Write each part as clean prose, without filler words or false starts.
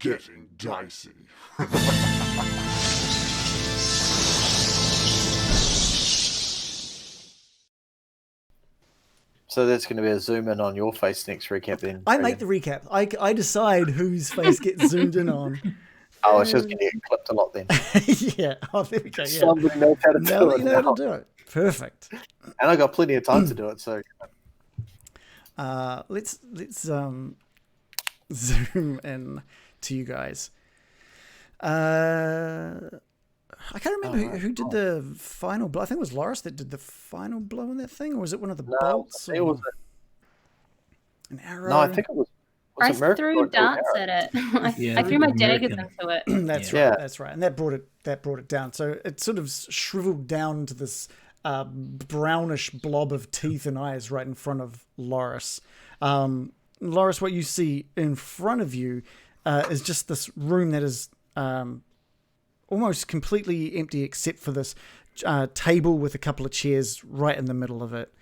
getting dicey. So there's going to be a zoom in on your face next recap then. I make the recap. I decide whose face gets zoomed in on. Oh, it's just going to get clipped a lot then. Yeah. Oh, there we go. Yeah. Somebody knows how to Now do that it you know how to do it. Perfect. And I got plenty of time to do it, so. Let's zoom in to you guys. I can't remember who did the final blow. I think it was Loris that did the final blow on that thing, or was it one of the bolts? It was an arrow. No, I think it was. I threw darts at it. I threw my daggers into it. That's right. That's right, and that brought it down. So it sort of shriveled down to this brownish blob of teeth and eyes right in front of Loris. Loris, what you see in front of you is just this room that is almost completely empty except for this table with a couple of chairs right in the middle of it.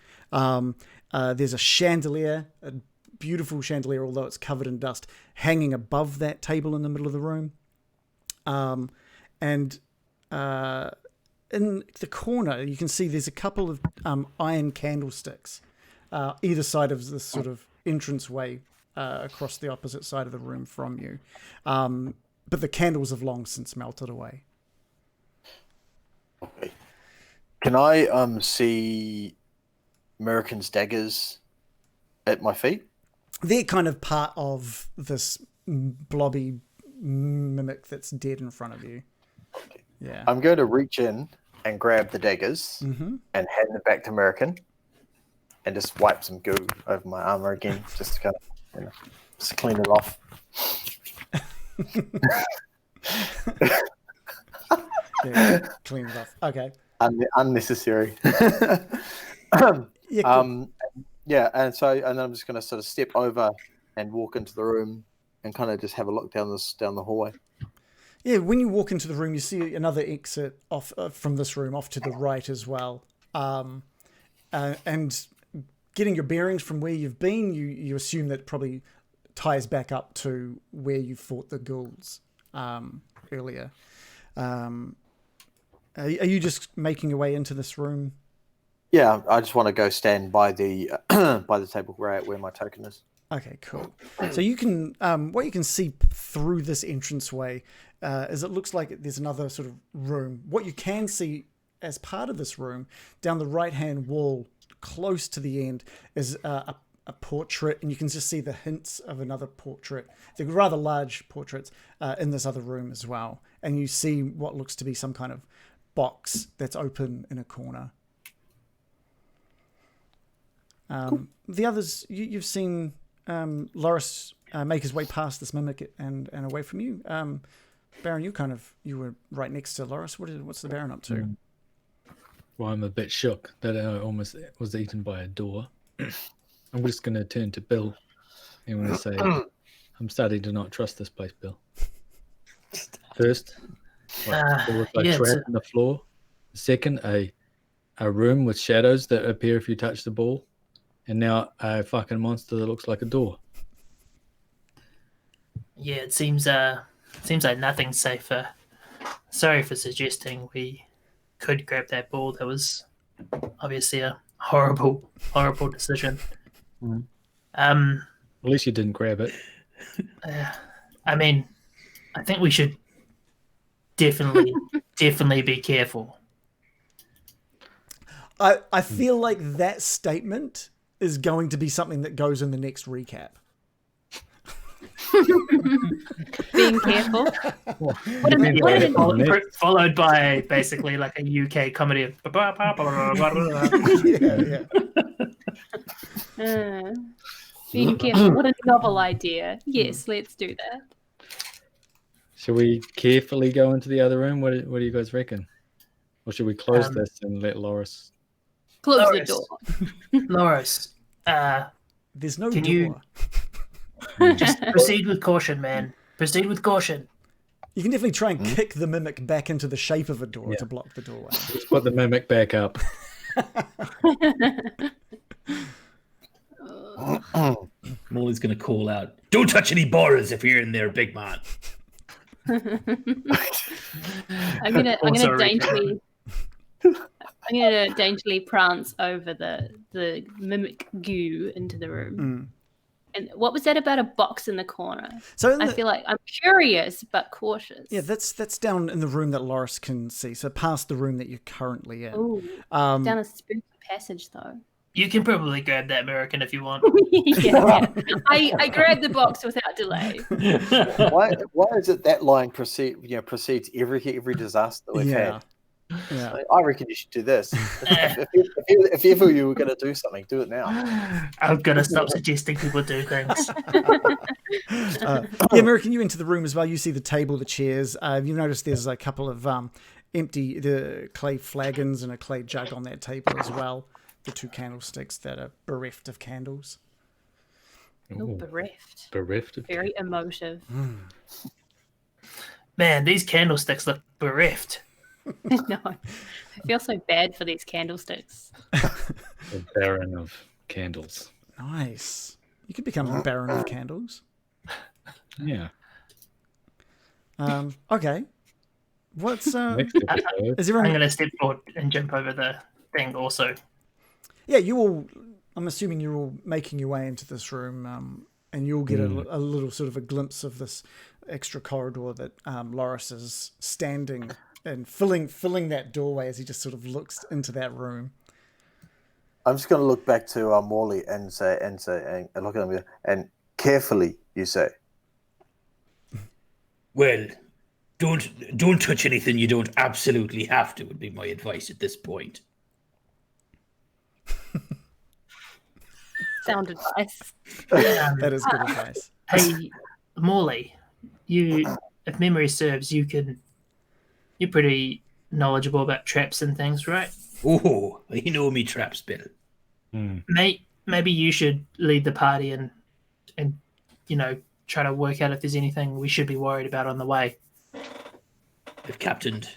There's a chandelier, a beautiful chandelier, although it's covered in dust, hanging above that table in the middle of the room. And in the corner, you can see there's a couple of iron candlesticks either side of this sort of entranceway across the opposite side of the room from you. But the candles have long since melted away. Okay. Can I see American's daggers at my feet? They're kind of part of this blobby mimic that's dead in front of you. Okay. Yeah. I'm going to reach in and grab the daggers and hand them back to American and just wipe some goo over my armor again, just to kind of, just clean it off. Yeah, clean it off. Okay. Unnecessary. Yeah, cool. And then I'm just going to sort of step over and walk into the room and kind of just have a look down the hallway. Yeah, when you walk into the room, you see another exit off from this room off to the right as well. And getting your bearings from where you've been, you assume that probably ties back up to where you fought the ghouls earlier. Are you just making your way into this room? Yeah, I just want to go stand by the by the table where my token is. Okay, cool. So you can what you can see through this entranceway is it looks like there's another sort of room. What you can see as part of this room, down the right-hand wall, close to the end, is a portrait, and you can just see the hints of another portrait. They're rather large portraits in this other room as well. And you see what looks to be some kind of box that's open in a corner. The others, you've seen Loris make his way past this mimic and away from you. Baron, you were right next to Loris. What's the Baron up to? Well, I'm a bit shook that I almost was eaten by a door. I'm just going to turn to Bill and want to say, I'm starting to not trust this place, Bill. First, there was a trap in the floor. Second, a room with shadows that appear if you touch the ball. And now a fucking monster that looks like a door. Yeah, it seems like nothing's safer. Sorry for suggesting we could grab that ball. That was obviously a horrible decision. At least you didn't grab it. I mean, I think we should definitely be careful. I feel like that statement is going to be something that goes in the next recap. Being careful. Followed by basically like a UK comedy of being careful. What a novel idea. Yes, let's do that. Should we carefully go into the other room? What do you guys reckon? Or should we close this and let Loris... Close the door. Loris, there's no can door. You just proceed with caution, man. Proceed with caution. You can definitely try and kick the mimic back into the shape of a door to block the doorway. Let's put the mimic back up. Molly's going to call out, "Don't touch any bars if you're in there, big man." I'm gonna Also daintily. I'm gonna daintily prance over the mimic goo into the room. And what was that about a box in the corner? So I feel like I'm curious but cautious. Yeah, that's down in the room that Loris can see. So past the room that you're currently in. Ooh, down a spooky passage though. You can probably grab that American if you want. yeah. I grabbed the box without delay. Why is it that line precedes every disaster that we've had? Yeah. I reckon you should do this. If ever you were going to do something, do it now. I've got to stop suggesting people do things. American, you into the room as well. You see the table, the chairs. You notice there's a couple of empty clay flagons and a clay jug on that table as well. The 2 candlesticks that are bereft of candles. Oh, bereft. Bereft. Very emotive. Man, these candlesticks look bereft. No, I feel so bad for these candlesticks. The Baron of Candles. Nice. You could become a Baron of Candles. Yeah. Okay. What's Next episode. is everyone? I'm going to step forward and jump over the thing also. Yeah, you all. I'm assuming you're all making your way into this room, and you'll get a little sort of a glimpse of this extra corridor that Loris is standing and filling that doorway as he just sort of looks into that room. I'm just going to look back to Morley and say, and look at him and carefully, you say. Well, don't touch anything you don't absolutely have to, would be my advice at this point. Sound advice. That is good advice. Hey, Morley, you, if memory serves, you're pretty knowledgeable about traps and things, right? Oh, you know me traps, Bill. Mate, maybe you should lead the party and try to work out if there's anything we should be worried about on the way. I've captained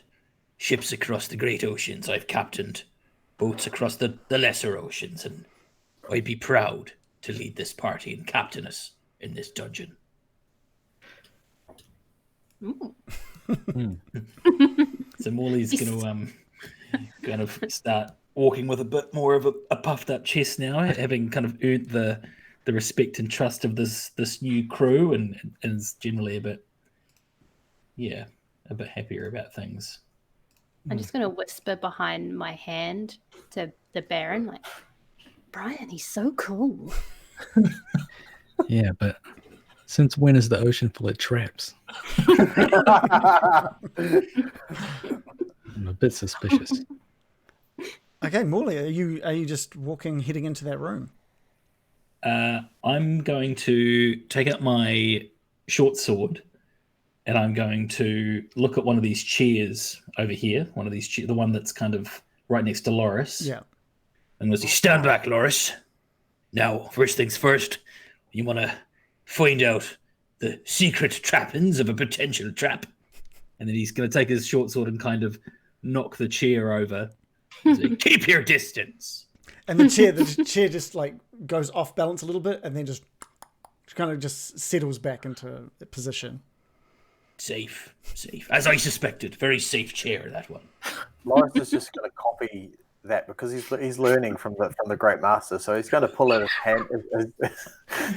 ships across the great oceans. I've captained boats across the lesser oceans, and I'd be proud to lead this party and captain us in this dungeon. Ooh. So Morley's going to kind of start walking with a bit more of a puffed up chest now, having kind of earned the respect and trust of this new crew, and is generally a bit happier about things. I'm just going to whisper behind my hand to the Baron, like, Brian, he's so cool. Yeah, but since when is the ocean full of traps? I'm a bit suspicious. Okay, Morley, are you just heading into that room? I'm going to take out my short sword, and I'm going to look at one of these chairs over here. One of these the one that's kind of right next to Loris. Yeah. And was he stand back, Loris? Now, first things first, you want to find out the secret trappings of a potential trap. And then he's going to take his short sword and kind of knock the chair over. Say, keep your distance. And the chair just like goes off balance a little bit, and then just kind of just settles back into position. Safe. As I suspected, very safe chair, that one. Loris is just going to copy that because he's learning from the great master. So he's going to pull out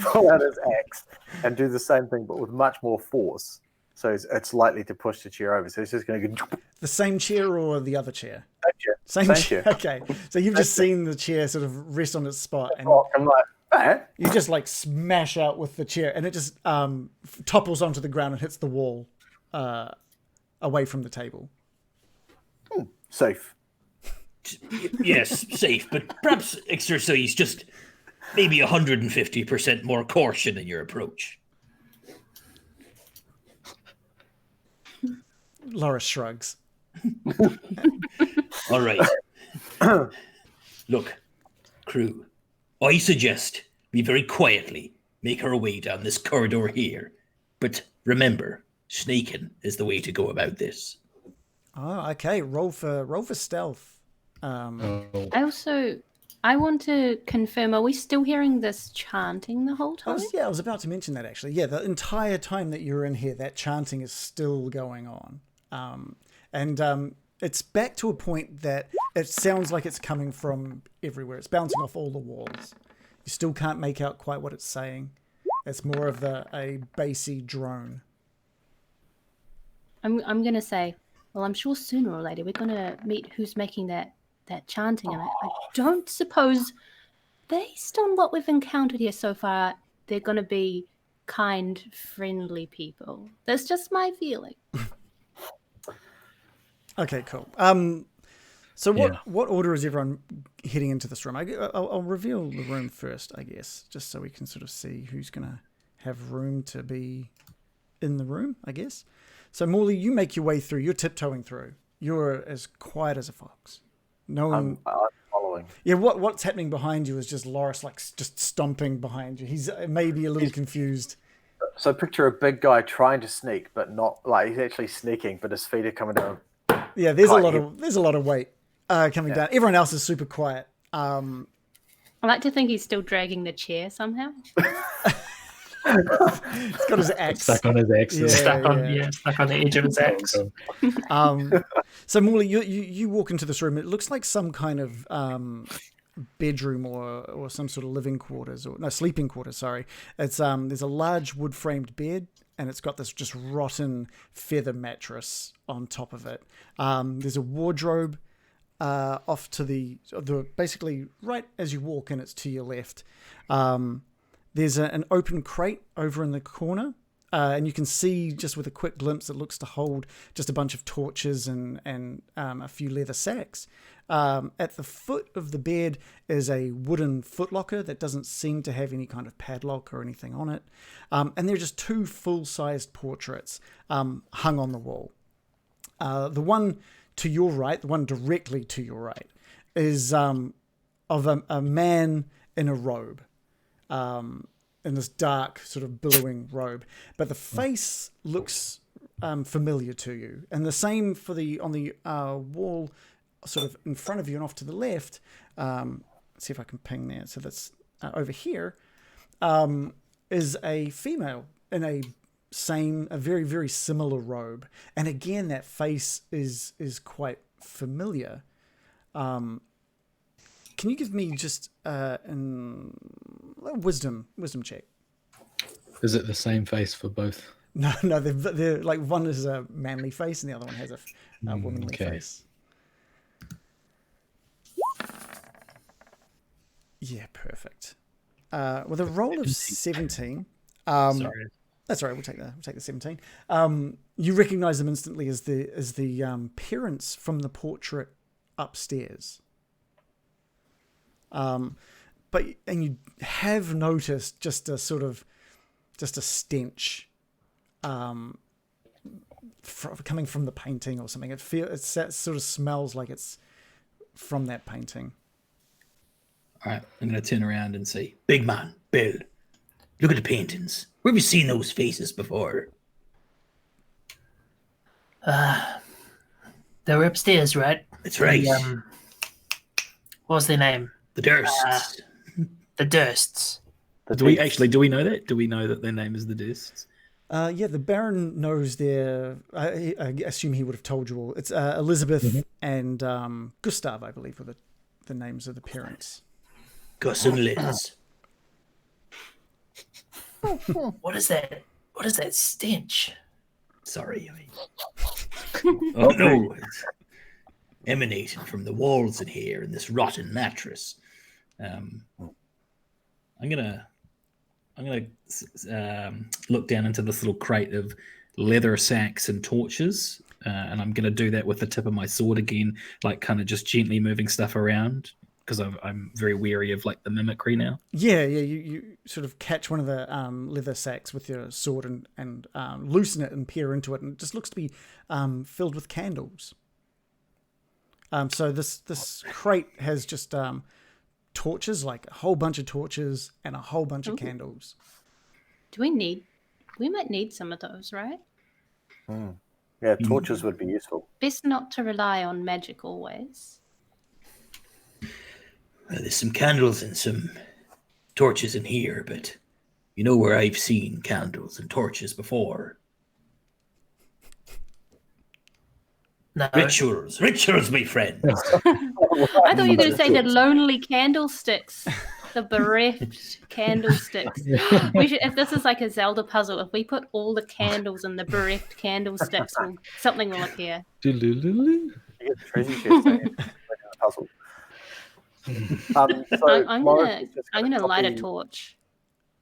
pull out his axe, and do the same thing, but with much more force. So it's likely to push the chair over. So he's just going to go. The same chair or the other chair? Same chair. Okay. So you've just seen the chair sort of rest on its spot, and I'm like, that? you just like smash out with the chair, and it just topples onto the ground and hits the wall away from the table. Safe. Yes, safe, but perhaps exercise just maybe 150% more caution in your approach. Loris shrugs. All right. Look, crew, I suggest we very quietly make our way down this corridor here. But remember, sneaking is the way to go about this. Oh, okay. Roll for stealth. I I want to confirm, are we still hearing this chanting the whole time? I was about to mention that actually. Yeah, the entire time that you're in here, that chanting is still going on. And it's back to a point that it sounds like it's coming from everywhere. It's bouncing off all the walls. You still can't make out quite what it's saying. It's more of a bassy drone. I'm going to say, well, I'm sure sooner or later we're going to meet who's making that chanting. And I don't suppose, based on what we've encountered here so far, they're going to be kind, friendly people. That's just my feeling. Okay, cool. So what order is everyone heading into this room? I'll reveal the room first, I guess, just so we can sort of see who's going to have room to be in the room, I guess. So Morley, you make your way through. You're tiptoeing through. You're as quiet as a fox. No one. I'm following. Yeah, what's happening behind you is just Loris, like just stomping behind you. He's maybe a little confused. So picture a big guy trying to sneak, but not like he's actually sneaking, but his feet are coming down. Yeah, there's a lot of weight coming down. Everyone else is super quiet. I like to think he's still dragging the chair somehow. He's got his axe Stuck on his axe. Yeah. Stuck on the edge of his axe. So Morley, you walk into this room. It looks like some kind of bedroom or some sort of living quarters sleeping quarters. Sorry, it's there's a large wood framed bed and it's got this just rotten feather mattress on top of it. There's a wardrobe off to the basically right as you walk in. It's to your left. There's an open crate over in the corner. And you can see just with a quick glimpse, it looks to hold just a bunch of torches and a few leather sacks. At the foot of the bed is a wooden footlocker that doesn't seem to have any kind of padlock or anything on it. And there are just two full-sized portraits hung on the wall. The one to your right, the one directly to your right, is of a man in a robe. In this dark sort of billowing robe, but the face looks familiar to you, and the same for on the wall, sort of in front of you and off to the left. Let's see if I can ping there. So that's over here is a female in a very very similar robe, and again that face is quite familiar. Can you give me just a wisdom check? Is it the same face for both? No, they're like one is a manly face and the other one has a womanly face. Yeah, perfect. With a roll of 17. Sorry. That's all right. We'll take the 17. You recognize them instantly as the parents from the portrait upstairs. But you have noticed just a stench coming from the painting or something. It sort of smells like it's from that painting. All right, I'm going to turn around and say, "Big man, Bill, look at the paintings. Where have you seen those faces before?" They were upstairs, right? That's right. What was their name? The Dursts. The Dursts. Do we know that? Do we know that their name is the Dursts? Yeah, the Baron knows their. I assume he would have told you all. It's Elizabeth and Gustav, I believe, were the names of the parents. Gus and Liz. What is that? What is that stench? Sorry. Oh no, it's emanating from the walls in here in this rotten mattress. I'm gonna look down into this little crate of leather sacks and torches, and I'm gonna do that with the tip of my sword again, like kind of just gently moving stuff around because I'm very wary of like the mimicry now. Yeah. You sort of catch one of the leather sacks with your sword and loosen it and peer into it, and it just looks to be filled with candles. So this crate has just torches, like a whole bunch of torches and a whole bunch of candles. We might need some of those, right? Yeah, torches would be useful. Best not to rely on magic always. There's some candles and some torches in here, but you know where I've seen candles and torches before. No, Rituals, my friends. I thought you were going to say the lonely candlesticks, the bereft candlesticks. We should, if this is like a Zelda puzzle, if we put all the candles in the bereft candlesticks, something will appear. Doo-loo-loo-loo. You get the treasure chest, don't you? Puzzle. So I'm Loris gonna is just light a copy- torch.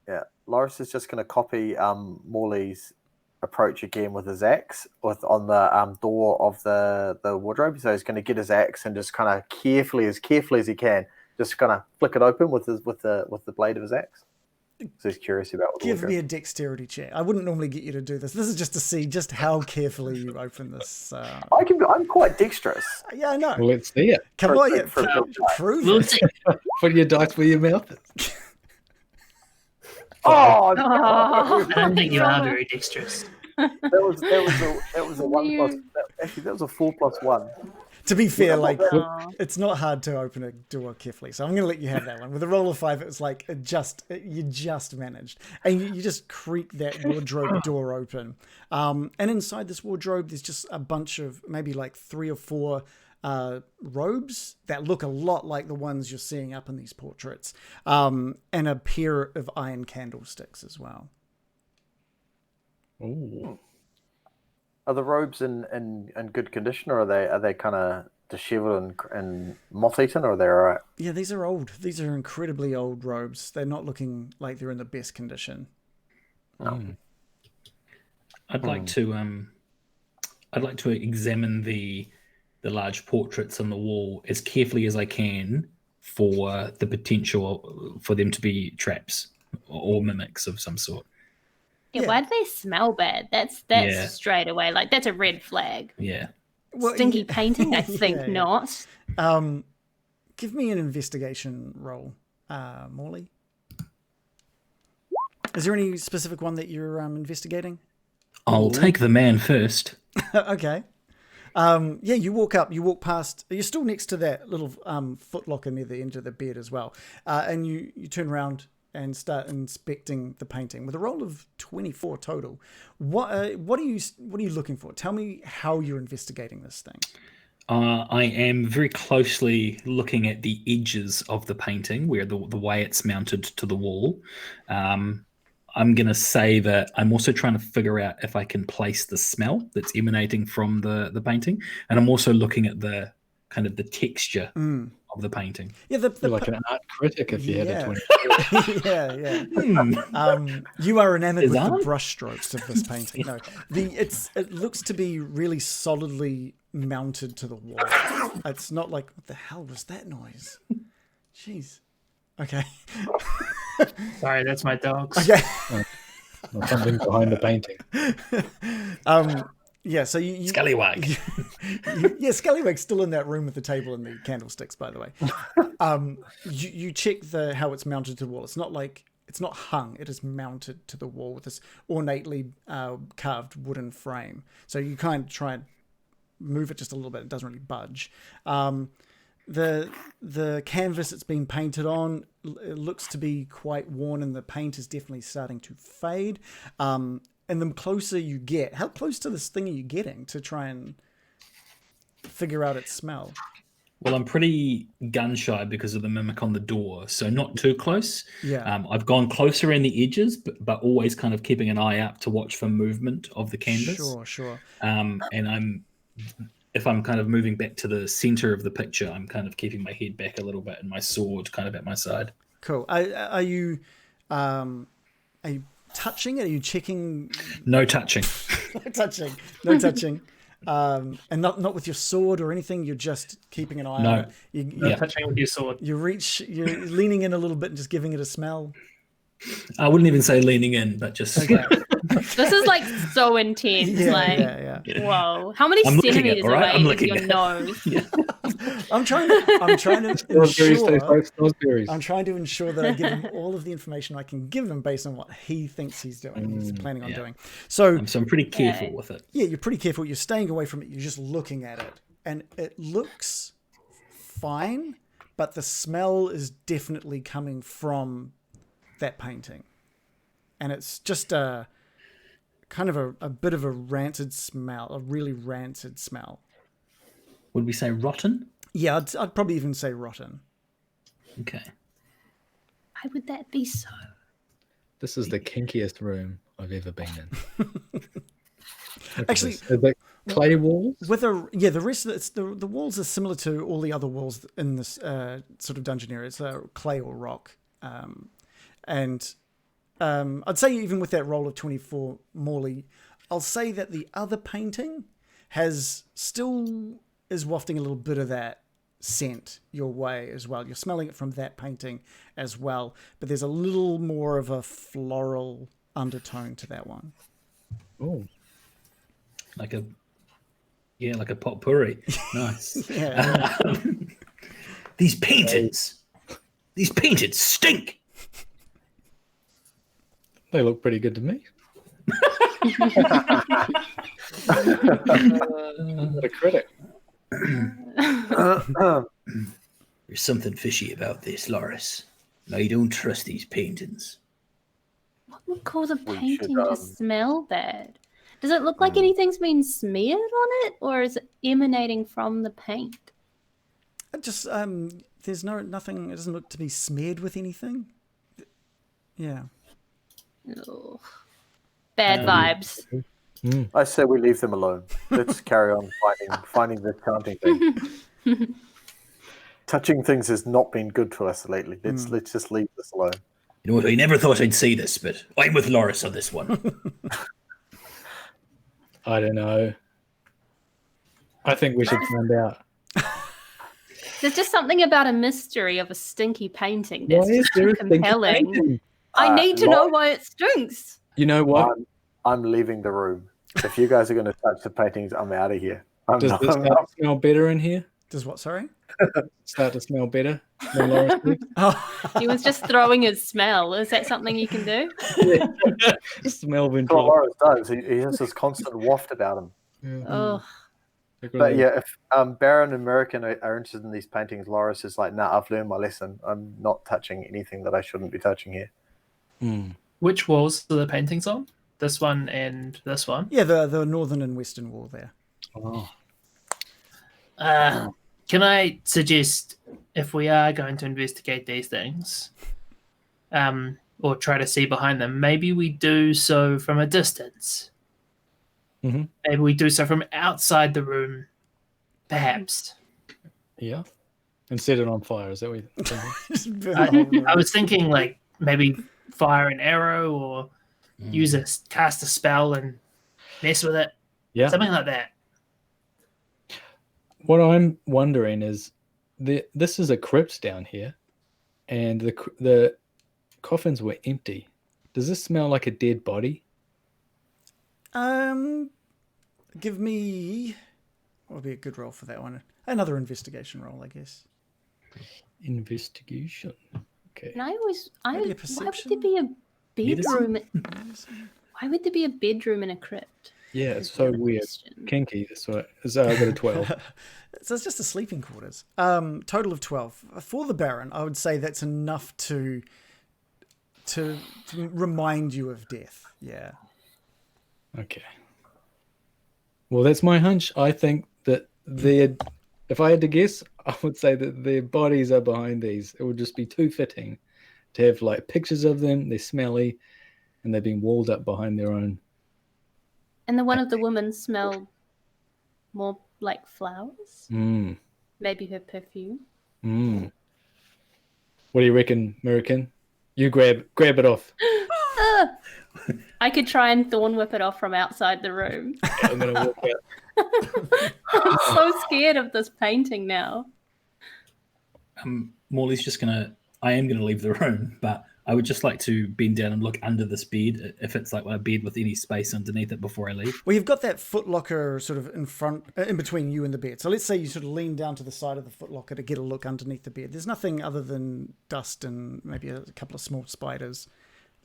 Yeah, Loris is just going to copy Morley's approach again with his axe on the door of the wardrobe. So he's going to get his axe and just kind of carefully as he can, just kind of flick it open with the blade of his axe. So he's curious about what the Give wardrobe. me a dexterity check. I wouldn't normally get you to do this. This is just to see just how carefully you open this. I'm quite dexterous. Yeah, I know. Well, let's see it. Come for- on, for- prove we'll it. see. Put your dice where your mouth is. Oh, Oh. I don't think you are very dexterous. that was a 1 plus. Actually, that was a 4 plus 1. To be fair, Yeah, like Aw. it's not hard to open a door carefully, so I'm going to let you have that one. With a roll of 5, it was like you just managed, and you just creak that wardrobe door open. And inside this wardrobe, there's just a bunch of maybe like 3 or 4 robes that look a lot like the ones you're seeing up in these portraits, and a pair of iron candlesticks as well. Ooh. Are the robes in good condition, or are they kind of disheveled and moth-eaten, or are they all right? Yeah, these are old. These are incredibly old robes. They're not looking like they're in the best condition. I'd like to examine the large portraits on the wall as carefully as I can for the potential for them to be traps or mimics of some sort. Yeah, Yeah. why do they smell bad? That's Yeah. straight away. Like that's a red flag. Yeah. Well, Stinky yeah. painting? I think Yeah, yeah. not. Give me an investigation roll, Morley. Is there any specific one that you're investigating? I'll take the man first. Okay. Yeah, you walk past, you're still next to that little footlocker near the end of the bed as well. And you turn around and start inspecting the painting with a roll of 24 total. What are you looking for? Tell me how you're investigating this thing. I am very closely looking at the edges of the painting, where the way it's mounted to the wall. I'm going to say that I'm also trying to figure out if I can place the smell that's emanating from the painting. And I'm also looking at the kind of the texture of the painting. Yeah, You're like an art critic if you had a Yeah. 20. Yeah. You are enamored with the Design? brush strokes of this painting. No, it looks to be really solidly mounted to the wall. It's not like, what the hell was that noise? Jeez. Okay. Sorry, that's my dogs. Okay. Or something behind the painting. Yeah. So you Scallywag. yeah, Scallywag's still in that room with the table and the candlesticks, by the way. You check how it's mounted to the wall. It's not hung. It is mounted to the wall with this ornately carved wooden frame. So you kind of try and move it just a little bit. It doesn't really budge. The canvas it's been painted on, it looks to be quite worn, and the paint is definitely starting to fade. And the closer you get, how close to this thing are you getting to try and figure out its smell? Well, I'm pretty gun shy because of the mimic on the door, so not too close. Yeah. I've gone closer in the edges, but always kind of keeping an eye out to watch for movement of the canvas. Sure. And if I'm kind of moving back to the center of the picture, I'm kind of keeping my head back a little bit and my sword kind of at my side. Cool. Are you touching it? Are you checking? No touching. No touching. And not with your sword or anything. You're just keeping an eye No. on it. No Yeah. touching with your sword. You're leaning in a little bit and just giving it a smell. I wouldn't even say leaning in, but just Okay. This is like so intense. Yeah. Whoa. How many I'm looking at it, centimeters all right? I'm away is looking your at it. nose? I'm trying to Snozzberries. I'm trying to ensure that I give him all of the information I can give him based on what he thinks he's doing. He's planning on yeah. doing. So so I'm pretty careful with it. yeah, you're pretty careful. You're staying away from it. You're just looking at it, and it looks fine, but the smell is definitely coming from that painting. And it's just a kind of a bit of a rancid smell, a really rancid smell. Would we say rotten? Yeah, I'd probably even say rotten. Okay. Why would that be so? This is the kinkiest room I've ever been in. Look at Actually, this. Are they clay walls? The rest of it's the walls are similar to all the other walls in this sort of dungeon area. It's clay or rock, and I'd say even with that roll of 24, Morley, I'll say that the other painting is wafting a little bit of that scent your way as well. You're smelling it from that painting as well, but there's a little more of a floral undertone to that one. Oh, Like a potpourri. Nice. Yeah. These paintings stink. they look pretty good to me. What a critic. There's something fishy about this, Loris. I don't trust these paintings. What would cause a We painting should, to smell bad? Does it look like anything's been smeared on it, or is it emanating from the paint? Just there's nothing. It doesn't look to be smeared with anything. Yeah. Ugh. Bad vibes. I say we leave them alone. Let's carry on finding the counting thing. Touching things has not been good to us lately. Let's just leave this alone. You know what? I never thought I'd say this, but I'm with Loris on this one. I don't know. I think we should find out. There's just something about a mystery of a stinky painting that's Why is there a just stinky compelling. painting? I need to know why it stinks. You know what? I'm leaving the room. If you guys are going to touch the paintings, I'm out of here. Does this start to smell better in here? Does what? Sorry. Start to smell better? When Loris leaves? He was just throwing his smell. Is that something you can do? Smell That's what ventriloquist. Loris does. He has this constant waft about him. Yeah. Oh, But yeah, if Baron and American are interested in these paintings, Loris is like, nah, I've learned my lesson. I'm not touching anything that I shouldn't be touching here. Which walls are the paintings on? This one and this one? Yeah, the northern and western wall there. Oh. Can I suggest, if we are going to investigate these things, or try to see behind them, maybe we do so from a distance. Mhm. Maybe we do so from outside the room, perhaps. Yeah. And set it on fire. Is that what you're thinking? Just burn the whole room. I was thinking like maybe fire an arrow or cast a spell and mess with it. Yeah. Something like that. What I'm wondering is, this is a crypt down here, and the coffins were empty. Does this smell like a dead body? Give me. What would be a good roll for that one? Another investigation roll, I guess. Investigation. Okay. and Maybe a why would perception? there be a bedroom? Medicine? Why would there be a bedroom in a crypt? Yeah, it's Is so the weird. question. Kinky. That's what. So I got a 12. So it's just a sleeping quarters. Total of 12. For the Baron, I would say that's enough to remind you of death. Yeah. Okay. Well, that's my hunch. I think that if I had to guess, I would say that their bodies are behind these. It would just be too fitting to have like pictures of them. They're smelly, and they've been walled up behind their own. And the one of the women smelled more like flowers. Mm. Maybe her perfume. Mm. What do you reckon, American? You grab it off. I could try and thorn whip it off from outside the room. I'm gonna walk out. I'm so scared of this painting now. Morley's just I am gonna leave the room, but I would just like to bend down and look under this bed, if it's like a bed with any space underneath it before I leave. Well, you've got that footlocker sort of in between you and the bed. So let's say you sort of lean down to the side of the footlocker to get a look underneath the bed. There's nothing other than dust and maybe a couple of small spiders.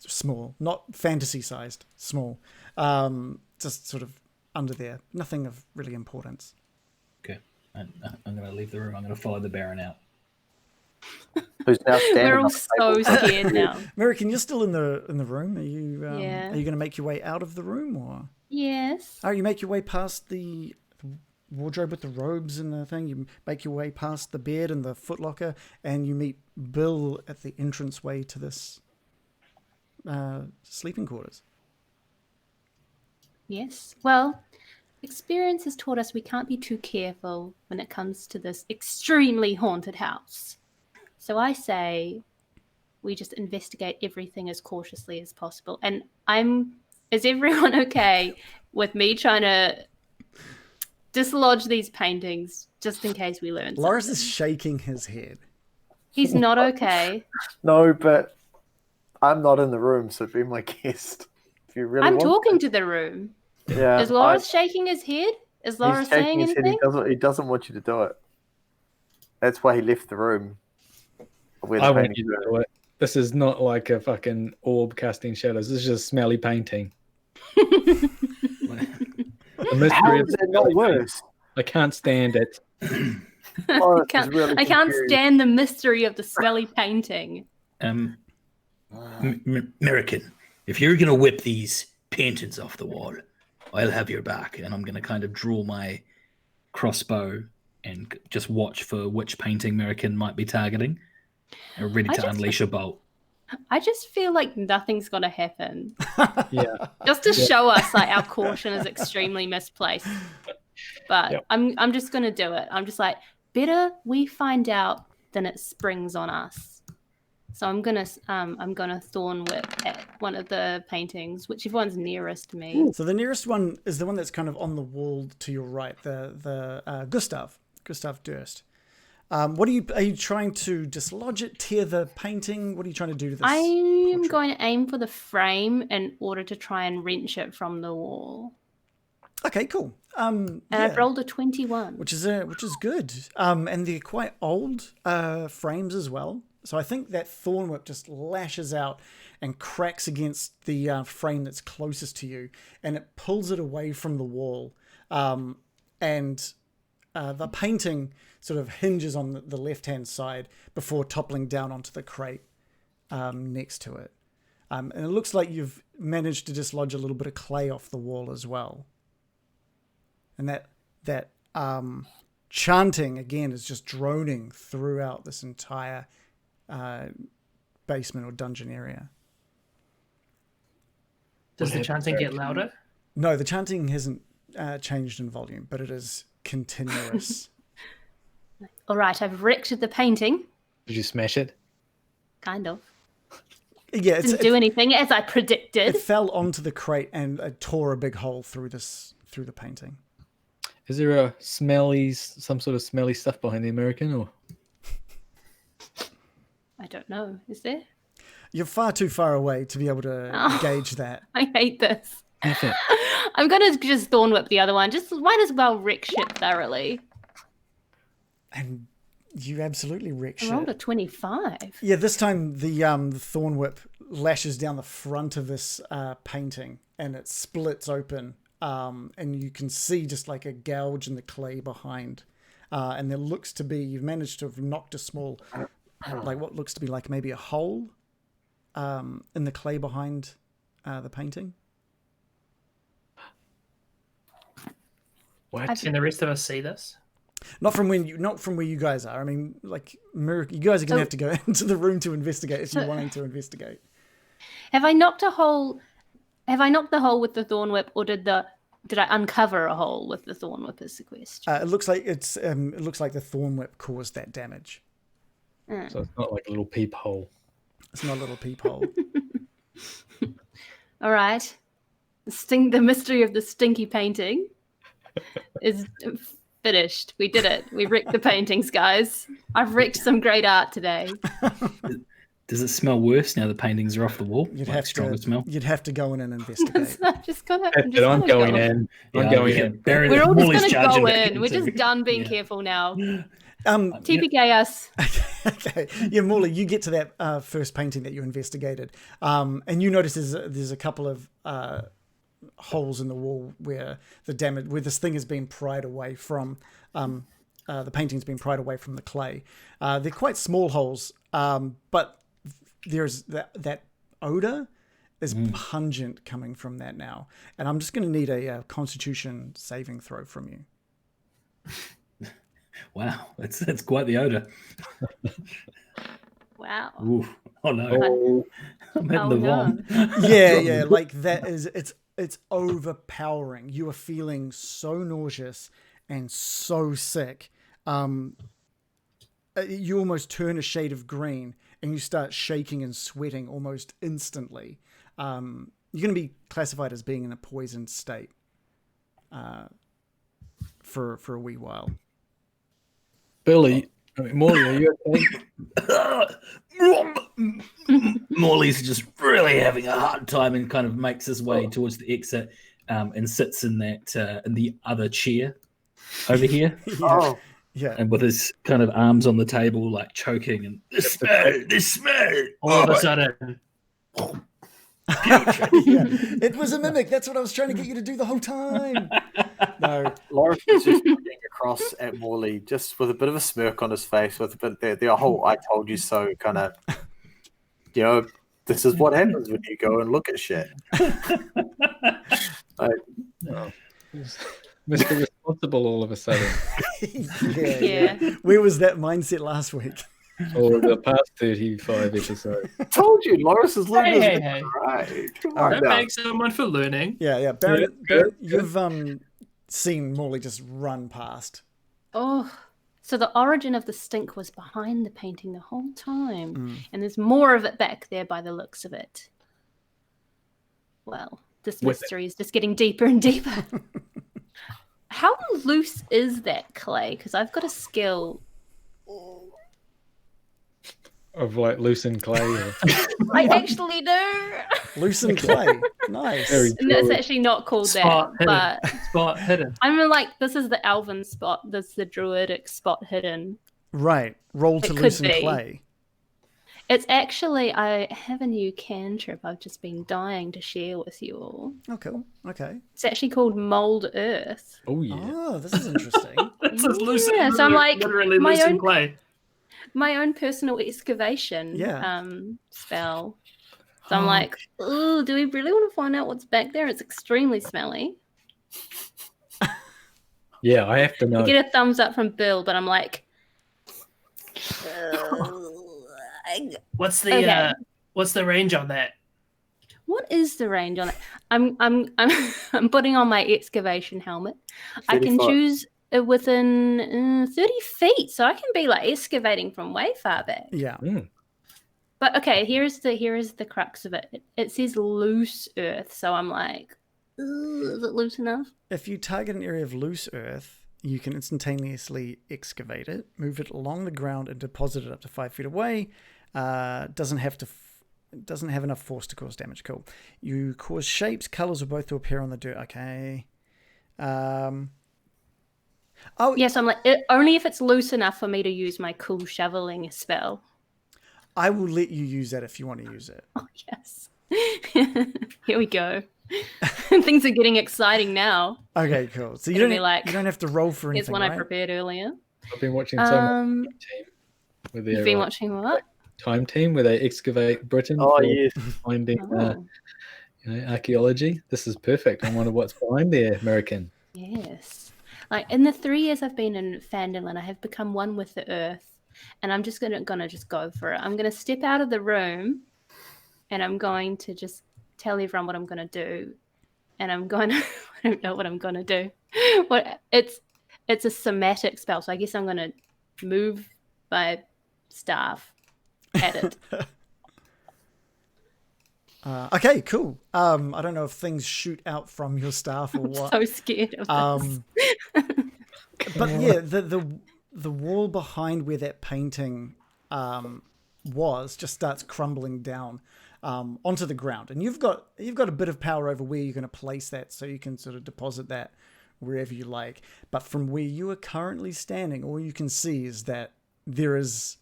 Small, not fantasy-sized, small. Just sort of under there. Nothing of really importance. Okay, I'm gonna leave the room. I'm gonna follow the Baron out. Who's now standing We're on all the so table. scared now. American, you're still in the room. Are you Yeah. are you going to make your way out of the room, or Yes. you make your way past the wardrobe with the robes and the thing? You make your way past the bed and the footlocker, and you meet Bill at the entranceway to this sleeping quarters. Yes. Well, experience has taught us we can't be too careful when it comes to this extremely haunted house. So I say we just investigate everything as cautiously as possible. And is everyone okay with me trying to dislodge these paintings just in case we learn Loris something? is shaking his head. He's not okay. No, but I'm not in the room, so be my guest. If you really I'm want talking to the room. Yeah. Is Loris shaking his head? Is Loris He's shaking saying his head. anything? He doesn't want you to do it. That's why he left the room. Where the I want paintings you to were. do it. This is not like a fucking orb casting shadows. This is just smelly painting. The mystery How of is the that not smelly painting. worse? I can't stand it. Loris I is really can't confused. stand the mystery of the smelly painting. American, if you're gonna whip these paintings off the wall, I'll have your back, and I'm gonna kind of draw my crossbow and just watch for which painting American might be targeting, and ready to unleash a bolt. I just feel like nothing's gonna happen. Yeah. Just to show us like our caution is extremely misplaced. But Yep. I'm just gonna do it. I'm just like, better we find out than it springs on us. So I'm gonna thorn whip at one of the paintings, whichever one's nearest to me. So the nearest one is the one that's kind of on the wall to your right, the Gustav Durst. Are you trying to dislodge it, tear the painting? What are you trying to do to this? I am portrait? going to aim for the frame in order to try and wrench it from the wall. Okay, cool. And I've rolled a 21. which is good. And they're quite old frames as well. So I think that thorn whip just lashes out and cracks against the frame that's closest to you, and it pulls it away from the wall. And the painting sort of hinges on the left-hand side before toppling down onto the crate next to it. And it looks like you've managed to dislodge a little bit of clay off the wall as well. And that chanting, again, is just droning throughout this entire basement or dungeon area. Does the chanting get louder? No, the chanting hasn't changed in volume, but it is continuous. All right, I've wrecked the painting. Did you smash it? Kind of. Yeah, Didn't do anything as I predicted. it fell onto the crate and tore a big hole through the painting. Is there some sort of smelly stuff behind the American, or? I don't know. Is there? You're far too far away to be able to gauge that. I hate this. F it. I'm going to just thorn whip the other one. Just might as well wreck shit thoroughly. And you absolutely wreck I rolled a shit. 25. Yeah, this time the thorn whip lashes down the front of this painting, and it splits open, and you can see just like a gouge in the clay behind. And there looks to be, you've managed to have knocked a small, like what looks to be like maybe a hole in the clay behind the painting. What? Can the rest of us see this? Not from where you guys are. I mean, like, you guys are going to have to go into the room to investigate if you're wanting to investigate. Have I knocked a hole? Have I knocked the hole with the thorn whip, or did I uncover a hole with the thorn whip? Is the question. It looks like it looks like the thorn whip caused that damage. So it's not like a little peephole. It's not a little peephole. All right. The mystery of the stinky painting is finished. We did it. We wrecked the paintings, guys. I've wrecked some great art today. Does it smell worse now the paintings are off the wall? You'd Like have stronger to. smell. You'd have to go in and investigate. I'm just gonna. I'm going in. I'm going in. We're all just gonna go in. We're just done being careful now. TPK us. Okay. Yeah, Morley, you get to that first painting that you investigated, and you notice there's a couple of holes in the wall where this thing has been pried away from. the painting's been pried away from the clay. They're quite small holes, but there's that odor is pungent coming from that now. And I'm just going to need a Constitution saving throw from you. Wow, that's quite the odor. Wow. Ooh. Oh no, I'm hitting Oh, the no. vom. Yeah, like that is it's overpowering. You are feeling so nauseous and so sick. You almost turn a shade of green and you start shaking and sweating almost instantly. You're going to be classified as being in a poisoned state for a wee while. Billy, Morley, are you okay? Morley's just really having a hard time and kind of makes his way towards the exit and sits in that in the other chair over here, Oh, Yeah. and with his kind of arms on the table, like choking and the smell. All of a sudden, Yeah. It was a mimic. That's what I was trying to get you to do the whole time. No. Loris is just looking across at Morley, just with a bit of a smirk on his face, with a bit the whole "I told you so" kind of, this is what happens when you go and look at shit. Mr. Responsible all of a sudden. Yeah. Where was that mindset last week? Or the past 35 episodes. I told you, Loris is learning. Hey. Right. Come All on right. don't now. make someone for learning. Yeah. Baron, you've seen Morley just run past. Oh, so the origin of the stink was behind the painting the whole time. And there's more of it back there by the looks of it. Well, this With mystery is just getting deeper and deeper. How loose is that clay? Because I've got a skill. Of like loosened clay. Or... I actually do. Loosen clay. Nice. Very And it's true. actually not called Spot that, hidden. but Spot hidden. I'm like, this is the elven spot. This is the druidic spot hidden. Right. Roll to It could loosen be. clay. It's actually, I have a new cantrip I've just been dying to share with you all. Oh, cool. Okay. It's actually called Mold Earth. Oh, yeah. Oh, this is interesting. This is loosen, Yeah, so I'm like, literally my loosen own- clay. My own personal excavation Yeah. spell. So I'm like, ooh, do we really want to find out what's back there? It's extremely smelly. Yeah, I have to know. I get a thumbs up from Bill, but I'm like, What's the Okay. what's the range on that? what is the range on it? I'm putting on my excavation helmet. I 30 can foot. choose within 30 feet, so I can be like excavating from way far back. Yeah. But okay, here is the crux of it. It says loose earth, so I'm like, ooh, is it loose enough? If you target an area of loose earth, you can instantaneously excavate it, move it along the ground, and deposit it up to 5 feet away. Doesn't have enough force to cause damage. Cool. You cause shapes, colors, or both to appear on the dirt. Okay. Oh, Yes, I'm like, only if it's loose enough for me to use my cool shoveling spell. I will let you use that if you want to use it. Oh, yes. Here we go. Things are getting exciting now. Okay, cool. So you It'll don't, be like, you don't have to roll for Here's anything, one I right? prepared earlier. I've been watching so much Team with their You've been watching what? Time Team where they excavate Britain Oh, for yes. finding Oh, archaeology. This is perfect. I wonder what's behind there, American. yes. Like in the 3 years I've been in Fandolin, I have become one with the earth, and I'm just gonna just go for it. I'm gonna step out of the room, and I'm going to just tell everyone what I'm gonna do, and I'm going to I don't know what I'm gonna do. What it's a somatic spell, so I guess I'm gonna move my staff at it. Okay, cool. I don't know if things shoot out from your staff or what. So scared of this. But yeah, the wall behind where that painting was just starts crumbling down onto the ground, and you've got a bit of power over where you're going to place that, so you can sort of deposit that wherever you like. But from where you are currently standing, all you can see is that there is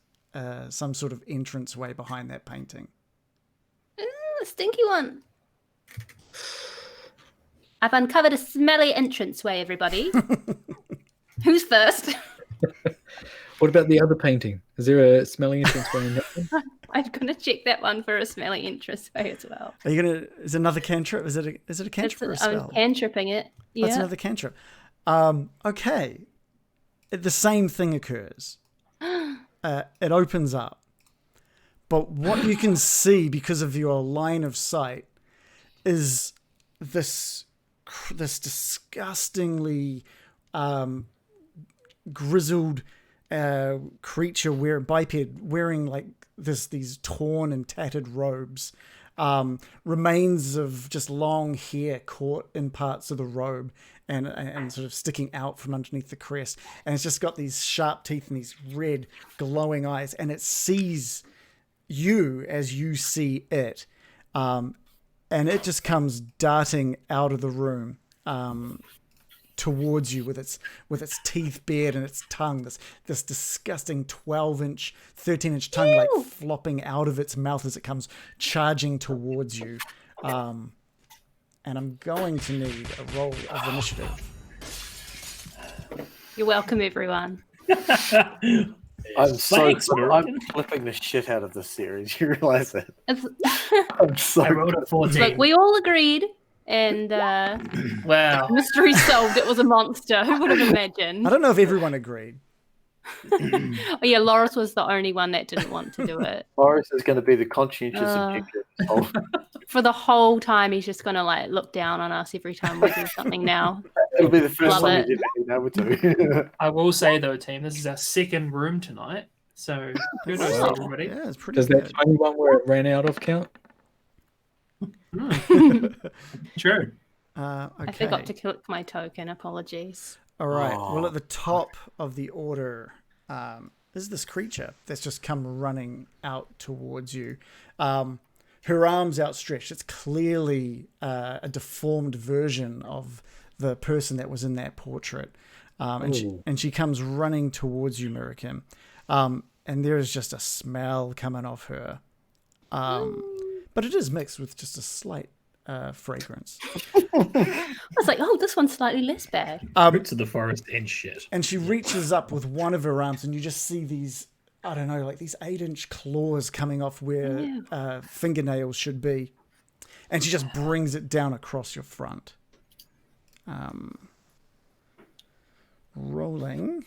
some sort of entranceway behind that painting. Ooh, a stinky one. I've uncovered a smelly entranceway, everybody. Who's first? What about the other painting? Is there a smelling entrance way in that one? I'm gonna check that one for a smelling interest way as well. Are you gonna? Is it another cantrip? Is it a cantrip or a spell? I'm cantripping it. Yeah. That's another cantrip. Okay. The same thing occurs. It opens up. But what you can see because of your line of sight is this disgustingly grizzled creature wearing like these torn and tattered robes. Remains of just long hair caught in parts of the robe and sort of sticking out from underneath the crest. And it's just got these sharp teeth and these red glowing eyes. And it sees you as you see it. And it just comes darting out of the room towards you with its teeth bared and its tongue, this disgusting 13-inch tongue like flopping out of its mouth as it comes charging towards you. And I'm going to need a roll of initiative. You're welcome, everyone. I'm Thanks, I'm flipping the shit out of this series. You realize that? It's- I'm so I rolled a 14. Look, we all agreed, and Wow. mystery solved. It was a monster. Who would have imagined? I don't know if everyone agreed. Oh, yeah, Loris was the only one that didn't want to do it. Boris is going to be the conscientious objector. Oh, For the whole time, he's just gonna like look down on us every time we do something now. it'll be the first Love time it. you've ever been able to. I will say though, team, this is our second room tonight. So kudos to Wow. everybody. Yeah, it's pretty Does that good. tiny one where it ran out of count? True. Okay. I forgot to click my token. Apologies. All right. Oh. Well, at the top of the order is this creature that's just come running out towards you. Her arms outstretched. It's clearly a deformed version of the person that was in that portrait. And she comes running towards you, Mirakim. And there is just a smell coming off her. But it is mixed with just a slight fragrance. I was like, oh, this one's slightly less bad. Roots of the forest and shit. And she reaches up with one of her arms, and you just see these, I don't know, like these 8-inch claws coming off where fingernails should be. And she just brings it down across your front. Rolling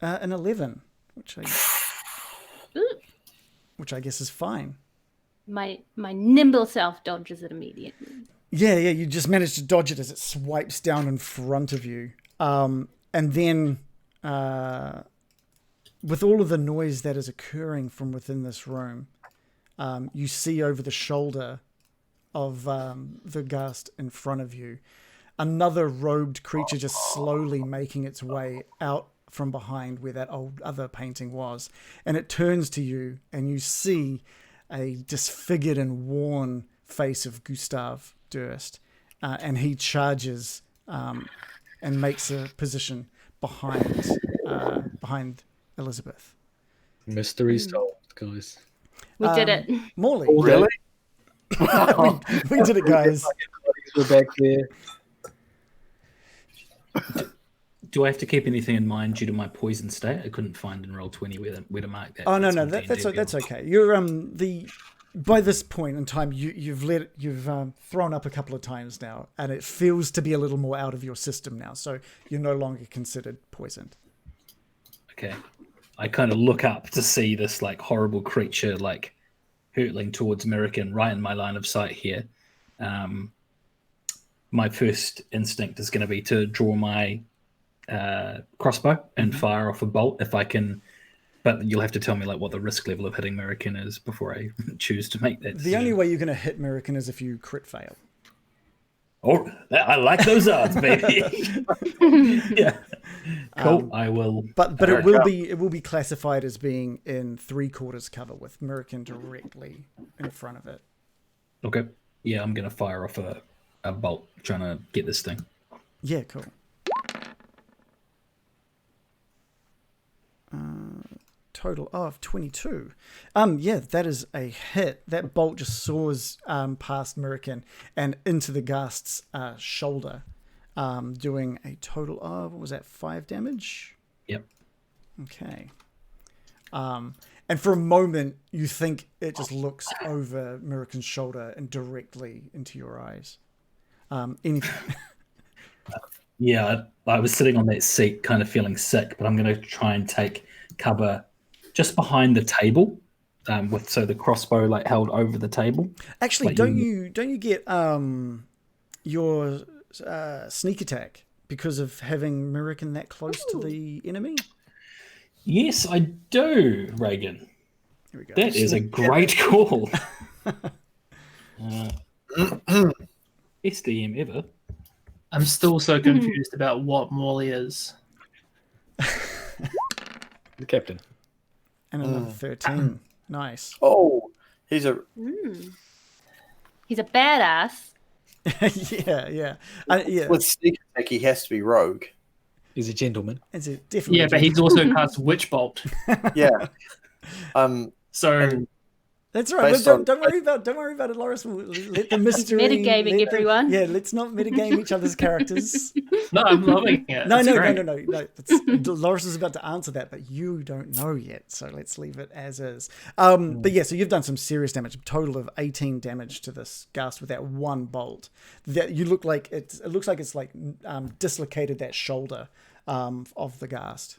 an 11, which I guess is fine. My nimble self dodges it immediately. Yeah, you just managed to dodge it as it swipes down in front of you. And then, with all of the noise that is occurring from within this room, you see over the shoulder of the ghast in front of you, another robed creature just slowly making its way out from behind where that old other painting was. And it turns to you, and you see a disfigured and worn face of Gustav Durst, and he charges and makes a position behind Elizabeth. Mystery solved, guys. We did it. Morley, Really? we did it, guys. We're back there. Do I have to keep anything in mind due to my poison state? I couldn't find in Roll20 where to mark that. Oh no, That's no, my that's D&D okay. You're by this point in time, you've thrown up a couple of times now, and it feels to be a little more out of your system now. So you're no longer considered poisoned. Okay. I kind of look up to see this like horrible creature like hurtling towards American right in my line of sight here. My first instinct is going to be to draw my crossbow and fire off a bolt if I can. But you'll have to tell me like what the risk level of hitting American is before I choose to make that. The only way you're going to hit American is if you crit fail. Oh, I like those odds, baby. Yeah, cool. I will. But it will be classified as being in 3/4 cover with American directly in front of it. Okay. Yeah, I'm gonna fire off a bolt trying to get this thing. Yeah, cool. Total of 22. Yeah, that is a hit. That bolt just soars past Mirakin and into the ghast's shoulder, doing a total of, what was that, 5 damage? Yep. Okay. And for a moment, you think it just looks over Mirakin's shoulder and directly into your eyes. Anything? Yeah, I was sitting on that seat, kind of feeling sick, but I'm going to try and take cover just behind the table, with the crossbow like held over the table. Actually, Like don't you get your sneak attack because of having Mirakin that close to the enemy? Yes, I do, Reagan. Here we go. That is a great call. SDM ever. I'm still so confused about what Morley is. The captain. And another 13. Nice. Oh, he's a He's a badass. yeah. Yeah. with sneak attack. He has to be rogue. He's a gentleman. It's a definitely. Yeah, but he's also cast Witch Bolt. Yeah. So That's right. Based Well, on- don't worry about it, Loris. We'll let the mystery. Metagaming, everyone. Yeah, let's not metagame each other's characters. no, I'm loving it. No. It's great. Loris is about to answer that, but you don't know yet, so let's leave it as is. But yeah, so you've done some serious damage. A total of 18 damage to this ghast with that one bolt. That you look like it looks like it's like dislocated that shoulder of the ghast.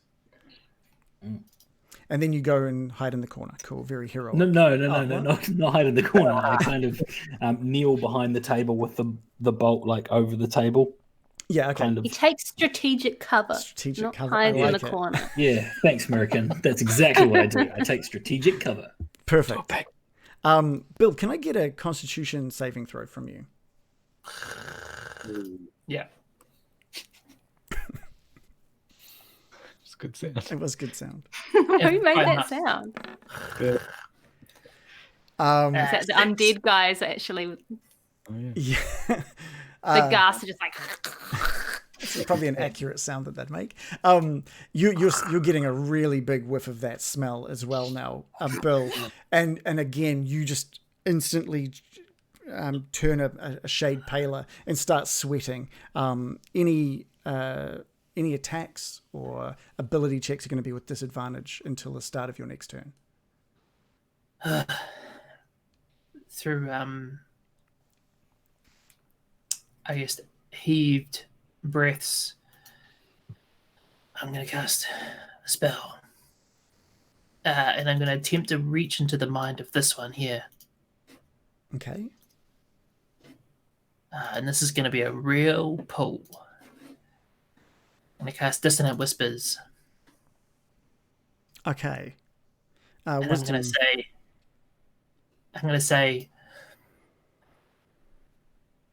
And then you go and hide in the corner. Cool, very heroic. No, not hide in the corner. I kind of kneel behind the table with the bolt like over the table. Yeah, okay. Kind of. He takes strategic cover. Strategic not cover. hides I in like the it. corner. Yeah, thanks, American. That's exactly what I do. I take strategic cover. Perfect. Bill, can I get a Constitution saving throw from you? Yeah. It's good sound. It was good sound. Who made quite that nice. sound? Yeah. Is that the undead guys actually? Oh, yeah. Yeah. The ghasts are just like. It's probably an accurate sound that they'd make. You're getting a really big whiff of that smell as well now, Bill. And again, you just instantly turn a shade paler and start sweating. Any attacks or ability checks are going to be with disadvantage until the start of your next turn. Through I guess heaved breaths, I'm going to cast a spell. And I'm going to attempt to reach into the mind of this one here. Okay. And this is going to be a real pull. I'm going to cast Dissonant Whispers. Okay. And Wisdom. I'm going to say,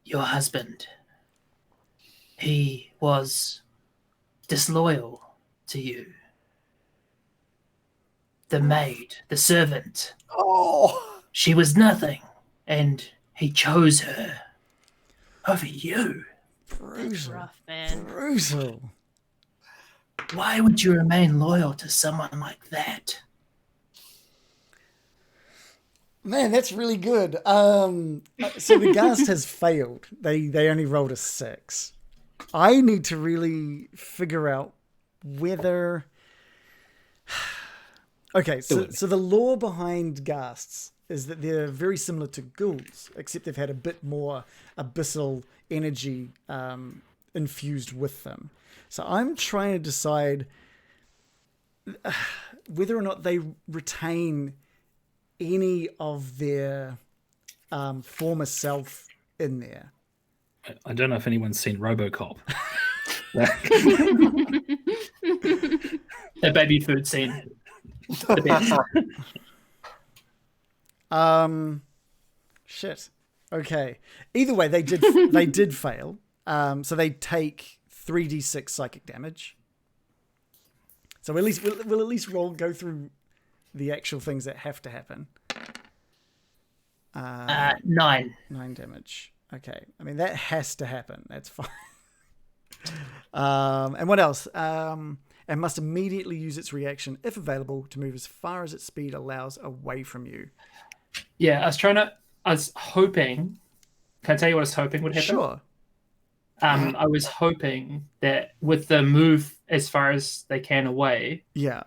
your husband, he was disloyal to you. The maid, the servant, Oh, she was nothing, and he chose her over you. Brutal. Rough, man. Brutal. Why would you remain loyal to someone like that? Man, that's really good. So the ghast has failed. They only rolled a 6. I need to really figure out whether. Okay, so the lore behind ghasts is that they're very similar to ghouls, except they've had a bit more abyssal energy infused with them. So I'm trying to decide whether or not they retain any of their former self in there. I don't know if anyone's seen RoboCop. The baby food scene. The best. Shit. Okay. Either way, they did fail. So they take 3d6 psychic damage. So at least we'll at least go through the actual things that have to happen. 9. 9 damage. Okay. I mean, that has to happen. That's fine. And what else? And must immediately use its reaction, if available, to move as far as its speed allows away from you. Yeah, I was hoping. Can I tell you what I was hoping would happen? Sure. I was hoping that with the move as far as they can away, Yeah.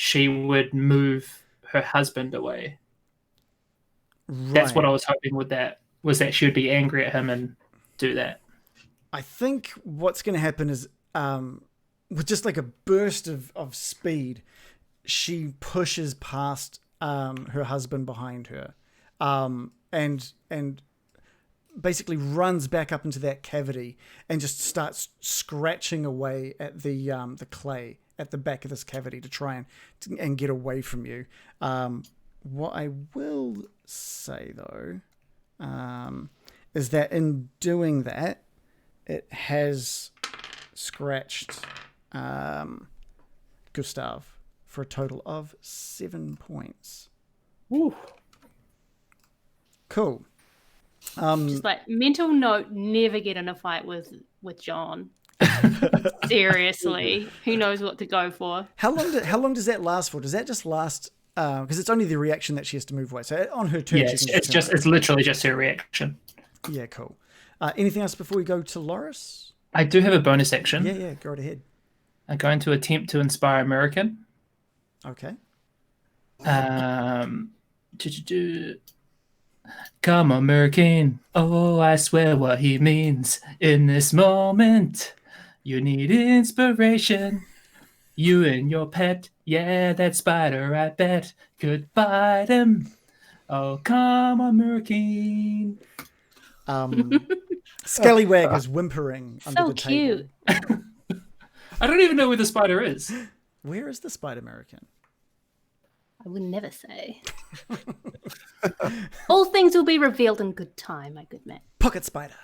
she would move her husband away. That's what I was hoping with that, was that she would be angry at him and do that. I think what's going to happen is, with just like a burst of speed, she pushes past her husband behind her, and basically runs back up into that cavity and just starts scratching away at the clay at the back of this cavity to try and get away from you. What I will say though, is that in doing that, it has scratched Gustav for a total of 7 points. Woo. Cool. Just like mental note: never get in a fight with John. Seriously, who knows what to go for? How long does that last for? Does that just last? Because it's only the reaction that she has to move away. So on her turn, Yeah, she can it's literally just her reaction. Yeah, cool. Anything else before we go to Loris? I do have a bonus action. Yeah, go right ahead. I'm going to attempt to inspire American. Okay. Come, American. Oh, I swear what he means. In this moment, you need inspiration. You and your pet, yeah, that spider, I bet, could bite him. Oh, come, American. Scallywag is whimpering under So the cute. table. I don't even know where the spider is. Where is the Spider American? I would never say. All things will be revealed in good time, my good man. Pocket spider.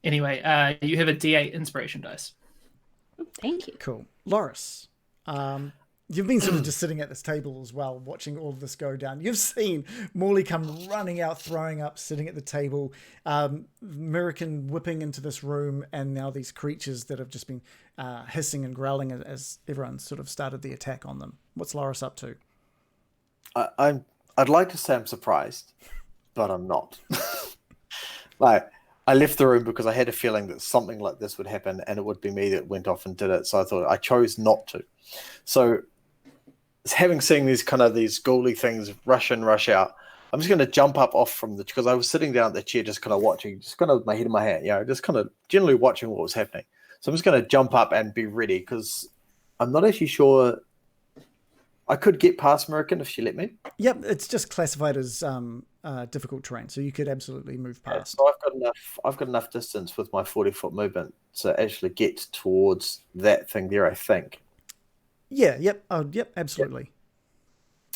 Anyway, you have a D8 inspiration dice. Thank you. Cool. Loris, you've been sort of just sitting at this table as well, watching all of this go down. You've seen Morley come running out, throwing up, sitting at the table, American whipping into this room, and now these creatures that have just been hissing and growling as everyone sort of started the attack on them. What's Loris up to? I'd like to say I'm surprised, but I'm not. Like, I left the room because I had a feeling that something like this would happen, and it would be me that went off and did it. So I chose not to. So, having seen these ghouly things rush in, rush out, I'm just going to jump up off from because I was sitting down at the chair, just kind of watching, just kind of with my head in my hand, just kind of generally watching what was happening. So I'm just going to jump up and be ready because I'm not actually sure. I could get past American if she let me. Yep, it's just classified as difficult terrain, so you could absolutely move past. So I've got enough distance with my 40-foot movement to actually get towards that thing there, I think. Yeah, yep, absolutely.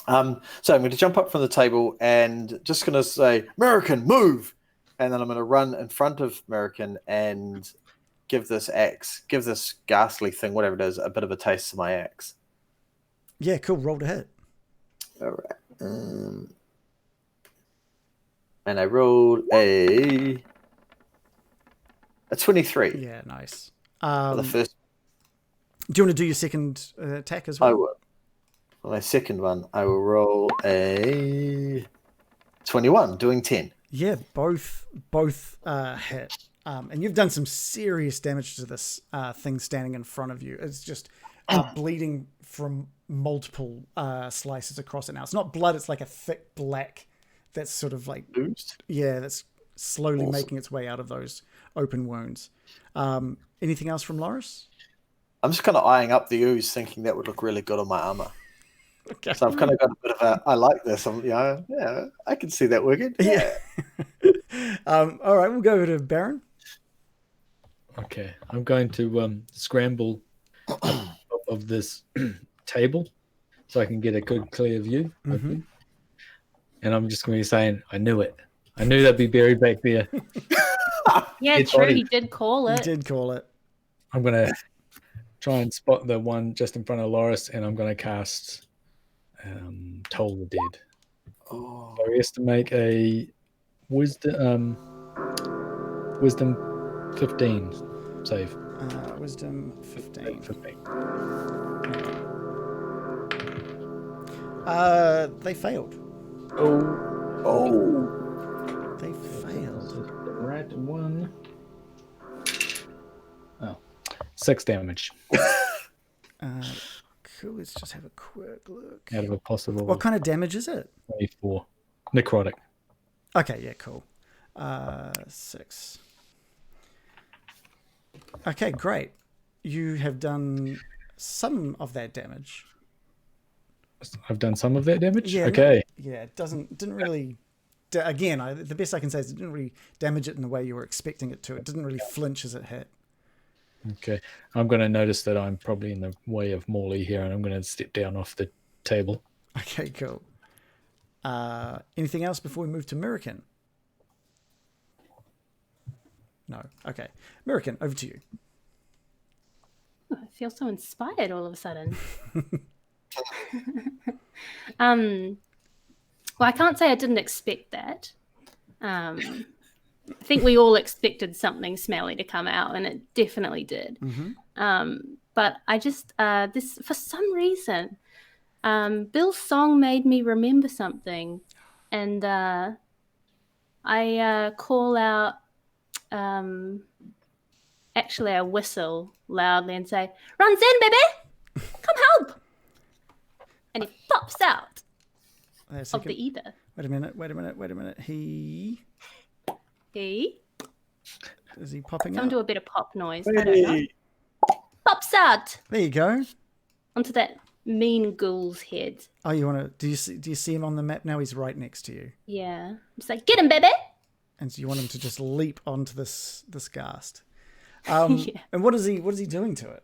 So I'm going to jump up from the table and just going to say, American, move! And then I'm going to run in front of American and give this ghastly thing, whatever it is, a bit of a taste of my axe. Yeah, cool. Roll to hit. All right. And I rolled a 23. Yeah, nice. For the first. Do you want to do your second attack as well? I will. For my second one, I will roll a 21, doing 10. Yeah, both hit. And you've done some serious damage to this thing standing in front of you. It's just bleeding from multiple slices across it now. It's not blood, it's like a thick black that's sort of like Oozed? Yeah, that's slowly making its way out of those open wounds. Anything else from Loris? I'm just kind of eyeing up the ooze, thinking that would look really good on my armor. Okay. So I've kind of got a bit of I like this. Yeah, I can see that working. Yeah. All right, we'll go over to Baron. Okay, I'm going to scramble of this table so I can get a good clear view. Mm-hmm. And I'm just going to be saying, I knew it. I knew that'd be buried back there. Yeah, It's true. already- He did call You it. did call it. I'm going to try and spot the one just in front of Loris, and I'm going to cast Toll the Dead. Oh. So he has to make a wisdom 15 save. Wisdom 15. 15. They failed. Oh. They failed. Right one. Oh. 6 damage. Cool. Let's just have a quick look. out of a possible What kind of damage is it? 24. Necrotic. Okay, yeah, cool. 6. Okay, great. You have done some of that damage. I've done some of that damage? Yeah. Okay. Yeah, it didn't really. Again, the best I can say is it didn't really damage it in the way you were expecting it to. It didn't really flinch as it hit. Okay. I'm going to notice that I'm probably in the way of Morley here, and I'm going to step down off the table. Okay, cool. Anything else before we move to American? No. Okay. American, over to you. I feel so inspired all of a sudden. Well, I can't say I didn't expect that. I think we all expected something smelly to come out, and it definitely did. But I just this for some reason, Bill's song made me remember something, and I call out. Actually, I whistle loudly and say, "Runs in, baby! Come help!" And he pops out of the ether. Wait a minute. He is he popping Come out? do a bit of pop noise. I don't know. Pops out There you go. onto that mean ghoul's head. Oh, you want to? Do you see him on the map now? He's right next to you, Yeah. It's like, get him, baby! and so you want him to just leap onto this ghast. Yeah. And what is he doing to it?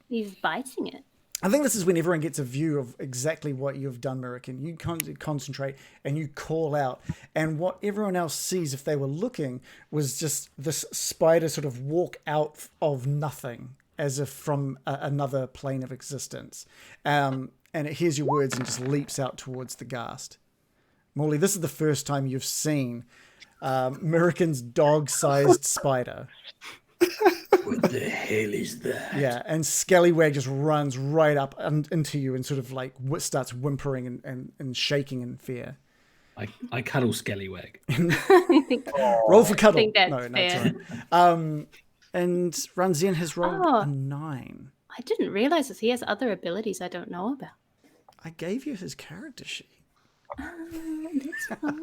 He's biting it. I think this is when everyone gets a view of exactly what you've done, American. You concentrate and you call out. And what everyone else sees, if they were looking, was just this spider sort of walk out of nothing, as if from another plane of existence. And it hears your words and just leaps out towards the ghast. Morley, this is the first time you've seen American's dog-sized spider. What the hell is that? Yeah, and Scallywag just runs right up into you and sort of like starts whimpering and shaking in fear. I cuddle Scallywag. I think, Roll for cuddle. I think that's no, fair. it's all right. And Ranzien has rolled Oh. a 9. I didn't realize this. He has other abilities I don't know about. I gave you his character sheet. That's fine.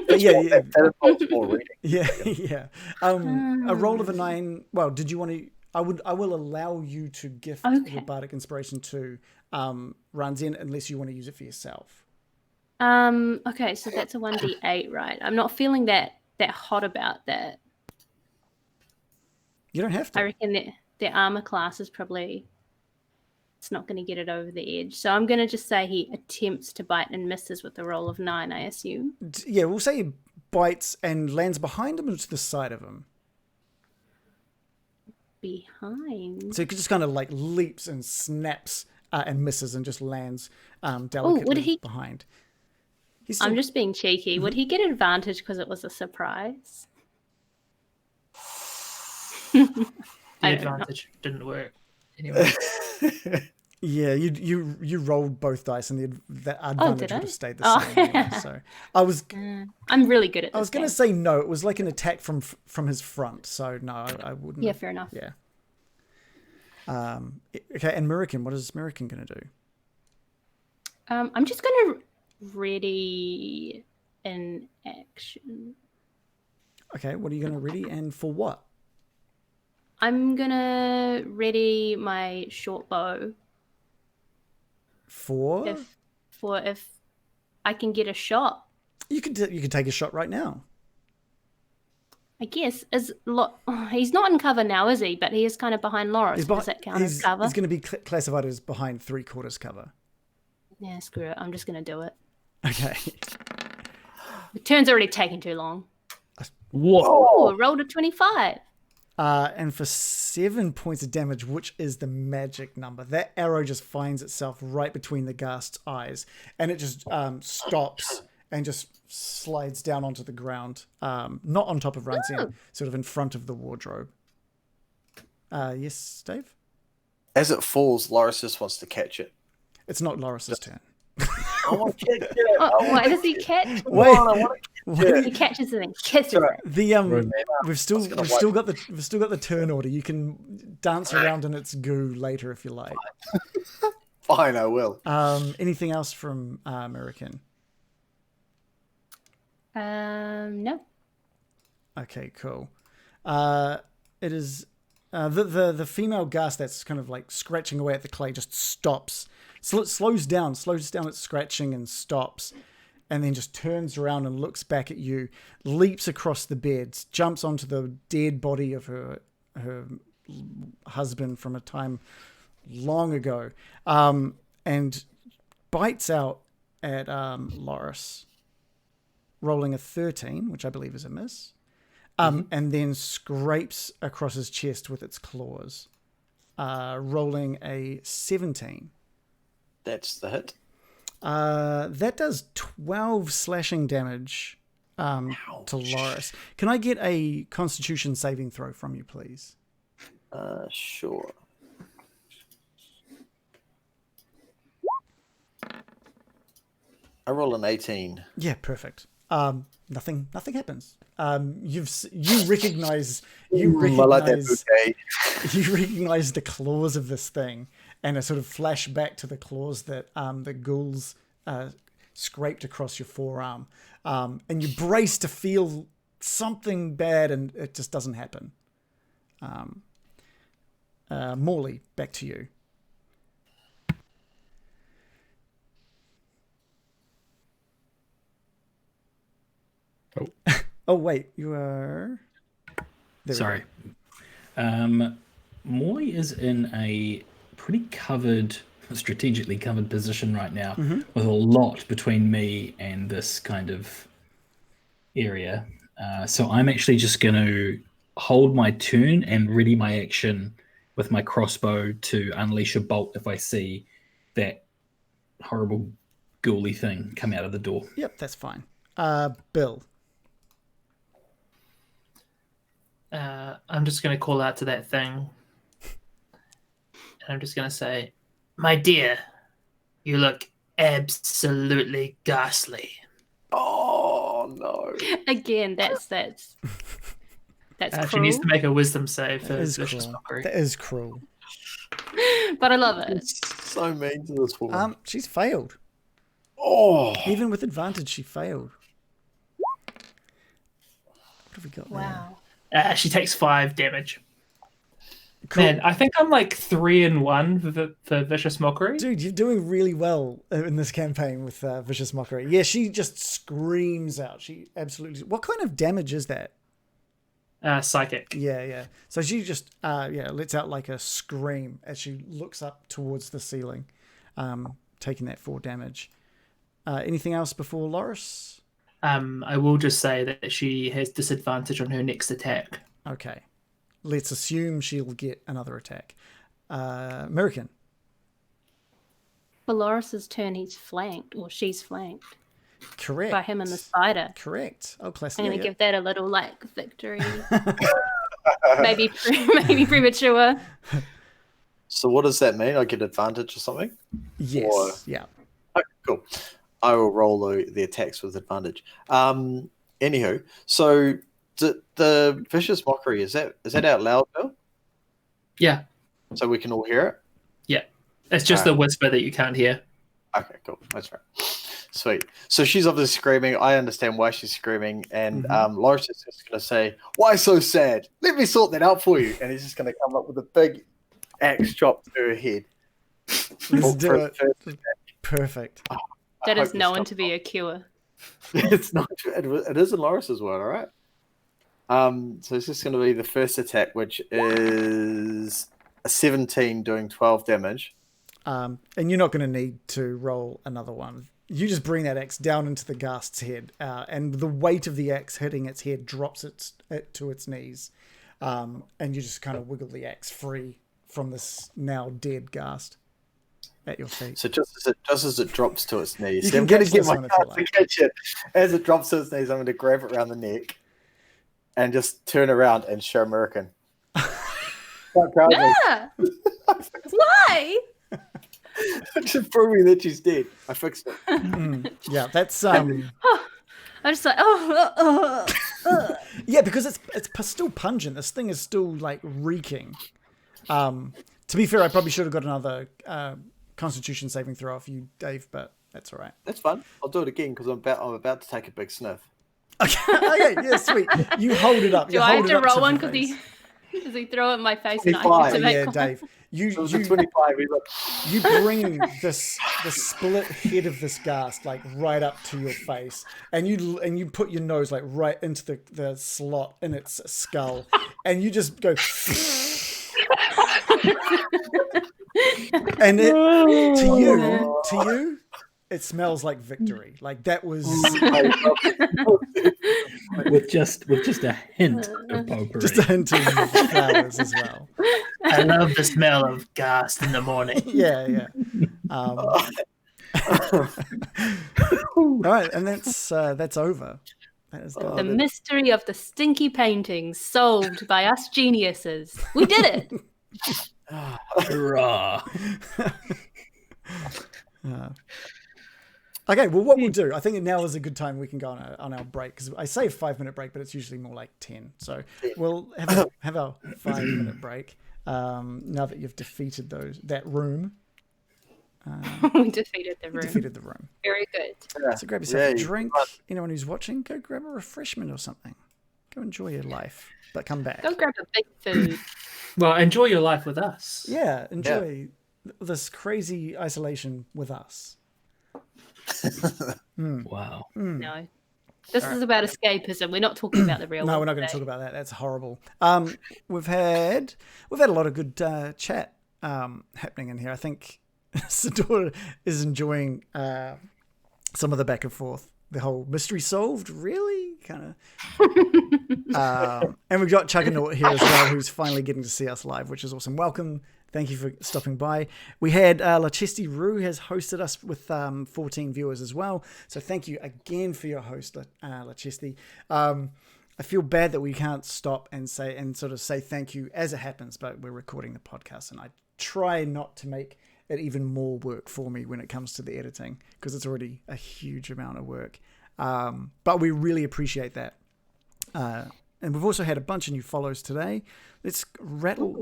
But yeah, That involves more reading. yeah. A roll of a 9. Well, did you want to? I will allow you to gift Okay. the bardic inspiration to Ranzien unless you want to use it for yourself. Okay, so that's a 1d8, right? I'm not feeling that hot about that. You don't have to. I reckon that their armor class is probably it's not going to get it over the edge. So I'm going to just say he attempts to bite and misses with a roll of 9, I assume. Yeah, we'll say he bites and lands behind him or to the side of him. Behind. So he just kind of like leaps and snaps and misses and just lands delicately he- behind. I'm just being cheeky. Would he get advantage because it was a surprise? The I don't know. advantage didn't work. Anyway, Yeah, you rolled both dice and the advantage did would I? have stayed the Oh. same. Anyway, so I was I'm really good at this. I was going to say no. It was like an attack from his front. So no, I wouldn't. Yeah, fair enough. Yeah. Okay, and Murican, what is Murican going to do? I'm just going to ready an action. Okay, what are you going to ready and for what? I'm going to ready my short bow For if I can get a shot. you could take a shot right now. I guess he's not in cover now, is he? But he is kind of behind Loris. Does that count as cover? He's going to be classified as behind 3/4 cover. Yeah, screw it. I'm just going to do it. Okay. The turn's already taking too long. What? Oh, rolled a 25. And for 7 points of damage, which is the magic number, that arrow just finds itself right between the ghast's eyes, and it just stops and just slides down onto the ground, not on top of Ranzien, sort of in front of the wardrobe. Yes, Dave? As it falls, Loris just wants to catch it. It's not Loris's turn. I want to catch it. Oh, why does he catch? Wait, I want to He catches it and kisses Sure. it. The Romance. we've still got the turn order. You can dance around in its goo later if you like. Fine, I will. Anything else from American? No. Okay, cool. It is the female ghast that's kind of like scratching away at the clay just stops. So it slows down its scratching and stops, and then just turns around and looks back at you, leaps across the beds, jumps onto the dead body of her husband from a time long ago, and bites out at Loris, rolling a 13, which I believe is a miss, and then scrapes across his chest with its claws, rolling a 17. That's the hit. That does 12 slashing damage to Loris. Can I get a Constitution saving throw from you, please? Sure. I roll an 18. Yeah, perfect. Nothing happens. You recognize I like that bouquet. you recognize the claws of this thing, and a sort of flashback to the claws that the ghouls scraped across your forearm, and you brace to feel something bad, and it just doesn't happen. Morley, back to you. Oh wait, you are. There we Sorry. Moy is in a pretty strategically covered position right now, with a lot between me and this kind of area. So I'm actually just going to hold my turn and ready my action with my crossbow to unleash a bolt if I see that horrible ghouly thing come out of the door. Yep, that's fine. Bill. I'm just going to call out to that thing. And I'm just going to say, my dear, you look absolutely ghastly. Oh, no. Again, that's She cruel, needs to make a wisdom save for That is vicious cruel. mockery. That is cruel. but I love it. So mean to this woman. She's failed. Oh, Even with advantage, she failed. What have we got there? Wow. She takes 5 damage. Cool. Man, I think I'm like 3-1 for vicious mockery. Dude, you're doing really well in this campaign with Vicious Mockery. Yeah, she just screams out. She absolutely... What kind of damage is that? Psychic. Yeah. So she just lets out like a scream as she looks up towards the ceiling, taking that 4 damage. Anything else before Loris? I will just say that she has disadvantage on her next attack. Okay. Let's assume she'll get another attack. American. For Loris's turn, he's flanked, or she's flanked Correct. by him and the spider. Correct. Oh, classic. I'm going to Yeah. give that a little, victory. maybe premature. so what does that mean? I get advantage or something? Yes. Or- Yeah. Okay, cool. I will roll the attacks with advantage. Anywho, so the vicious mockery, is that out loud, Bill? Yeah. So we can all hear it? Yeah. It's just a whisper that you can't hear. Okay, cool. That's right. Sweet. So she's obviously screaming. I understand why she's screaming. And Loris is just going to say, why so sad? Let me sort that out for you. And he's just going to come up with a big axe chop to her head. Let's do For it. his first attack. Perfect. That I is hope known it's to be a cure. It's not. It is in Loris's word, all right? So it's just going to be the first attack, which is a 17 doing 12 damage. And you're not going to need to roll another one. You just bring that axe down into the ghast's head, and the weight of the axe hitting its head drops it to its knees. And you just kind of wiggle the axe free from this now dead ghast at your feet. So just as it drops to its knees, You can I'm going catch to get this my one if you card to like. catch it. As it drops to its knees, I'm going to grab it around the neck and just turn around and show American. Quite proudly. Ah! Why? Just proving that she's dead. I fixed it. Yeah, that's I'm just like, Yeah, because it's still pungent. This thing is still like reeking. To be fair, I probably should have got another Constitution saving throw off you, Dave, but that's all right. That's fun. I'll do it again because I'm about to take a big sniff. Okay, yeah, sweet. You hold it up. do You I hold have it to up roll to one the because face. does he throw it in my face and I have 25. to make Yeah, one? Dave. It was a 25. You bring the split head of this ghast like right up to your face, and you put your nose like right into the slot in its skull, and you just go. And to you, it smells like victory. Like that was with just a hint of potpourri. just a hint of flowers as well. I love the smell of gas in the morning. Yeah. All right, and that's over. That is done. The mystery of the stinky paintings solved by us geniuses. We did it. Hurrah. Okay, well, what we'll do, I think now is a good time we can go on our break, because I say 5-minute break, but it's usually more like 10. So we'll have our 5-minute break now that you've defeated that room. We defeated the room. Defeated the room. Very good. So grab yourself a drink. Anyone who's watching, go grab a refreshment or something. Go enjoy your life, but come back. Go grab a big food. Well, enjoy your life with us. Yeah, enjoy this crazy isolation with us. Wow. No. This is about escapism. We're not talking about the real No, one we're not going to today. talk about that. That's horrible. We've had a lot of good chat happening in here. I think Sador is enjoying some of the back and forth. The whole mystery solved, really? Kind of. And we've got Chugganaut here as well, who's finally getting to see us live, which is awesome. Welcome. Thank you for stopping by. We had Lachesti Rue has hosted us with 14 viewers as well. So thank you again for your host, Lachesti. I feel bad that we can't stop and sort of say thank you as it happens, but we're recording the podcast, and I try not to make it even more work for me when it comes to the editing, because it's already a huge amount of work. But we really appreciate that. And we've also had a bunch of new follows today. Let's rattle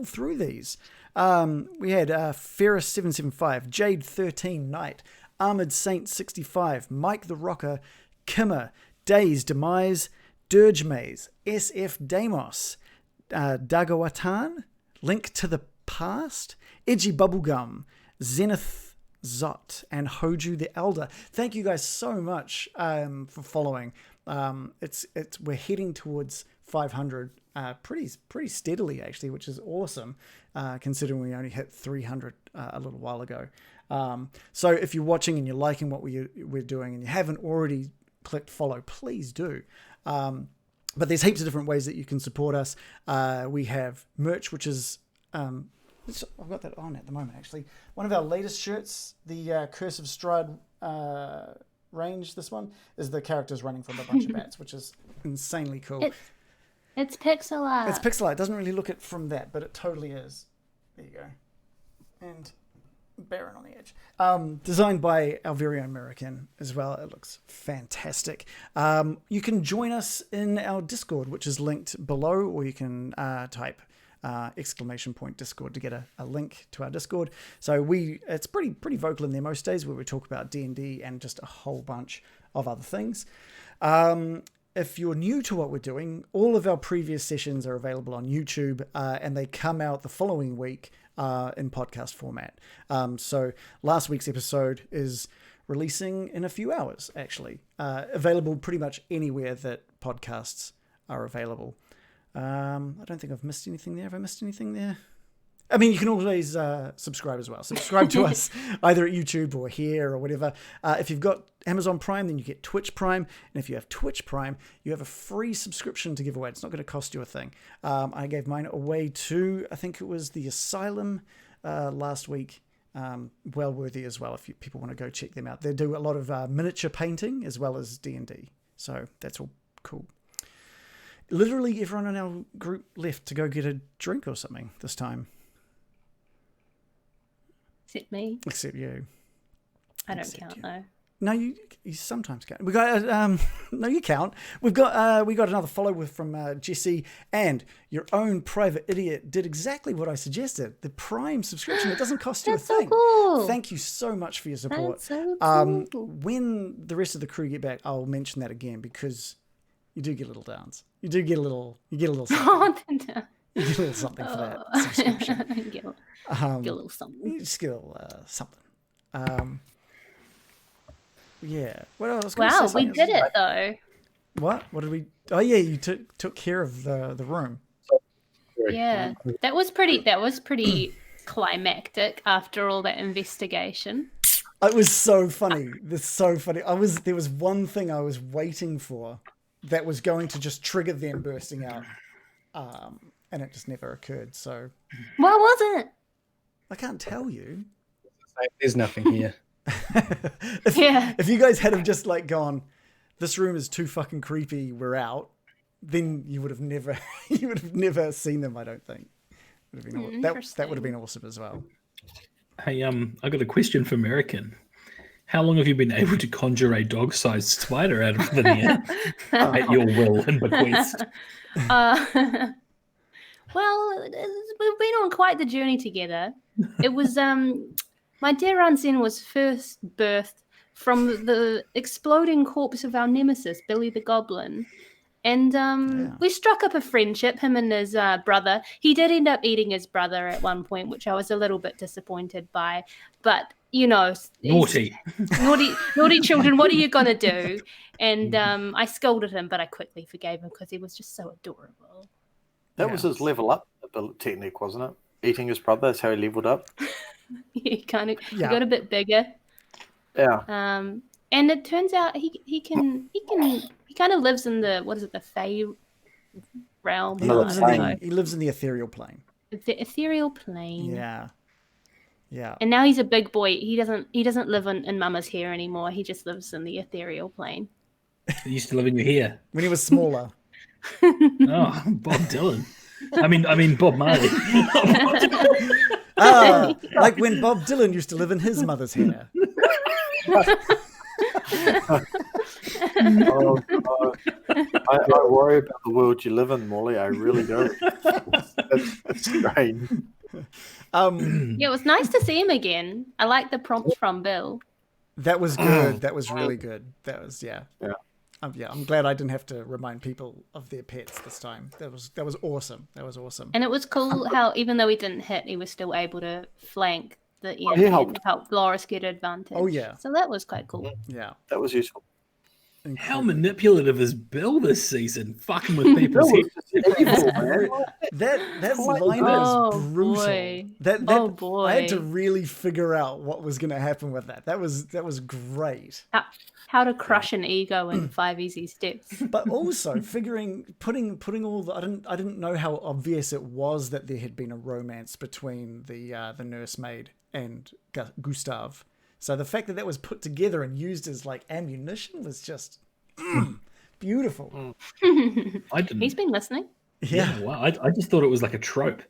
through these. We had Ferris775, Jade13 Knight, Armored Saint 65, Mike the Rocker, Kimmer, Days Demise, Dirge Maze, SF Damos, Dagawatan, Link to the Past, Edgy Bubblegum, Zenith Zot, and Hoju the Elder. Thank you guys so much for following. We're heading towards 500 pretty steadily, actually, which is awesome, considering we only hit 300 a little while ago. So if you're watching and you're liking what we're doing and you haven't already clicked follow, please do. But there's heaps of different ways that you can support us. We have merch, which is I've got that on at the moment, actually. One of our latest shirts, the Curse of Strahd range, this one, is the characters running from a bunch of bats, which is insanely cool. It's pixel art. It's pixel art. It doesn't really look it from that, but it totally is. There you go. And Baron on the edge. Designed by our very own American as well. It looks fantastic. You can join us in our Discord, which is linked below, or you can type !Discord to get a link to our Discord. So it's pretty vocal in there most days, where we talk about D&D and just a whole bunch of other things. If you're new to what we're doing, all of our previous sessions are available on YouTube, and they come out the following week in podcast format. So last week's episode is releasing in a few hours, actually. Available pretty much anywhere that podcasts are available. I don't think I've missed anything there. Have I missed anything there? I mean, you can always subscribe as well. Subscribe to us either at YouTube or here or whatever. If you've got Amazon Prime, then you get Twitch Prime. And if you have Twitch Prime, you have a free subscription to give away. It's not going to cost you a thing. I gave mine away to, I think it was the Asylum last week. Well worthy as well if people want to go check them out. They do a lot of miniature painting as well as D&D. So that's all cool. Literally everyone in our group left to go get a drink or something this time. Except me. Except you. I don't Except count you. though. No, you sometimes count. We got no, you count. We got another follow from Jesse, and your own private idiot did exactly what I suggested. The Prime subscription. It doesn't cost you a That's so thing. cool. Thank you so much for your support. That's so cool. When the rest of the crew get back, I'll mention that again because you do get a little downs. You do get a little. You get a little something. Oh, You get a little something for that subscription. get a little something. You just get a little something. Yeah. What else? I was gonna Wow, say we something did it though. What? What did we? Oh yeah, you took care of the room. Yeah, that was pretty climactic after all that investigation. It was so funny. It's so funny. There was one thing I was waiting for that was going to just trigger them bursting out, and it just never occurred. So What was it? I can't tell you. There's nothing here. If you guys had have just like gone, this room is too fucking creepy, we're out, then you would have never seen them. I don't think. Would have been that would have been awesome as well. Hey, I got a question for American. How long have you been able to conjure a dog-sized spider out of thin air at your will and bequest? Well, we've been on quite the journey together. It was my dear Ansen was first birthed from the exploding corpse of our nemesis, Billy the Goblin. And we struck up a friendship, him and his brother. He did end up eating his brother at one point, which I was a little bit disappointed by. But, you know... Naughty children, what are you going to do? And I scolded him, but I quickly forgave him because he was just so adorable. That was his level up technique, wasn't it? Eating his brother, that's how he leveled up. He got a bit bigger. Yeah. And it turns out he kind of lives in the Fae realm. He lives in the ethereal plane. The ethereal plane. Yeah. Yeah. And now he's a big boy. He doesn't live in Mama's hair anymore. He just lives in the ethereal plane. He used to live in your hair. When he was smaller. Oh, Bob Dylan. I mean Bob Marley. Like when Bob Dylan used to live in his mother's hair. Oh, God. I worry about the world you live in, Molly. I really do. It's strange. Yeah, it was nice to see him again. I like the prompt from Bill. That was good. That was really good. That was Yeah. I'm glad I didn't have to remind people of their pets this time. That was awesome. That was awesome. And it was cool how even though he didn't hit, he was still able to flank the enemy and help Loris get advantage. Oh yeah. So that was quite cool. Yeah. That was useful. How manipulative is Bill this season? Fucking with people's heads. Evil, man. That Quite line Oh, is brutal. boy. Oh boy. I had to really figure out what was going to happen with that. That was great. How to crush an ego in 5 easy steps. But also putting all the I didn't know how obvious it was that there had been a romance between the nursemaid and Gustav. So the fact that was put together and used as like ammunition was just beautiful. I didn't. He's been listening. Yeah. Wow. I just thought it was like a trope.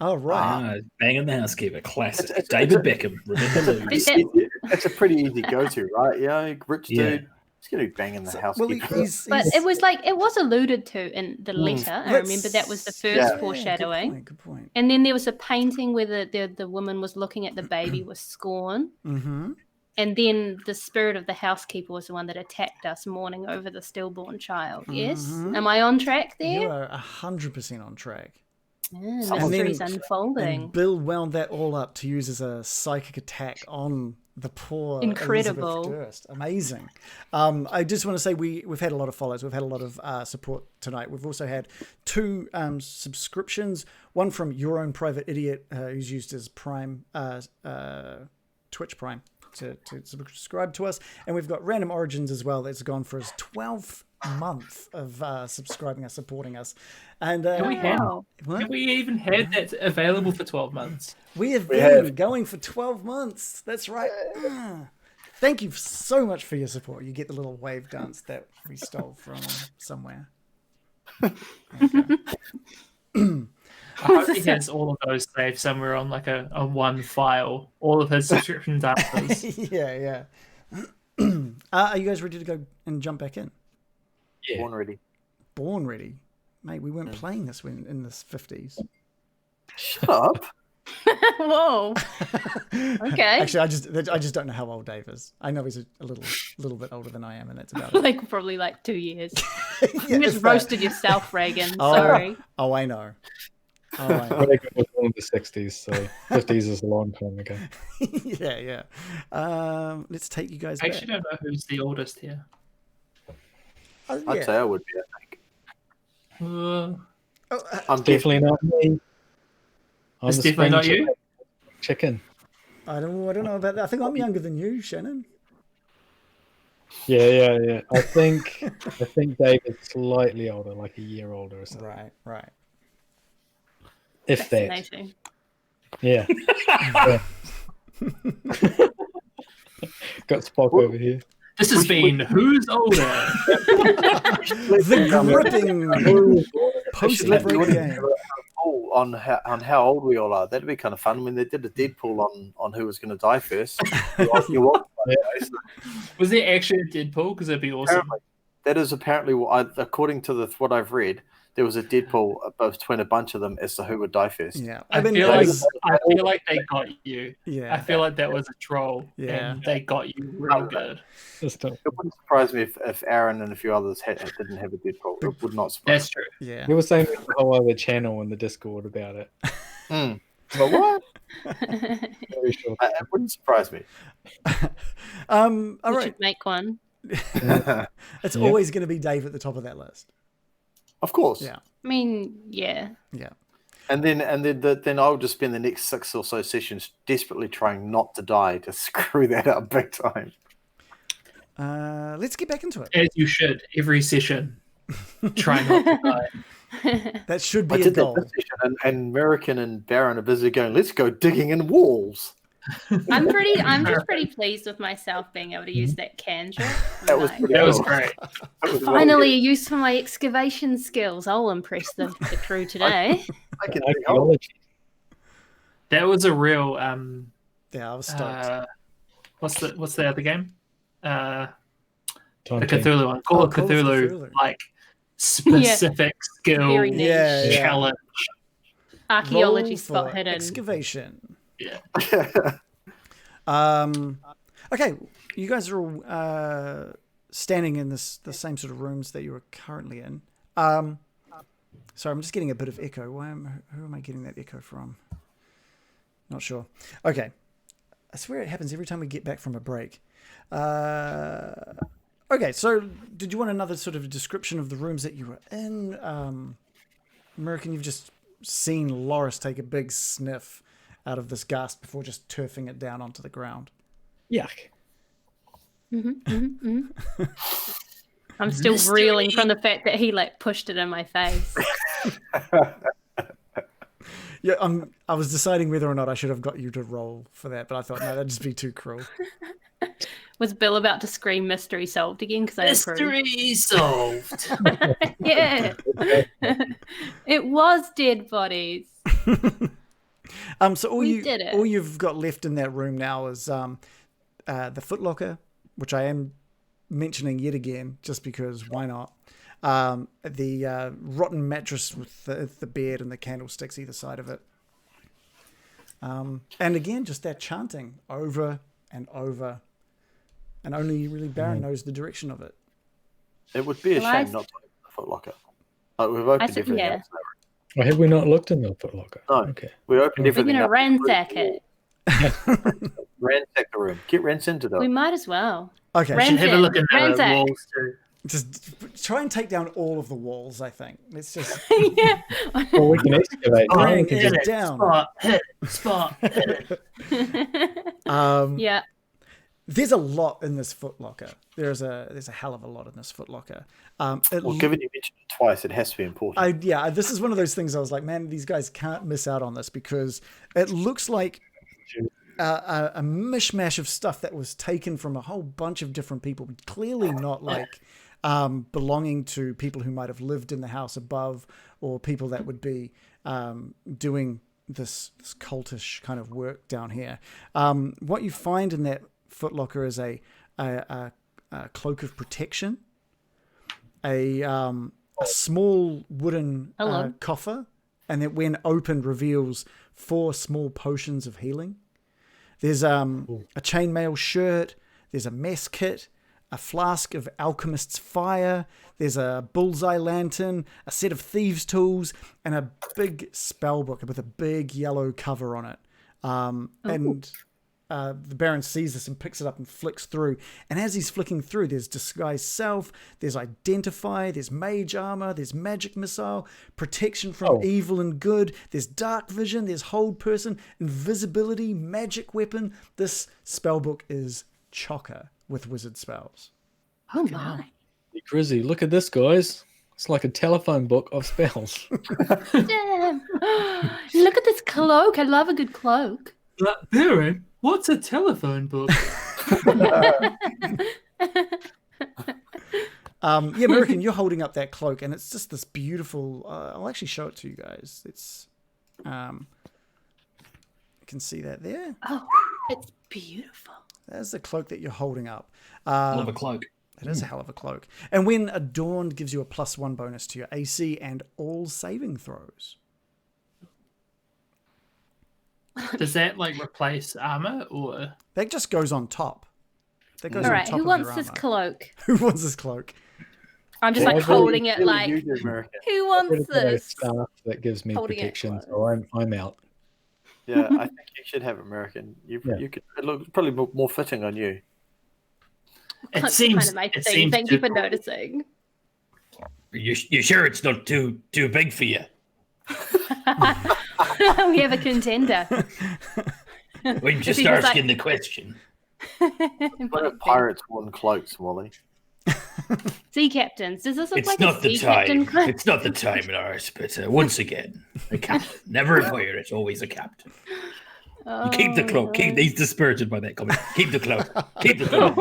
Oh right. Banging the housekeeper, classic. David Beckham, Rebecca Lou. It's a pretty easy go-to, right? Yeah, rich dude. He's going to be banging the housekeeper. But it was alluded to in the letter. I remember that was the first foreshadowing. Good point. And then there was a painting where the woman was looking at the baby with scorn. Mm-hmm. And then the spirit of the housekeeper was the one that attacked us, mourning over the stillborn child. Yes? Am I on track there? You are 100% on track. Yeah, mysteries unfolding. And Bill wound that all up to use as a psychic attack on the poor Incredible. Elizabeth Durst. Amazing. I just want to say we've had a lot of follows. We've had a lot of support tonight. We've also had 2 subscriptions. One from Your Own Private Idiot, who's used as Prime, Twitch Prime, to subscribe to us. And we've got Random Origins as well. That's gone for his 12th month of subscribing us, supporting us. And Have we even had that available for 12 months? We have been going for 12 months. That's right. Thank you so much for your support. You get the little wave dance that we stole from somewhere. I hope he has all of those saved somewhere on like a one file, all of his subscription data. Yeah. Are you guys ready to go and jump back in? Yeah. Born ready. Born ready. Mate, we weren't playing this when in the 50s. Shut up. Whoa. Okay. Actually, I just don't know how old Dave is. I know he's a little bit older than I am, and that's about it. Like probably like 2 years. Yeah, You just if that. roasted yourself, Reagan. Oh. Sorry. Oh, I know. Oh, I know. Reagan was born in the 60s, so 50s is a long time ago. Yeah. Let's take you guys I back. actually don't know who's the oldest here. Yeah. I'd say I would be, I think. I'm Definitely not me. I'm It's the definitely not spring you? chicken. I don't know about that. I think I'm younger than you, Shannon. Yeah. I think David's slightly older, like a year older or something. Right. If that. Fascinating. Yeah. Got Spock over here. This has been Who's Older? The gripping post-break Let game. a poll on how old we all are. That'd be kind of fun. When they did a dead poll on who was going to die first. Was there actually a Deadpool? Because that'd be awesome. Apparently, that is apparently according to what I've read. There was a Deadpool between a bunch of them as to who would die first. Yeah. I feel like they got you. Yeah. I feel like that was a troll. Yeah. And they got you real good. Just don't- It wouldn't surprise me if Aaron and a few others didn't have a Deadpool. It would not surprise That's true. Yeah. We were saying there's a whole other channel in the Discord about it. me. But what? Very sure. It wouldn't surprise me. All We right. should make one. It's always going to be Dave at the top of that list. Of course. Yeah. I mean, yeah. Yeah. And then I'll just spend the next 6 or so sessions desperately trying not to die to screw that up big time. Let's get back into it. As you should, every session. Try not to die. That should I be a did that goal. this session, and American and Baron are busy going, let's go digging in walls. I'm just pretty pleased with myself being able to use that cantrip. That was Like, pretty That was cool. great. That was really finally a use for my excavation skills. I'll impress the crew today. good. I can think, oh, Archaeology. That was a real Yeah, I was stoked. what's the other game? The Time Cthulhu one. Call Oh, it Call of Cthulhu, Cthulhu. like specific skill Very niche. Yeah, yeah. challenge. Archaeology Roll spot for hidden. excavation. Yeah. Okay, you guys are all standing in the same sort of rooms that you are currently in. Sorry, I'm just getting a bit of echo. Who am I getting that echo from? Not sure. Okay, I swear it happens every time we get back from a break. Okay, so did you want another sort of description of the rooms that you were in? American, you've just seen Loris take a big sniff out of this gas before just turfing it down onto the ground. Yuck. I'm still Mystery. reeling from the fact that he like pushed it in my face. Yeah, I was deciding whether or not I should have got you to roll for that, but I thought, no, that'd just be too cruel. Was Bill about to scream mystery solved again? Because I approved. Mystery solved. Yeah. It was dead bodies. So We did it. all you've got left in that room now is the footlocker, which I am mentioning yet again, just because why not? The rotten mattress with the bed and the candlesticks either side of it. And again, just that chanting over and over. And only really Baron knows the direction of it. It would be a Well, I- shame not to open the footlocker. Like, we've opened said- everything yeah. else. Well, have we not looked in the footlocker? No. Okay. We opened We're everything gonna up. ransack it. Ransack the room. Get Ransin to do We it. might as well. Okay, Ran- Have a look in the Ransack. walls too. just try and take down all of the walls, I think. Let's just Yeah. Well, we can excavate. Oh, bring hit it it. down. Spot, hit it. Yeah. There's a lot in this footlocker. There's a hell of a lot in this footlocker. Well, given you mentioned it twice, it has to be important. This is one of those things I was like, man, these guys can't miss out on this because it looks like a mishmash of stuff that was taken from a whole bunch of different people, clearly not like belonging to people who might have lived in the house above or people that would be doing this cultish kind of work down here. What you find in that footlocker is a cloak of protection, a small wooden coffer, and that when opened reveals 4 small potions of healing. There's a chainmail shirt, there's a mess kit, a flask of alchemist's fire, there's a bullseye lantern, a set of thieves' tools, and a big spell book with a big yellow cover on it. And the Baron sees this and picks it up and flicks through. And as he's flicking through, there's Disguise Self, there's Identify, there's Mage Armor, there's Magic Missile, Protection from Evil and Good, there's Dark Vision, there's Hold Person, Invisibility, Magic Weapon. This spellbook is chocker with wizard spells. Oh my. Grizzy, look at this, guys. It's like a telephone book of spells. Damn. Look at this cloak. I love a good cloak. Baron, what's a telephone book? American, you're holding up that cloak, and it's just this beautiful. I'll actually show it to you guys. It's, you can see that there. Oh, it's beautiful. There's the cloak that you're holding up. Love a cloak. It is a hell of a cloak. And when adorned, gives you a +1 bonus to your AC and all saving throws. Does that replace armor or? That just goes on top. That goes All on right, top who of wants your this armor. cloak? Who wants this cloak? I'm just holding it like, You do, American. who wants this? Staff that gives me Holding it protection, close. so I'm out. Yeah, I think you should have American. You could. It looks probably more fitting on you. That's kind of my thing. Thank you for noticing. You sure it's not too big for you? We have a contender. We're just He was asking the question. What if pirates won cloaks, Wally? Sea captains. Does this look It's like not a the sea captain? time. It's not the time, Lars. But once again, a captain. Never a pirate. Always a captain. You keep the cloak. He's dispirited by that comment. Keep the cloak. Keep the cloak.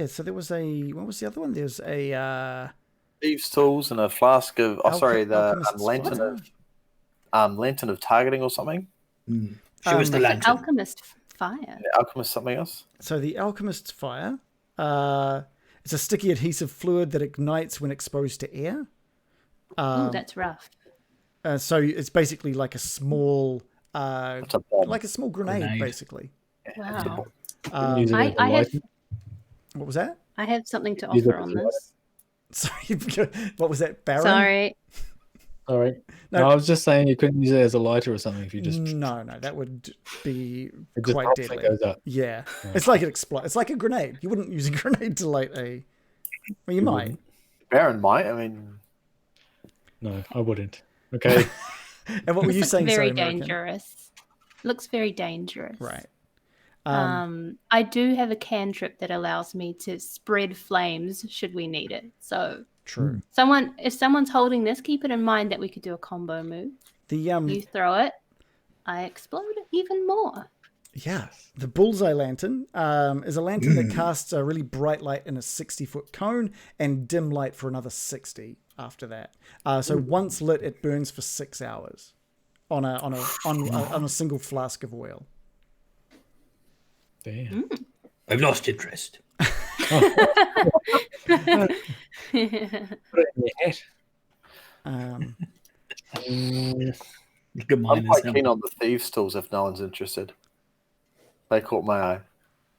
So there was a, what was the other one? There's a Thieves' tools and a flask of. Alchemist's Lantern of targeting or something. Show us the lantern. Alchemist fire. The alchemist something else. So the alchemist's fire, it's a sticky adhesive fluid that ignites when exposed to air. Oh, that's rough. So it's basically like a small, It's a bomb. like a small grenade. Basically. Wow. Use it as a I have lighter. What was that? I have something to Use it offer as on a this. Sorry, what was that, Baron? Sorry. All right. No. No, I was just saying you couldn't use it as a lighter or something if you just. No, that would be It just quite pops and deadly. goes up. Yeah. It's like it explodes. It's like a grenade. You wouldn't use a grenade to light a. Well, you might. Baron might. I mean, No, I wouldn't. Okay. And what were This you looks saying? very sorry, American? dangerous. Looks very dangerous. Right. I do have a cantrip that allows me to spread flames should we need it. So True. if someone's holding this, keep it in mind that we could do a combo move. The You throw it, I explode even more. Yeah, the bullseye lantern is a lantern that casts a really bright light in a 60-foot cone and dim light for another 60 after that. So once lit, it burns for 6 hours on a single flask of oil. Damn. I've lost interest. Put it in your hat. Look at mine. I'm quite keen on the thieves' tools if no one's interested. They caught my eye.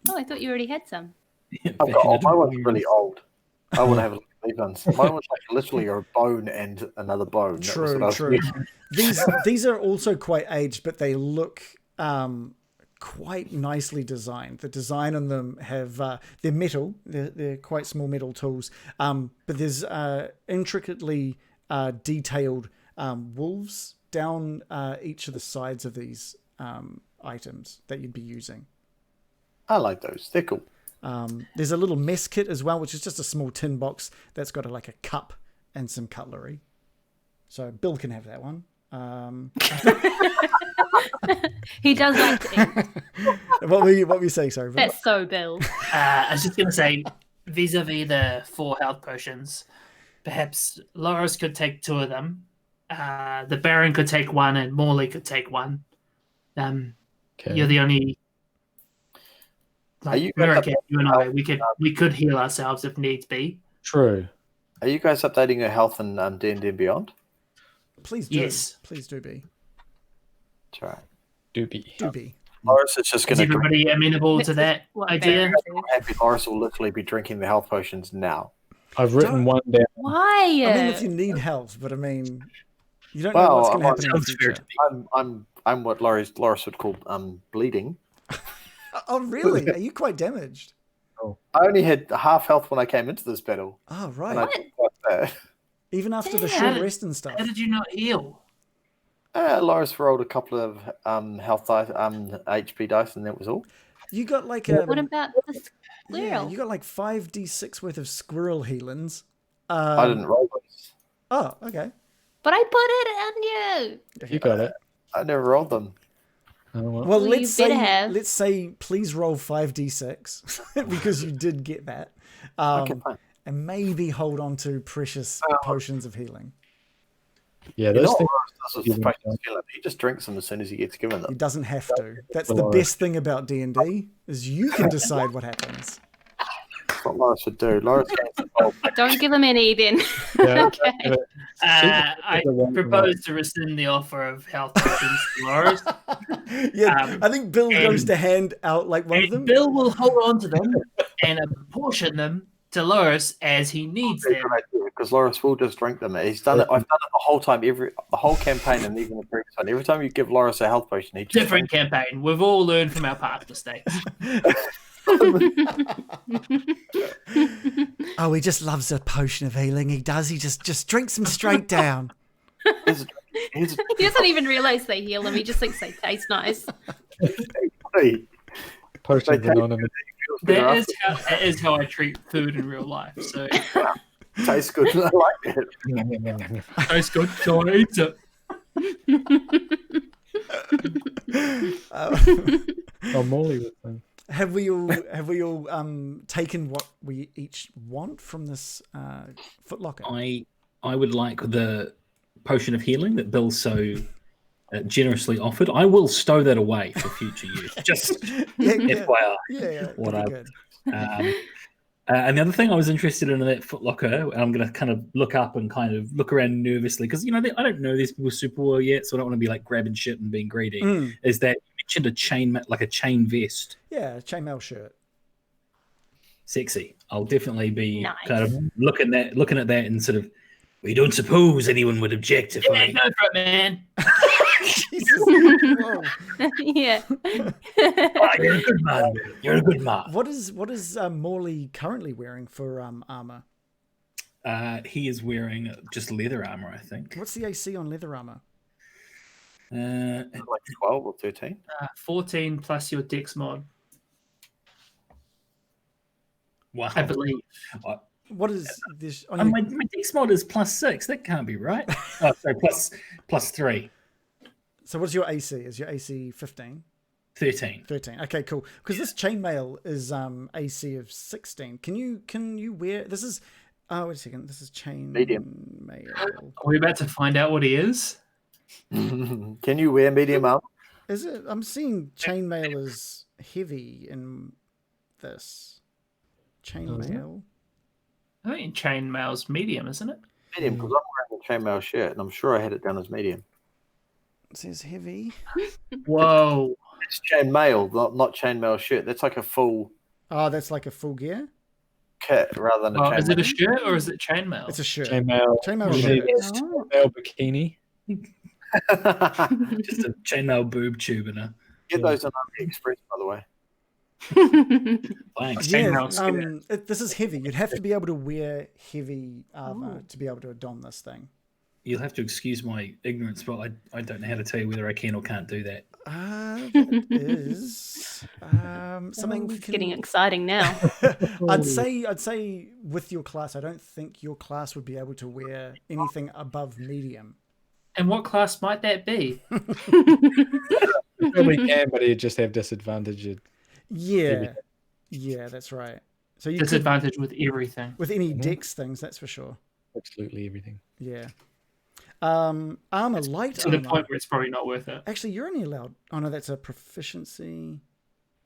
Oh, I thought you already had some. My one's really old. I want to have a look at these ones. Mine was literally a bone and another bone. That was what I True, was true. These are also quite aged, but they look quite nicely designed. The design on them have they're metal. They're quite small metal tools. But there's intricately detailed wolves down each of the sides of these items that you'd be using. I like those. They're cool. There's a little mess kit as well, which is just a small tin box that's got a cup and some cutlery. So Bill can have that one. He does like to eat. What were you saying? Sorry, Bill? That's so Bill. I was just going to say, vis-a-vis the 4 health potions, perhaps Loris could take 2 of them. The Baron could take 1 and Morley could take 1. Okay. You're the only Are you Like, guys Mirakat, you and I, we could heal ourselves if needs be. True. Are you guys updating your health in D&D and Beyond? Please do. Yes. Please do be. That's right. Doobie. Do be. Loris is just Is going to everybody amenable to that What idea? Baron happy. Loris will literally be drinking the health potions now. I've written Don't- one down. Why? I mean, if you need health, but I mean, you don't know Well, what's going to well, happen in the sounds fair future. to I'm what Loris would call bleeding. Oh, really? Are you quite damaged? I only had half health when I came into this battle. Oh, And right. I did quite bad. Even after the Damn. short rest and stuff. How did you not heal? Loris rolled a couple of health dice, HP dice, and that was all. You got like What about the yeah, squirrel? you got like 5d6 worth of squirrel healings. I didn't roll those. Oh, okay. But I put it on you. You got it. I never rolled them. Oh, well. Well, Well, let's you better say have. let's say please roll 5d6 because you did get that. Okay, fine. And maybe hold on to precious potions of healing. Yeah, You those know what things. Loris does with potions of healing? He just drinks them as soon as he gets given He them. doesn't have to. That's the Well, best thing about D&D is you can decide what happens. That's what Loris would do. Loris gains the gold. Don't give him any then. Yeah, Okay. I propose to rescind the offer of health potions to Loris. Yeah, I think Bill goes and- to hand out like one of And them. Bill will hold on to them and apportion them to Loris as he needs them. Because Loris will just drink them. He's done it. I've done it the whole time, the whole campaign, and even the previous one. Every time you give Loris a health potion, he just Different campaign. We've all learned from our past mistakes. Oh, he just loves a potion of healing. He does. He just drinks them straight down. Here's He doesn't even realize they heal him. He just thinks they taste nice. Potions Anonymous. That is how I treat food in real life. So tastes good. I like it. tastes good, so I eat it. Oh, Morley was saying. Have we all taken what we each want from this footlocker? I would like the potion of healing that Bill so generously offered. I will stow that away for future use. Just FYI. Yeah, What that'd I- be good. And the other thing I was interested in that footlocker, and I'm going to kind of look up and kind of look around nervously because I don't know these people super well yet, so I don't want to be like grabbing shit and being greedy. Is that you mentioned a chain vest? Yeah, chainmail shirt. Sexy. I'll definitely be Nice. kind of looking at that and sort of. We don't suppose anyone would object if Yeah, I. go for it, man. Jesus. Whoa. Yeah. Ah, you're a good man. Bill. You're a good man. What is Morley currently wearing for armor? He is wearing just leather armor, I think. What's the AC on leather armor? Like 12 or 13. 14 plus your dex mod, Wow. I believe. What is this? On And your- my dex mod is +6. That can't be right. Oh, sorry, +3. So what's your AC? Is your AC 15? 13. 13. Okay, cool. Because this chainmail is AC of 16. Can you wear this is wait a second. This is chain mail. Are we about to find out what he is? Can you wear medium armor? Is it I'm seeing chainmail is heavy in this. Chainmail. I think chainmail's medium, isn't it? Medium, because I'm wearing a chainmail shirt, and I'm sure I had it down as medium. It says heavy. Whoa. It's chainmail, not chainmail shirt. That's like a full Oh, that's like a full gear? kit rather than a Oh, chainmail. is it a shirt or is it chainmail? It's a shirt. Chainmail. Chainmail You shirt. need a chainmail bikini. Just a chainmail boob tube and a. Get those on AliExpress, by the way. Thanks. Yeah, Chainmail this is heavy. You'd have to be able to wear heavy armor to be able to don this thing. You'll have to excuse my ignorance, but I don't know how to tell you whether I can or can't do that. That is something we It's can. getting exciting now. I'd say with your class, I don't think your class would be able to wear anything above medium. And what class might that be? You probably can, but he'd just have disadvantage. Yeah, yeah, that's right. So you could, Disadvantage with everything. with any dex things, that's for sure. Absolutely everything. Yeah. Armor, light To the armor. point where it's probably not worth it. Actually, you're only allowed. Oh no, that's a proficiency.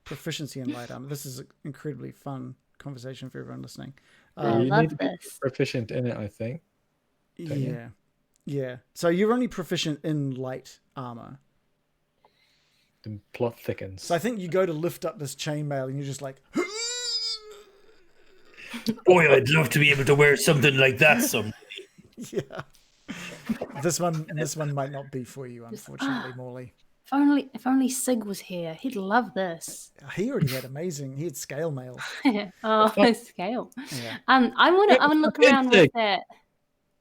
proficiency in light armor. This is an incredibly fun conversation for everyone listening. I you love need to be this. proficient in it, I think. Don't you? Yeah. Yeah. So you're only proficient in light armor. The plot thickens. So I think you go to lift up this chainmail and you're just like, Boy, I'd love to be able to wear something like that someday. yeah. This one might not be for you, unfortunately, Morley. If only Sig was here, he'd love this. He already had amazing. He had scale mail. Oh, scale. Yeah. I want to look around with Sig. that.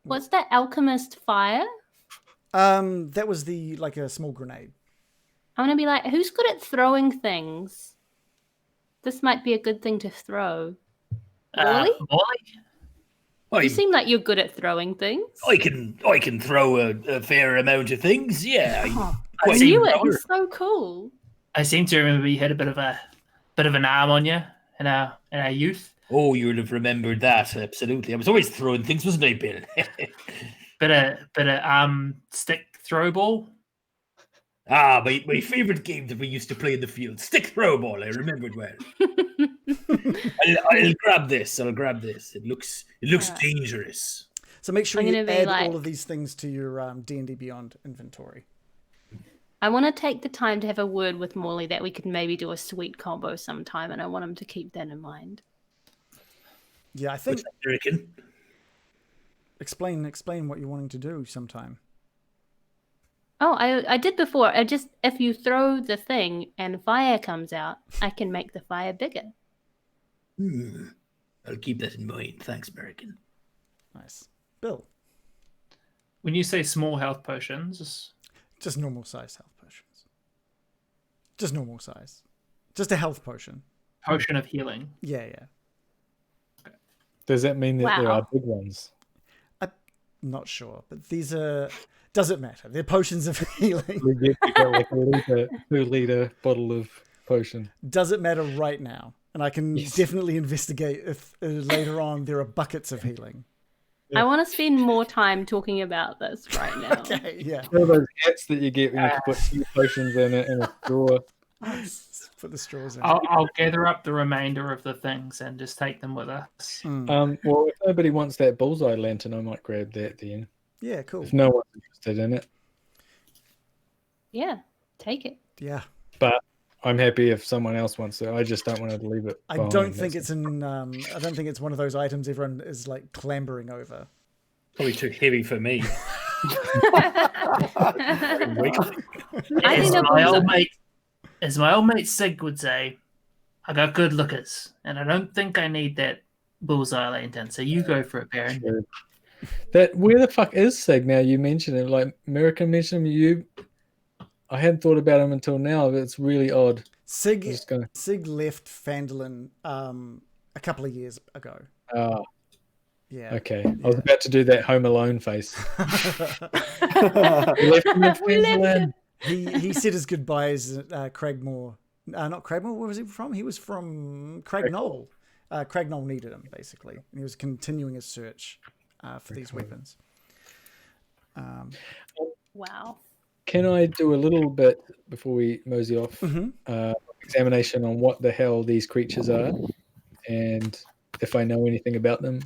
What's that alchemist fire? That was like a small grenade. I want to be like, who's good at throwing things? This might be a good thing to throw. Morley? Morley? You seem like you're good at throwing things. I can throw a fair amount of things. Yeah. I I knew see. it. It's so cool. I seem to remember you had a bit of an arm on you in our youth. Oh, you'll have remembered that. Absolutely. I was always throwing things, wasn't I, Bill? Bit of stick throw ball. My favourite game that we used to play in the field. Stick throw ball. I remembered well. I'll grab this. It looks Alright. dangerous. So make sure I'm you gonna be add like- all of these things to your D&D Beyond inventory. I want to take the time to have a word with Morley that we could maybe do a sweet combo sometime, and I want him to keep that in mind. Yeah, I think What's that, American? explain what you're wanting to do sometime. Oh, I did before. If you throw the thing and fire comes out, I can make the fire bigger. I'll keep that in mind. Thanks, American. Nice. Bill, When you say small health potions, just normal size health potions. Just normal size. Just a health potion. potion of healing. Yeah. Does that mean that there Wow. are big ones? Not sure, but these are. Does it matter? They're potions of healing. We get like a 2-liter bottle of potion. Does it matter right now? And I can Yes. definitely investigate if later on there are buckets of healing. I want to spend more time talking about this right now. Okay, yeah. You know those hats that you get when you put 2 potions in a drawer? Put the straws in. I'll gather up the remainder of the things and just take them with us. Well, if nobody wants that bullseye lantern, I might grab that then. Yeah, cool. If no one's interested in it. Yeah, take it. Yeah. But I'm happy if someone else wants it. I just don't want to leave it. I behind, don't think that's it's in. I don't think it's one of those items everyone is like clambering over. Probably too heavy for me. I As think a my old bullseye- mate, as my old mate Sig would say, I got good lookers, and I don't think I need that bullseye lantern. So you go for it, Baron. True. That where the fuck is Sig now? You mentioned him, like American mentioned him. I hadn't thought about him until now, but it's really odd. Sig I'm just gonna. left Phandalin a couple of years ago. Ah, Yeah. okay. I was about to do that Home Alone face. We left him in Queensland. He said his goodbyes at Cragmore. Not Cragmore. Where was he from? He was from Craignoll. Craignoll needed him basically, and he was continuing his search for these weapons. Wow. Can I do a little bit before we mosey off? Mhm. Examination on what the hell these creatures are, and if I know anything about them.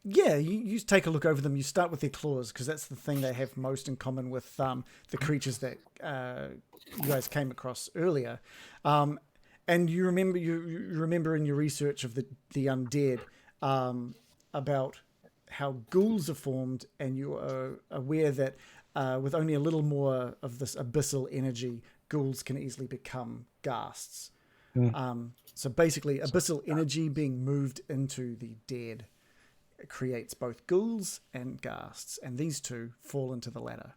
Yeah, you take a look over them. You start with their claws because that's the thing they have most in common with the creatures that you guys came across earlier. And you remember in your research of the undead about how ghouls are formed, and you are aware that with only a little more of this abyssal energy, ghouls can easily become ghasts. So basically, abyssal energy being moved into the dead creates both ghouls and ghasts, and these two fall into the latter.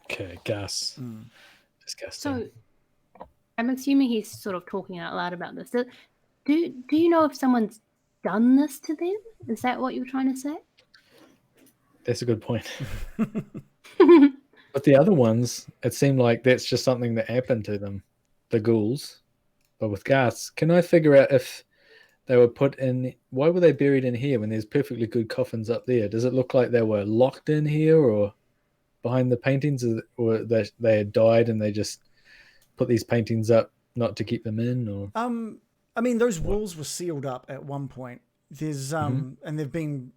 Okay, gas. Disgusting. So I'm assuming he's sort of talking out loud about this. Do you know if someone's done this to them? Is that what you're trying to say? That's a good point. But the other ones, it seemed like that's just something that happened to them, the ghouls. But with gas, can I figure out if they were put in? Why were they buried in here when there's perfectly good coffins up there? Does it look like they were locked in here or behind the paintings, or they had died and they just put these paintings up not to keep them in, or I mean, those walls were sealed up at one point. There's and they've been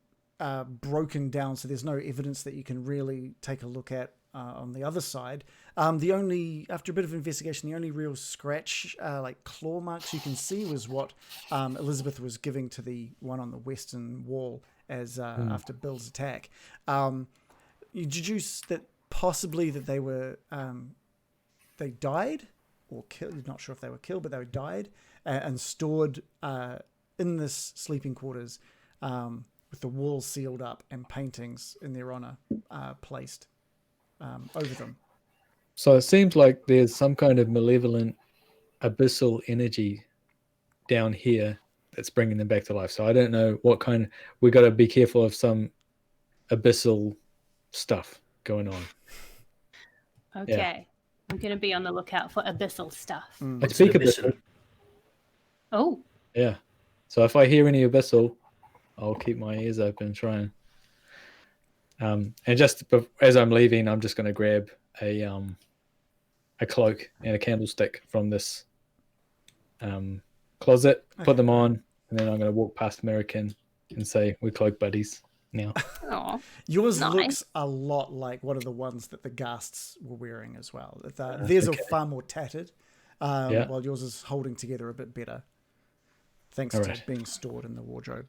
broken down, so there's no evidence that you can really take a look at on the other side. The only, after a bit of investigation, the only real scratch, like claw marks you can see was what Elizabeth was giving to the one on the western wall as after Bill's attack. You deduce that possibly that they were they died or killed. Not sure if they were killed, but they died and stored in this sleeping quarters with the walls sealed up and paintings in their honor placed over them. so it seems like there's some kind of malevolent abyssal energy down here that's bringing them back to life. So I don't know what kind of, we got to be careful of some abyssal stuff going on. Okay. Yeah. I'm going to be on the lookout for abyssal stuff. I speak abyssal. Oh, Yeah. So if I hear any abyssal, I'll keep my ears open, try and just as I'm leaving, I'm just going to grab a cloak and a candlestick from this closet, put them on, and then I'm going to walk past American and say, "We're cloak buddies now." aw. Yours Nice. looks a lot like one of the ones that the ghasts were wearing as well. Theirs are far more tattered, while yours is holding together a bit better, thanks to being stored in the wardrobe.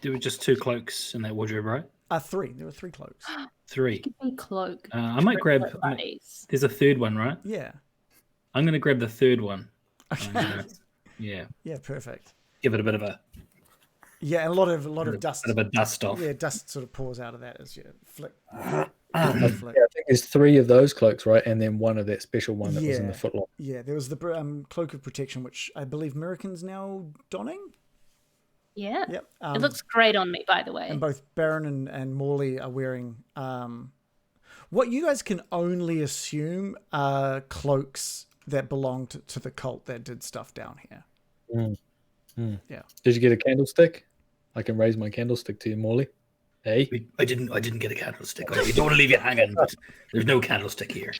There were just 2 cloaks in that wardrobe, right? 3. There were 3 cloaks. 3. Could be cloak. I might grab. buddies. There's a 3rd one, right? Yeah. I'm going to grab the 3rd one. Okay. Yeah. Yeah, perfect. Give it a bit of a Yeah, and a lot of dust. bit of a dust off. Yeah, dust sort of pours out of that as you flick. Yeah, I think there's 3 of those cloaks, right? And then one of that special one that was in the footlock. Yeah, there was the cloak of protection, which I believe American's now donning. Yeah. Yep. It looks great on me, by the way. And both Baron and Morley are wearing what you guys can only assume are cloaks that belonged to the cult that did stuff down here. Yeah. Did you get a candlestick? I can raise my candlestick to you, Morley. Hey, I didn't get a candlestick. I don't want to leave you hanging, but there's no candlestick here.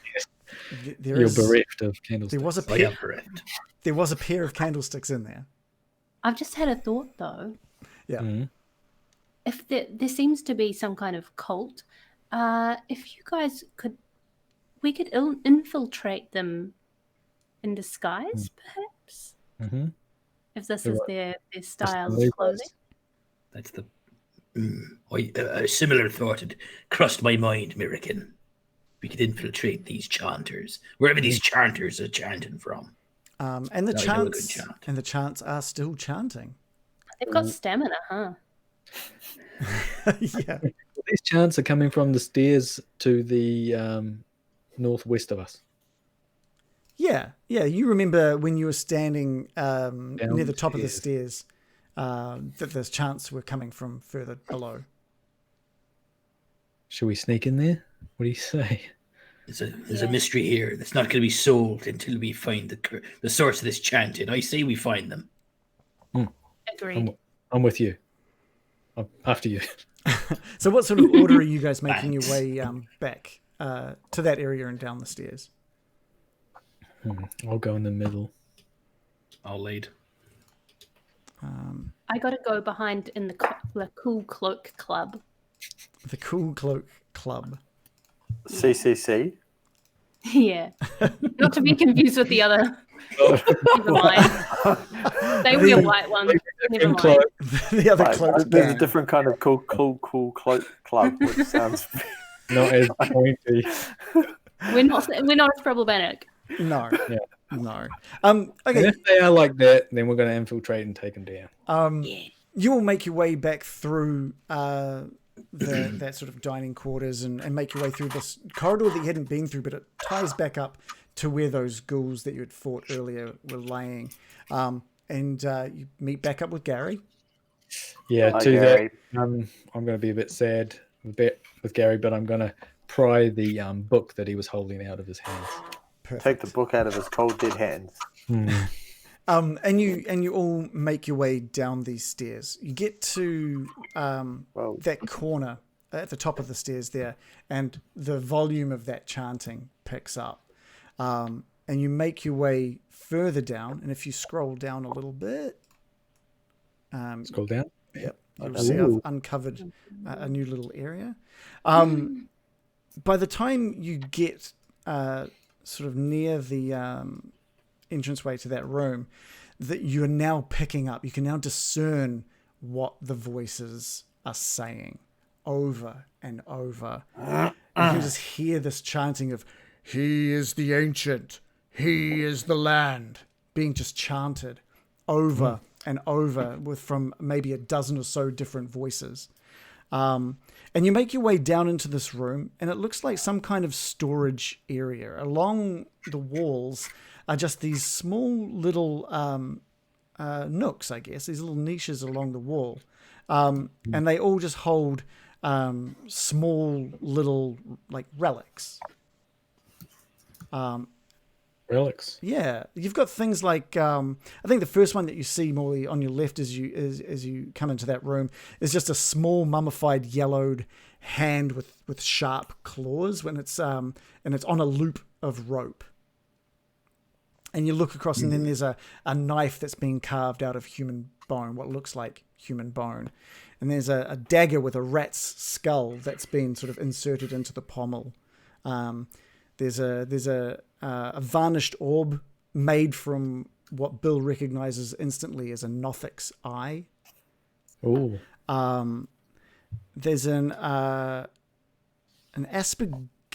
you're bereft of candlesticks. There was a I pair. am bereft. There was a pair of candlesticks in there. I've just had a thought, though. Yeah. If there seems to be some kind of cult, if you guys could, we could infiltrate them in disguise, perhaps. If this is their style of clothing. That's the a similar thought had crossed my mind, American. We could infiltrate these chanters, wherever these chanters are chanting from. And the chants are still chanting. They've got stamina, huh? Yeah. These chants are coming from the stairs to the northwest of us. Yeah. You remember when you were standing near the top of the stairs, that the chants were coming from further below. Should we sneak in there? What do you say? There's a mystery here that's not going to be solved until we find the source of this chanting. I say we find them. Agreed. I'm with you. I'm after you. So what sort of order are you guys making your way back to that area and down the stairs? I'll go in the middle. I'll lead. I got to go behind in the Cool Cloak Club. The Cool Cloak Club. CCC. Yeah. Not to be confused with the other. Never mind. They wear white ones. Never mind. The other cloak. There's a different kind of cool cloak club, which sounds Not as pointy. We're not as problematic. No. Yeah. No. Okay. And if they are like that, then we're going to infiltrate and take them down. You will make your way back through that sort of dining quarters and make your way through this corridor that you hadn't been through, but it ties back up to where those ghouls that you had fought earlier were laying. And you meet back up with Gary. Yeah, Hi, to Gary. that, I'm going to be a bit sad with Gary, but I'm going to pry the book that he was holding out of his hands. Perfect. take the book out of his cold dead hands. And you all make your way down these stairs. You get to that corner at the top of the stairs there, and the volume of that chanting picks up. and you make your way further down. And if you scroll down a little bit, Scroll down. yep, you'll see I've uncovered a new little area. By the time you get sort of near the entranceway to that room, that you are now picking up, you can now discern what the voices are saying over and over. You can just hear this chanting of, "He is the ancient, he is the land," being just chanted over and over from maybe a dozen or so different voices. And you make your way down into this room, and it looks like some kind of storage area. Along the walls are just these small little nooks, I guess, these little niches along the wall. And they all just hold small little like relics. Relics. Yeah, you've got things like I think the first one that you see, Morley, on your left as you come into that room is just a small mummified yellowed hand with sharp claws when it's and it's on a loop of rope. And you look across, and then there's a knife that's been carved out of human bone, what looks like human bone. And there's a dagger with a rat's skull that's been sort of inserted into the pommel. There's a varnished orb made from what Bill recognizes instantly as a Nothic's eye. Oh. There's an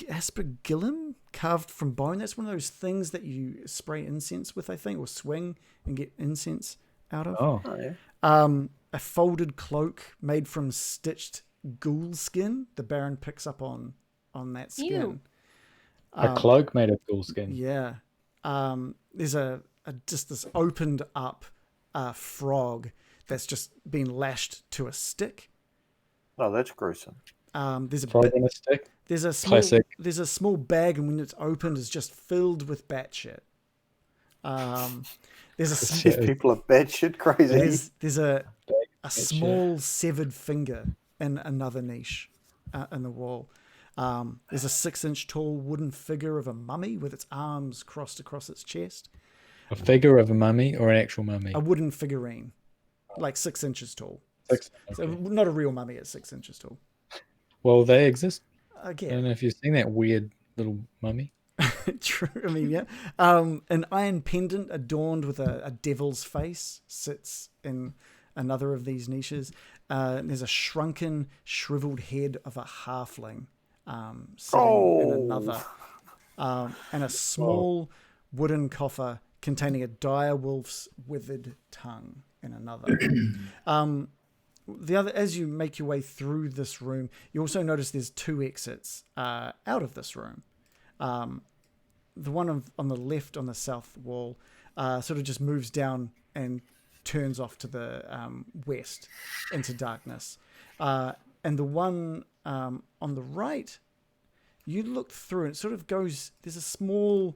aspergillum carved from bone. That's one of those things that you spray incense with, I think, or swing and get incense out of. Oh. yeah. A folded cloak made from stitched ghoul skin. The Baron picks up on that skin. Ew. A cloak made of ghoul skin. Yeah. There's a just this opened up frog that's just been lashed to a stick. Oh, that's gruesome. There's a Frog bit, on a stick. there's a small Classic. there's a small bag, and when it's opened, it's just filled with bat shit. There's a These people are batshit crazy. there's a small severed finger in another niche in the wall. There's a 6-inch tall wooden figure of a mummy with its arms crossed across its chest. A figure of a mummy or an actual mummy? A wooden figurine, like 6 inches tall. 6. So Okay. not a real mummy at 6 inches tall. Well, they exist. I don't Again, know if you've seen that weird little mummy. true. I mean, yeah. An iron pendant adorned with a devil's face sits in another of these niches. There's a shrunken, shriveled head of a halfling sitting in another. And a small wooden coffer containing a dire wolf's withered tongue in another. The other, as you make your way through this room, you also notice there's 2 exits out of this room. The one on the left on the south wall sort of just moves down and turns off to the west into darkness. And the one on the right, you look through and it sort of goes, there's a small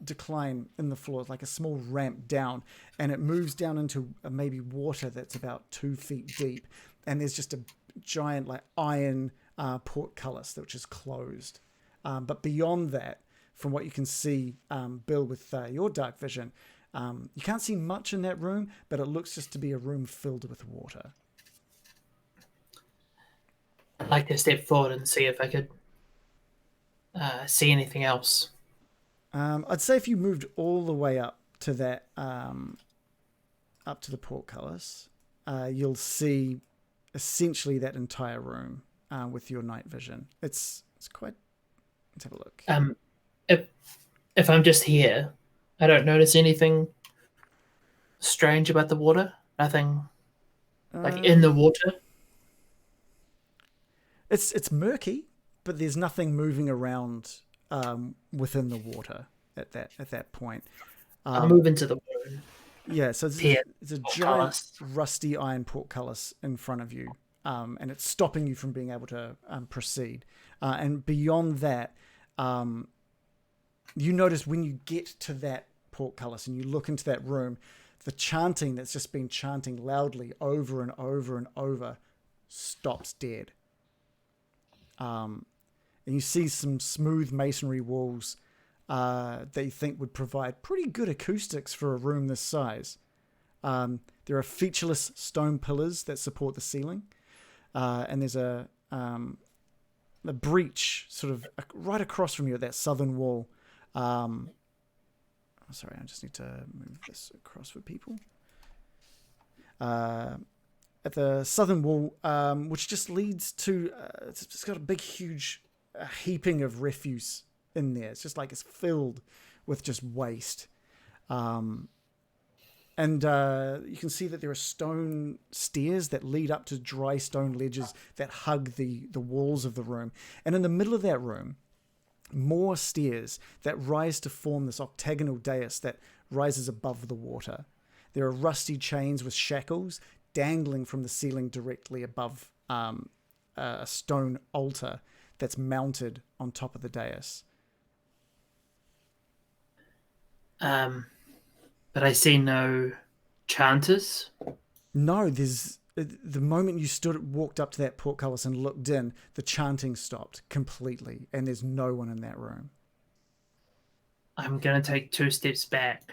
decline in the floor, like a small ramp down, and it moves down into maybe water that's about 2 feet deep. And there's just a giant like iron portcullis which is closed. But beyond that, from what you can see, Bill, with your dark vision, you can't see much in that room, but it looks just to be a room filled with water. I'd like to step forward and see if I could see anything else. I'd say if you moved all the way up to that, up to the portcullis, you'll see essentially that entire room with your night vision. It's quite. Let's have a look. If I'm just here, I don't notice anything strange about the water. Nothing like in the water. It's murky, but there's nothing moving around within the water at that point. I'll move into the water. Yeah, so it's a giant rusty iron portcullis in front of you, and it's stopping you from being able to proceed. And beyond that, you notice when you get to that portcullis and you look into that room, the chanting that's just been chanting loudly over and over and over stops dead. And you see some smooth masonry walls that you think would provide pretty good acoustics for a room this size. There are featureless stone pillars that support the ceiling, and there's a breach sort of right across from you at that southern wall. Sorry, I just need to move this across for people. At the southern wall, which just leads to, it's got a big, huge heaping of refuse in there. It's just like it's filled with just waste. And you can see that there are stone stairs that lead up to dry stone ledges that hug the walls of the room. And in the middle of that room, more stairs that rise to form this octagonal dais that rises above the water. There are rusty chains with shackles dangling from the ceiling directly above a stone altar that's mounted on top of the dais. But I see no chanters. No, there's the moment you walked up to that portcullis and looked in, the chanting stopped completely, and there's no one in that room. I'm gonna take 2 steps back.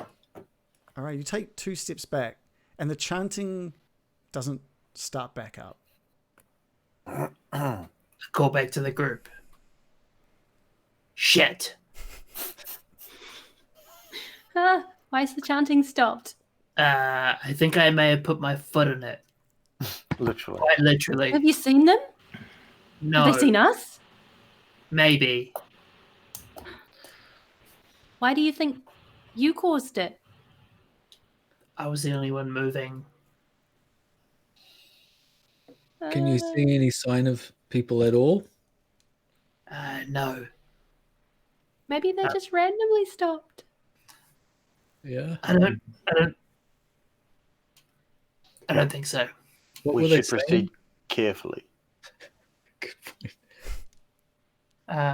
All right, you take 2 steps back, and the chanting doesn't start back up. I call back to the group. Shit. Why is the chanting stopped? I think I may have put my foot in it. Literally. Quite literally. Have you seen them? No. Have they seen us? Maybe. Why do you think you caused it? I was the only one moving. Can you see any sign of people at all? No. Maybe they just randomly stopped. Yeah. I don't think so. What We were they should proceed saying? carefully. Good point.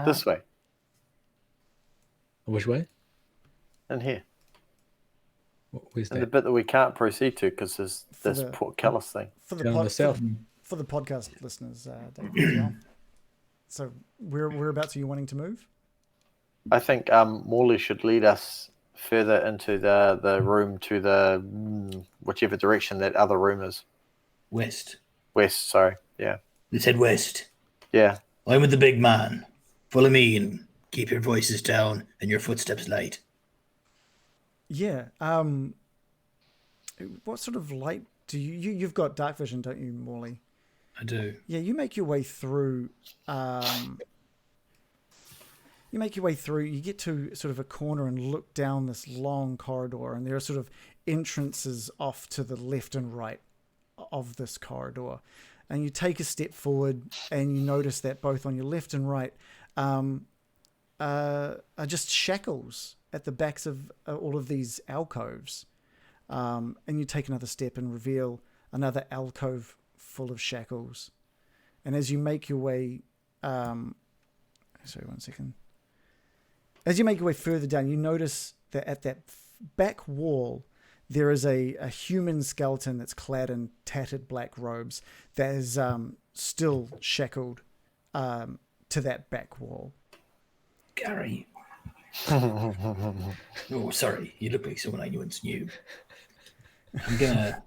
This way. Which way? In here. Where's And the that? bit that we can't proceed to because there's For this the- portcullis thing. For the, Down the south. for the podcast listeners, Dave, as well. So whereabouts are you wanting to move? I think Morley should lead us further into the room to the whichever direction that other room is. West. West, sorry. Yeah. Let's head west. Yeah. I'm with the big man. Follow me and keep your voices down and your footsteps light. Yeah. What sort of light do you've got dark vision, don't you, Morley? I do. Yeah, you make your way through. You get to sort of a corner and look down this long corridor, and there are sort of entrances off to the left and right of this corridor. And you take a step forward, and you notice that both on your left and right are just shackles at the backs of all of these alcoves. And you take another step and reveal another alcove full of shackles. And as you make your way, sorry, 1 second. As you make your way further down, you notice that at that back wall, there is a human skeleton that's clad in tattered black robes that is still shackled to that back wall. Gary. Oh, sorry. You look like someone I once knew. I'm gonna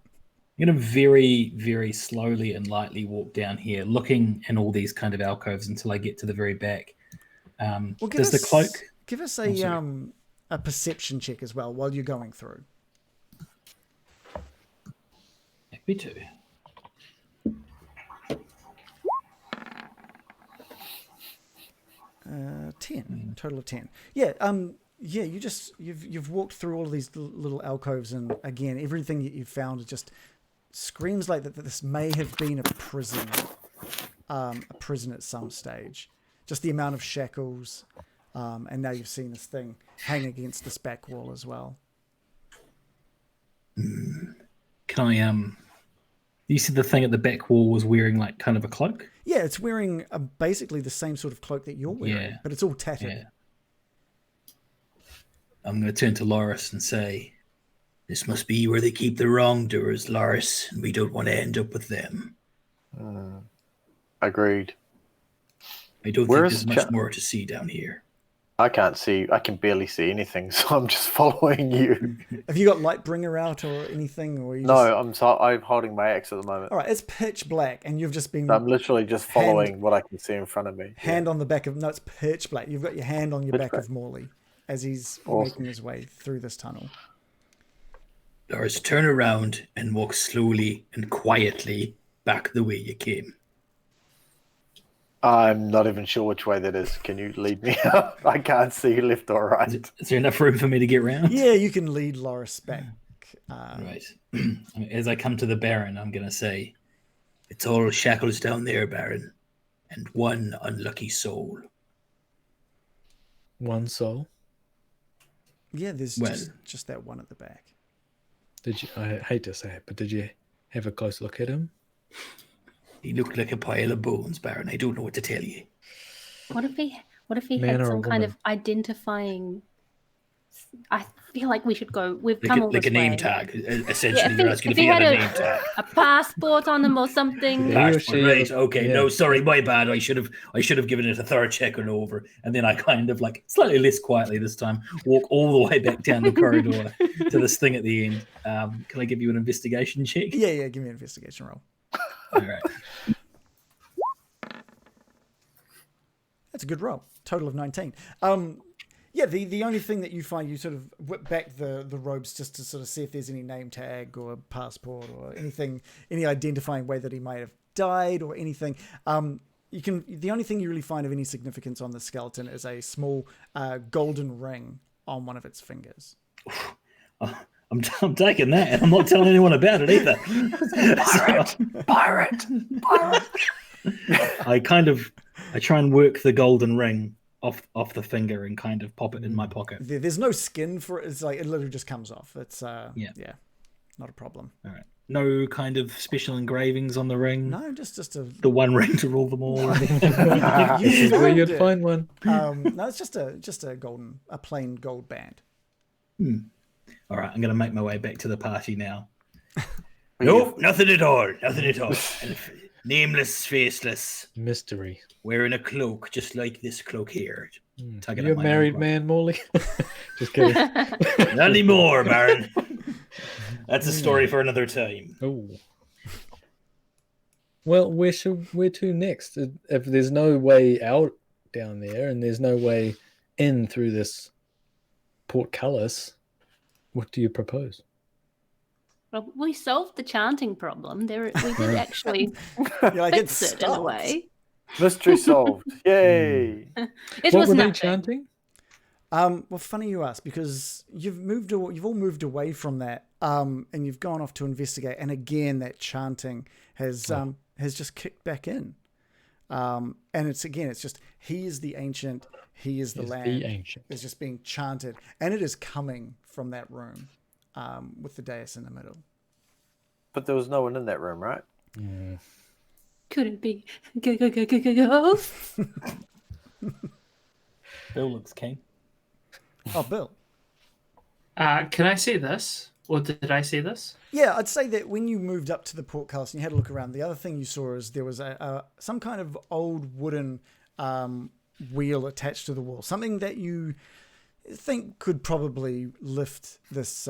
very, very slowly and lightly walk down here, looking in all these kind of alcoves until I get to the very back. Does the cloak? Give us a perception check as well while you're going through. Happy to. Uh, 10, total of 10. Yeah, yeah. You've walked through all of these little alcoves, and again, everything that you've found just screams like that this may have been a prison at some stage. Just the amount of shackles, and now you've seen this thing hang against this back wall as well. Can I you said the thing at the back wall was wearing like kind of a cloak? Yeah, it's wearing basically the same sort of cloak that you're wearing, Yeah. but it's all tattered. Yeah. I'm going to turn to Loris and say, this must be where they keep the wrongdoers, Loris, and we don't want to end up with them. Agreed. I don't Where think is there's much Cha- more to see down here. I can't see. I can barely see anything, so I'm just following you. Have you got Lightbringer out or anything, or you No, just... I'm holding my axe at the moment. All right, it's pitch black, and you've just been So I'm literally just following what I can see in front of me. hand on the back of... No, it's pitch black. You've got your hand on your Pitch back black. of Morley as he's Awesome. making his way through this tunnel. Loris, turn around and walk slowly and quietly back the way you came. I'm not even sure which way that is. Can you lead me out? I can't see left or right. Is there enough room for me to get round? Yeah, you can lead Loris back. Right. As I come to the Baron, I'm going to say, it's all shackles down there, Baron, and one unlucky soul. One soul. Yeah, there's Well- just that one at the back. Did you? I hate to say it, but did you have a close look at him? He looked like a pile of bones, Baron. I don't know what to tell you. What if he Man had or a some kind woman? of identifying? I feel like we should go. We've Like come a, all like this a name way. tag. Essentially, Yeah, you're asking if if he he had had a name tag. a passport on him or something. Yeah. He or Passport, she- right? Okay. yeah. No, sorry, my bad. I should have given it a third check and over, and then I kind of like slightly less quietly this time walk all the way back down the corridor to this thing at the end. Can I give you an investigation check? Yeah, give me an investigation roll. All right. That's a good roll. Total of 19. Yeah, the only thing that you find, you sort of whip back the robes just to sort of see if there's any name tag or passport or anything, any identifying way that he might have died or anything. The only thing you really find of any significance on the skeleton is a small golden ring on one of its fingers. I'm taking that, and I'm not telling anyone about it either. Pirate! I try and work the golden ring off the finger and kind of pop it in my pocket. There's no skin for it. It's like it literally just comes off. It's Yeah. not a problem. All right. No kind of special engravings on the ring. No, just a. The one ring to rule them all. This is where you'd it. find one. No, it's just a plain gold band. All right, I'm going to make my way back to the party now. Nope, nothing at all. Nothing at all. Nameless, faceless, Mystery. wearing a cloak just like this cloak here. Tugging You're at a my married own man, Morley? Just kidding. Not anymore, Baron. That's a story for another time. Oh. Well, where to next? If there's no way out down there and there's no way in through this portcullis, what do you propose? Well, we solved the chanting problem. We did actually Yeah, I get fix it in a stopped. way. Mystery solved. Yay! It What was were they nothing. chanting? Well, funny you ask, because you've all moved away from that, and you've gone off to investigate, and again that chanting has just kicked back in, and it's just he is the ancient, he is the Is land, the ancient. is just being chanted, and it is coming from that room, with the dais in the middle. But there was no one in that room, right? Could it be ghosts? Bill looks keen. Oh, Bill. Can I see this? Or did I see this? Yeah, I'd say that when you moved up to the portcullis and you had a look around, the other thing you saw is there was some kind of old wooden wheel attached to the wall, something that you think could probably lift this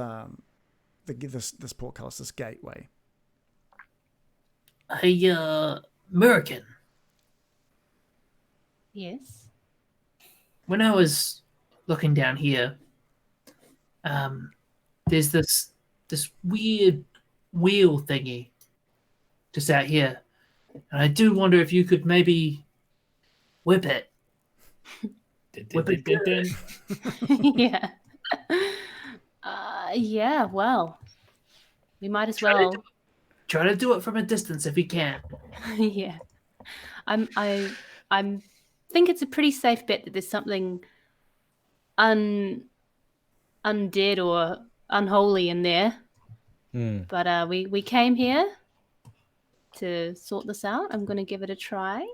this portcullis, this gateway. A American. Yes. When I was looking down here, there's this weird wheel thingy just out here, and I do wonder if you could maybe whip it. Whip it good. Yeah. Yeah. Well, we might as well. Try to do it from a distance if you can. Yeah. I think it's a pretty safe bet that there's something undead or unholy in there. But we came here to sort this out. I'm going to give it a try.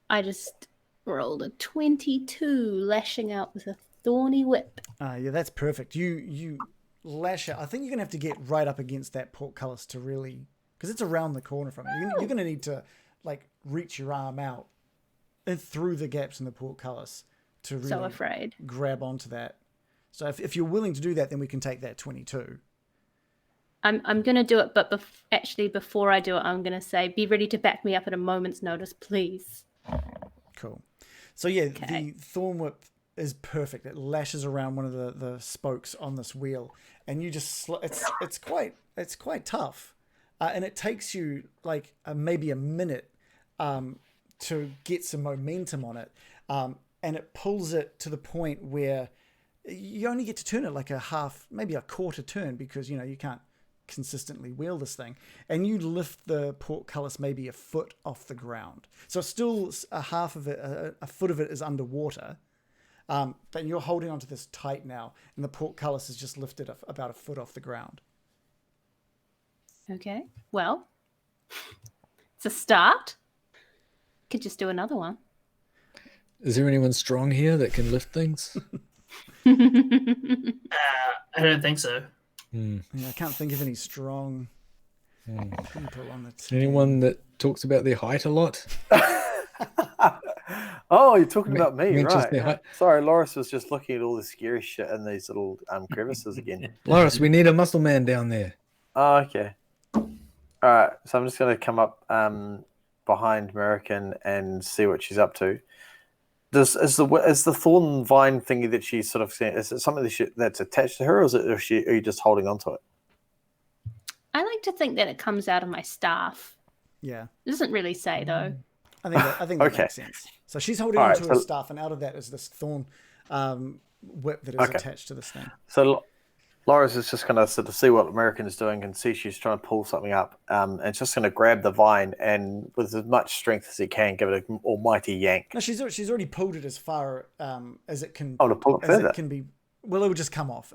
I just rolled a 22, lashing out with a thorny whip. Yeah, that's perfect. You lash out. I think you're gonna have to get right up against that portcullis to really, because it's around the corner from you. You're gonna need to like reach your arm out and through the gaps in the portcullis to really So afraid. grab onto that. So if you're willing to do that, then we can take that 22. I'm going to do it, but actually before I do it, I'm going to say, be ready to back me up at a moment's notice, please. Cool. So yeah, Okay. the thorn whip is perfect. It lashes around one of the spokes on this wheel, and you just it's quite tough, and it takes you like maybe a minute to get some momentum on it, and it pulls it to the point where you only get to turn it like a half, maybe a quarter turn, because you can't consistently wheel this thing, and you lift the portcullis maybe a foot off the ground, so still a half of it, a foot of it is underwater, but you're holding onto this tight now, and the portcullis is just lifted about a foot off the ground. Okay. Well, it's a start. Could just do another one. Is there anyone strong here that can lift things? I don't think so. Yeah, I can't think of any strong people on the team. Anyone that talks about their height a lot? Oh, you're talking about me, mentions right? their height. Sorry, Loris was just looking at all the scary shit in these little crevices again. Loris, we need a muscle man down there. Oh, okay. All right, so I'm just going to come up behind American and see what she's up to. Is the thorn vine thingy that she's sort of saying, is it something that's attached to her, or are you just holding on to it? I like to think that it comes out of my staff. Yeah, It doesn't really say, though. I think that Okay. makes sense. So she's holding All onto right, her so- staff, and out of that is this thorn whip that is Okay. attached to this thing. So Loris is just going to sort of see what American is doing and see she's trying to pull something up, and it's just going to grab the vine and with as much strength as he can give it an almighty yank. No, she's already pulled it as far as it can. Oh, to pull it as further? it can be. Well, it will just come off.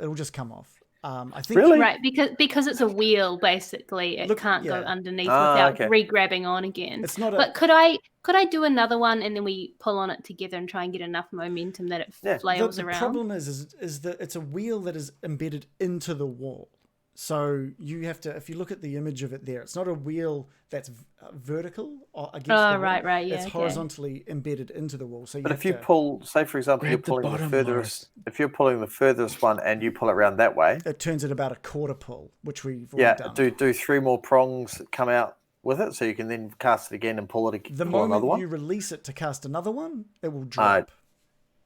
I think. Really? Right, because it's a wheel, basically, it Look, can't go yeah. underneath Ah, without okay. re-grabbing on again. It's not a. But could I do another one and then we pull on it together and try and get enough momentum that it Yeah. flails The around? problem is that it's a wheel that is embedded into the wall. So you have to, if you look at the image of it there, it's not a wheel that's vertical or against the wall. right, yeah, It's okay. horizontally embedded into the wall. So you But have if you to, pull, say for example, you're Grab the pulling the bottom, furthest. If you're pulling the furthest one and you pull it around that way, it turns at about a quarter pull, which we've already yeah, done. do 3 more prongs come out with it, so you can then cast it again and pull it again. The pull another moment one. you release it to cast another one, it will drop.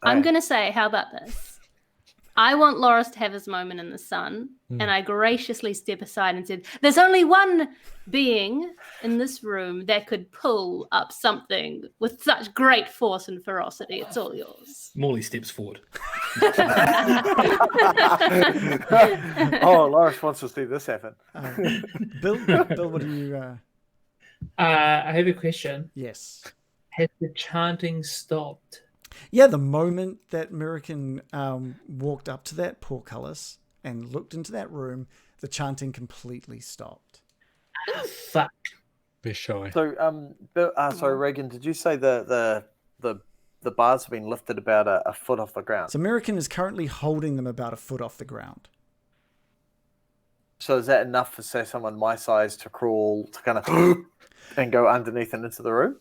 I'm going to say, how about this? I want Loris to have his moment in the sun, and I graciously step aside and said, there's only one being in this room that could pull up something with such great force and ferocity. It's all yours. Morley steps forward. Oh, Loris wants to see this happen. Bill, what do you? I have a question. Yes. Has the chanting stopped? Yeah, the moment that American walked up to that portcullis and looked into that room, the chanting completely stopped. Fuck. Be shy. So, sorry, Reagan, did you say the bars have been lifted about a foot off the ground? So American is currently holding them about a foot off the ground. So is that enough for, say, someone my size to crawl to kind of and go underneath and into the room?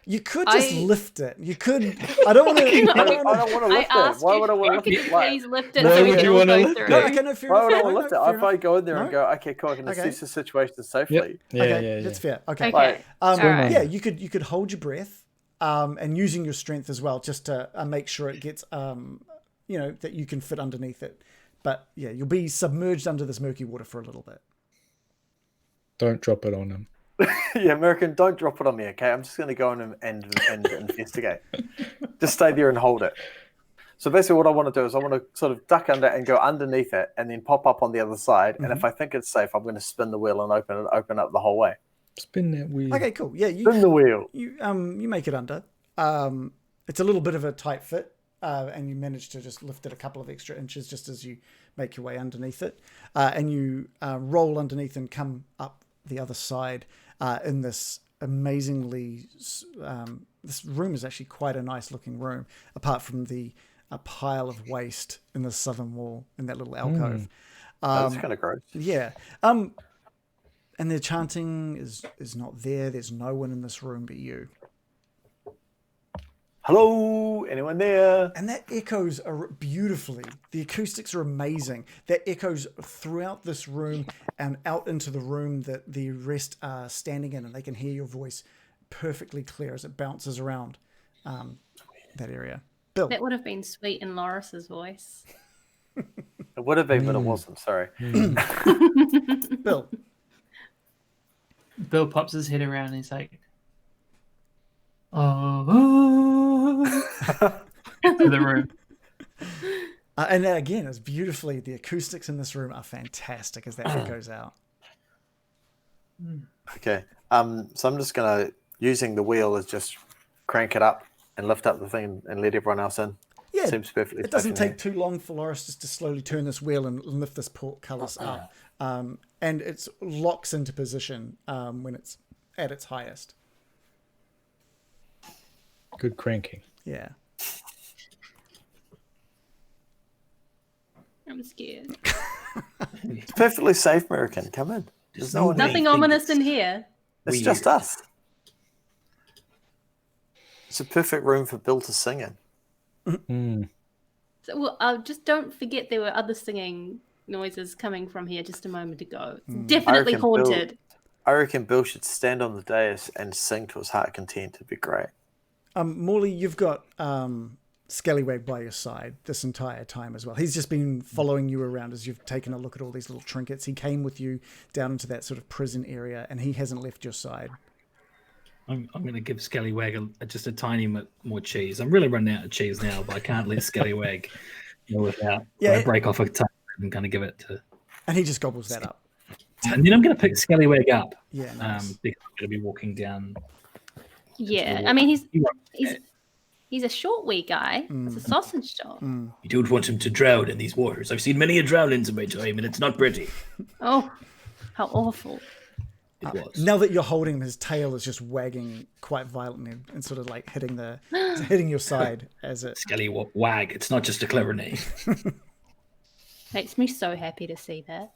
You could just lift it. You could. I don't want to. I don't want to I lift it. asked Why you, would I want to could lift you it? please lift it Why so we would can you all wanna go lift through? it? No, okay, no, fair Why would I enough. want to No, lift it? fair If I enough. go in there and No. go, okay, cool, I can assess the situation safely. Yeah, Okay, yeah. that's fair. Okay. Okay. Like, All right. Yeah, you could hold your breath, and using your strength as well, just to make sure it gets, that you can fit underneath it. But yeah, you'll be submerged under this murky water for a little bit. Don't drop it on him. Yeah, American, don't drop it on me, okay? I'm just going to go in and investigate. Just stay there and hold it. So basically what I want to do is I want to sort of duck under and go underneath it and then pop up on the other side. And if I think it's safe, I'm going to spin the wheel and open up the whole way. Spin that wheel. Okay, cool. Yeah, Spin the wheel. you make it under. It's a little bit of a tight fit, and you manage to just lift it a couple of extra inches just as you make your way underneath it, and you roll underneath and come up the other side in this amazingly. This room is actually quite a nice looking room, apart from the pile of waste in the southern wall in that little alcove. That's kind of gross. Yeah. And the chanting is not there. There's no one in this room but you. Hello, anyone there? And that echoes beautifully. The acoustics are amazing. That echoes throughout this room and out into the room that the rest are standing in, and they can hear your voice perfectly clear as it bounces around that area. Bill. That would have been sweet in Loris's voice. It would have been, but it wasn't. Sorry. Bill. Bill pops his head around and he's like, "Oh," to the room. And that, again, is beautifully, the acoustics in this room are fantastic as that echoes out. Okay. So I'm just gonna using the wheel is just crank it up and lift up the thing and let everyone else in. Yeah, Seems perfectly. it doesn't safe in take too long for Loris just to slowly turn this wheel and lift this portcullis up. And it locks into position when it's at its highest. Good cranking. Yeah. I'm scared. It's perfectly safe, American. Come in. There's no one here. Nothing ominous in here. It's just us. It's a perfect room for Bill to sing in. So, well, just don't forget there were other singing noises coming from here just a moment ago. It's definitely I reckon Bill- haunted. I reckon Bill should stand on the dais and sing to his heart content. It'd be great. Morley, you've got Scallywag by your side this entire time as well. He's just been following you around as you've taken a look at all these little trinkets. He came with you down into that sort of prison area, and he hasn't left your side. I'm going to give Scallywag just a tiny bit more cheese. I'm really running out of cheese now, but I can't let Scallywag without. I break off a ton and kind of give it to. And he just gobbles that up. And then I'm going to pick Scallywag up. Yeah, nice. Because I'm going to be walking down. Yeah, I mean he's a short wee guy. It's a sausage dog. You don't want him to drown in these waters. I've seen many a drownings in my time, and it's not pretty. Oh, how awful! It was. Now that you're holding him, his tail is just wagging quite violently and sort of like hitting your side as it. Scallywag. It's not just a clever name. Makes me so happy to see that.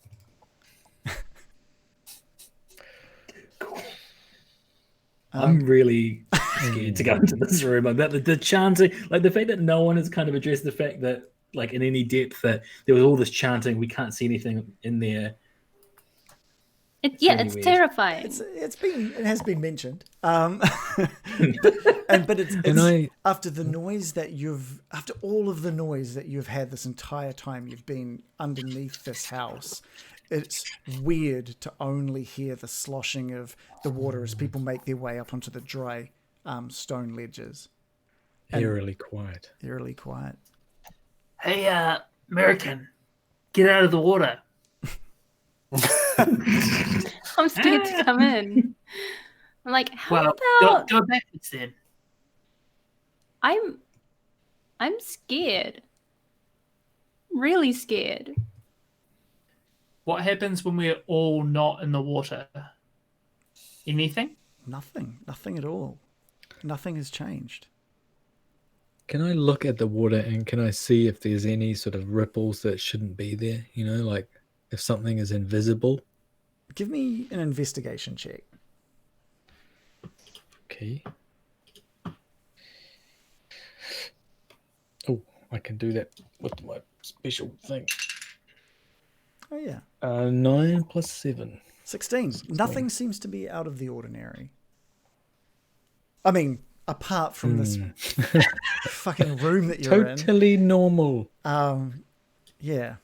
I'm really scared to go into this room. About the chanting, like the fact that no one has kind of addressed the fact that, like, in any depth, that there was all this chanting. We can't see anything in there. It's weird. terrifying. It has been mentioned. But it's after all of the noise that you've had this entire time you've been underneath this house. It's weird to only hear the sloshing of the water as people make their way up onto the dry stone ledges. Eerily quiet. Eerily quiet. Hey, American, get out of the water. I'm scared to come in. I'm like, how Well, about go backwards then. I'm scared. Really scared. What happens when we're all not in the water? Anything? Nothing at all. Nothing has changed. Can I look at the water and can I see if there's any sort of ripples that shouldn't be there? You know, like if something is invisible. Give me an investigation check. Okay. Oh, I can do that with my special thing. Oh, yeah. 9 plus 7. 16. Nothing seems to be out of the ordinary. I mean, apart from this fucking room that you're in. Totally normal. Yeah.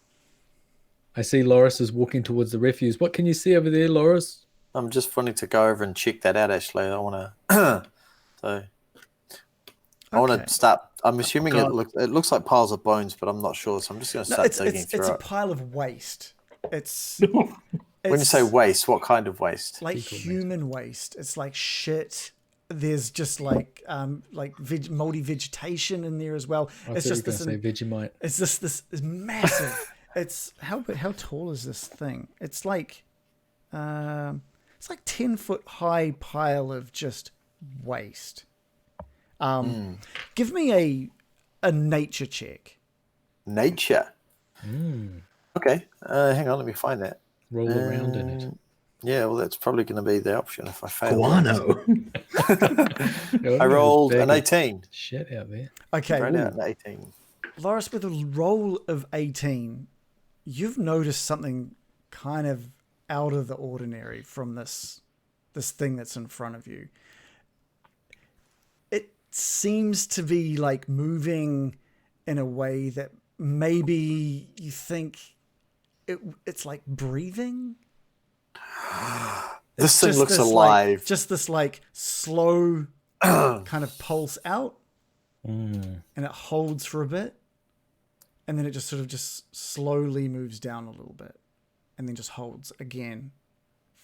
I see Loris is walking towards the refuse. What can you see over there, Loris? I'm just wanting to go over and check that out. Actually, I want to. I want to start. I'm assuming it looks like piles of bones, but I'm not sure. So I'm just going to start digging through it's it. a pile of waste. It's when you say waste, what kind of waste? Like human waste. It's like shit. There's just like moldy vegetation in there as well. It's just this Vegemite. It's just this massive. It's how tall is this thing? It's like 10-foot high pile of just waste. Give me a nature check. Nature. Okay. Hang on. Let me find that. Roll around in it. Yeah, well, that's probably going to be the option if I fail. Guano. I rolled an 18. Shit out there. Okay. Straight out an 18. Loris, with a roll of 18, you've noticed something kind of out of the ordinary from this thing that's in front of you. It seems to be like moving in a way that maybe you think it's like breathing. This thing looks alive. Just this like slow kind of pulse out, and it holds for a bit, and then it just sort of just slowly moves down a little bit, and then just holds again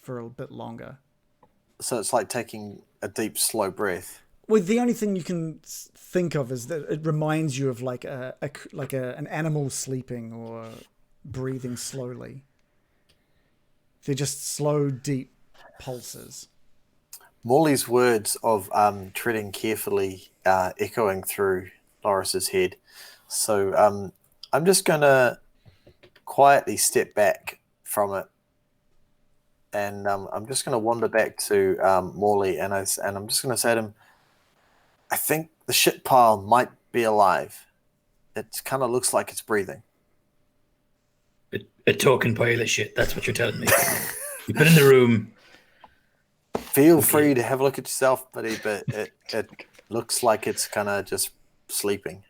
for a bit longer. So it's like taking a deep, slow breath. Well, the only thing you can think of is that it reminds you of like an animal sleeping or breathing slowly. They're just slow, deep pulses. Morley's words of treading carefully echoing through Loris's head. So I'm just going to quietly step back from it, and I'm just going to wander back to Morley, and I'm just going to say to him, I think the shit pile might be alive. It kind of looks like it's breathing. A talking pile of shit. That's what you're telling me. You put in the room. Feel free to have a look at yourself, buddy, but it looks like it's kind of just sleeping.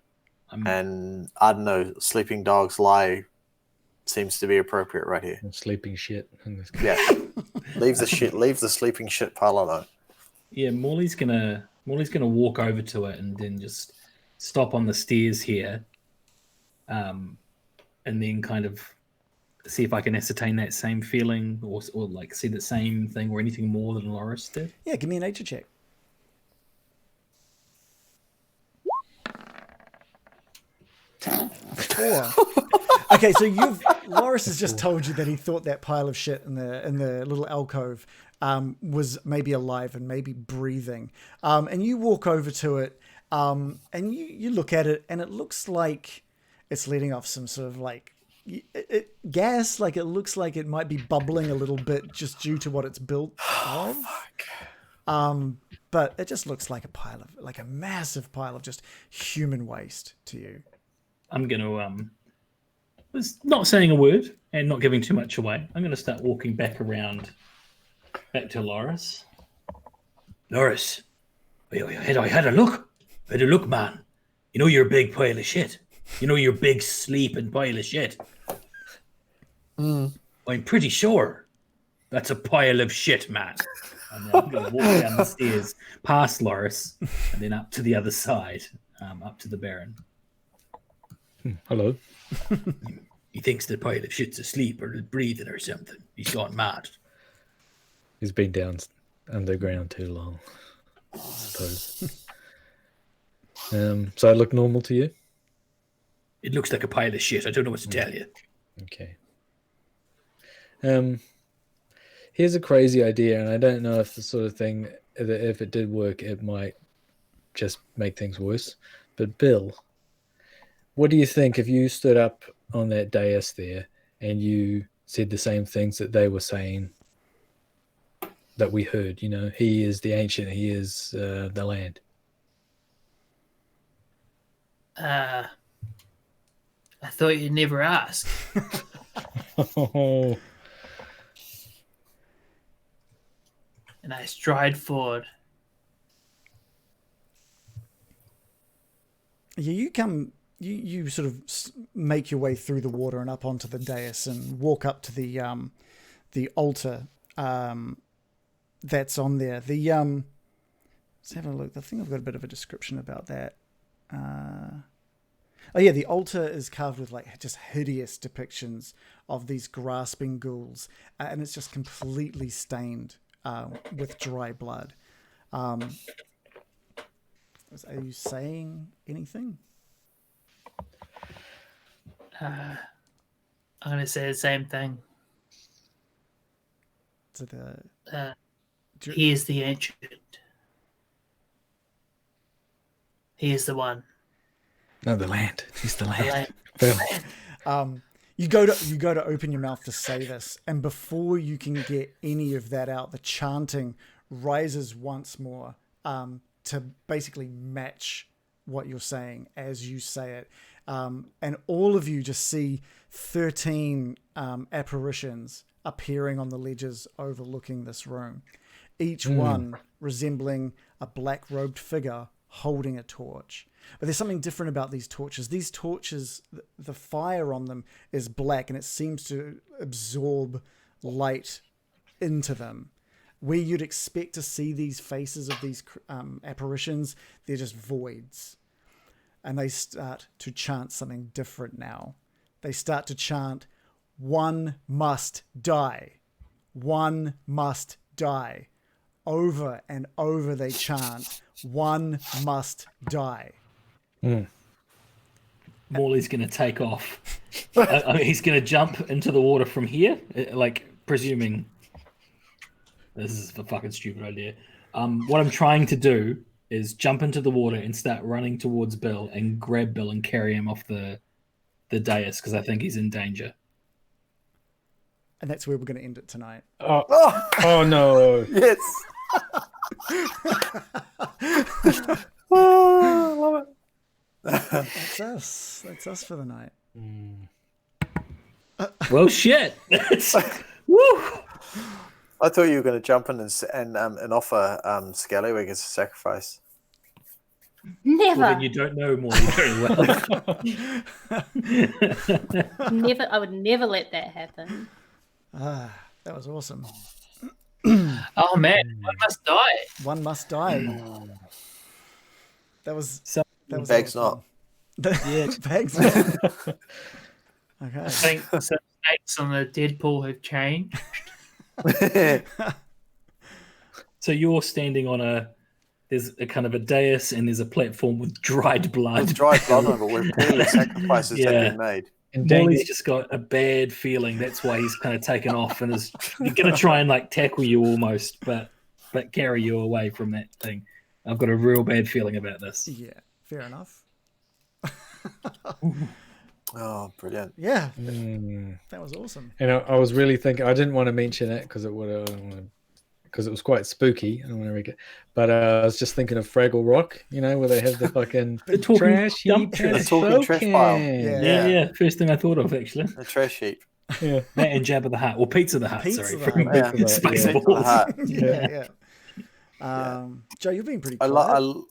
And I don't know, sleeping dogs lie seems to be appropriate right here. And sleeping shit. In this Yeah. Leave the sleeping shit pile alone. Yeah, Morley's gonna walk over to it and then just stop on the stairs here, and then kind of see if I can ascertain that same feeling or like see the same thing or anything more than Loris did. Yeah, give me a nature check. 4. Okay, so Loris has just told you that he thought that pile of shit in the little alcove was maybe alive and maybe breathing. And you walk over to it, and you look at it, and it looks like it's letting off some sort of like gas. Like it looks like it might be bubbling a little bit just due to what it's built of. But it just looks like a massive pile of just human waste to you. I'm gonna not saying a word and not giving too much away. I'm gonna start walking back to Loris. Loris, I had a look. I had a look, man. You know you're a big pile of shit. You know you're a big sleeping pile of shit. I'm pretty sure that's a pile of shit, man. And then I'm gonna walk down the stairs past Loris and then up to the other side, up to the Baron. Hello. He thinks the pile of shit's asleep or breathing or something. He's gone mad. He's been down underground too long, I suppose. So I look normal to you? It looks like a pile of shit. I don't know what to tell you. Okay. Here's a crazy idea, and I don't know if the sort of thing that if it did work, it might just make things worse. But Bill, what do you think if you stood up on that dais there and you said the same things that they were saying that we heard? You know, he is the ancient, he is the land. I thought you'd never ask. Oh. And I stride forward. Yeah, you sort of make your way through the water and up onto the dais and walk up to the altar that's on there. Let's have a look. I think I've got a bit of a description about that. Oh yeah, the altar is carved with like just hideous depictions of these grasping ghouls, and it's just completely stained with dry blood. Are you saying anything? I'm going to say the same thing. To the He is the ancient. He is the one. No, the land. He's the land. The land. Bill. You go to open your mouth to say this, and before you can get any of that out, the chanting rises once more to basically match what you're saying as you say it. And all of you just see 13 apparitions appearing on the ledges overlooking this room, each one resembling a black-robed figure holding a torch. But there's something different about these torches. These torches, the fire on them is black, and it seems to absorb light into them. Where you'd expect to see these faces of these apparitions, they're just voids. And they start to chant something different now. They start to chant, "One must die. One must die." Over and over they chant, "One must die." Morley's going to take off. I mean, he's going to jump into the water from here, like presuming this is a fucking stupid idea. What I'm trying to do is jump into the water and start running towards Bill and grab Bill and carry him off the dais because I think he's in danger. And that's where we're going to end it tonight. Oh no. Yes. Oh, I love it. That's us. That's us for the night. Well, shit. Woo! I thought you were going to jump in and offer Scallywag as a sacrifice. Never. Well, then you don't know Morley very well. Never. I would never let that happen. That was awesome. Oh man, one must die. One must die. That was Bag's awesome. Yeah. Bag's not. Okay. I think some snakes on the Deadpool have changed. So you're standing on there's a kind of a dais and there's a platform with dried blood. With dried blood on it, where clearly sacrifices have been made. And Morley's just got a bad feeling. That's why he's kind of taken off and is going to try and like tackle you almost, but carry you away from that thing. I've got a real bad feeling about this. Yeah, fair enough. Oh, brilliant. Yeah, that was awesome. And I was really thinking, I didn't want to mention it because it was quite spooky. I don't want to make it, but I was just thinking of Fraggle Rock, where they have the fucking The talking trash heap. dumpster. The talking trash pile. Yeah. First thing I thought of, actually. The trash heap. Yeah. That and Jabba the Hutt. Or Pizza the Hutt, Pizza sorry. the From Hutt. Yeah. Spaceballs. Yeah. Joe, you've been pretty quiet.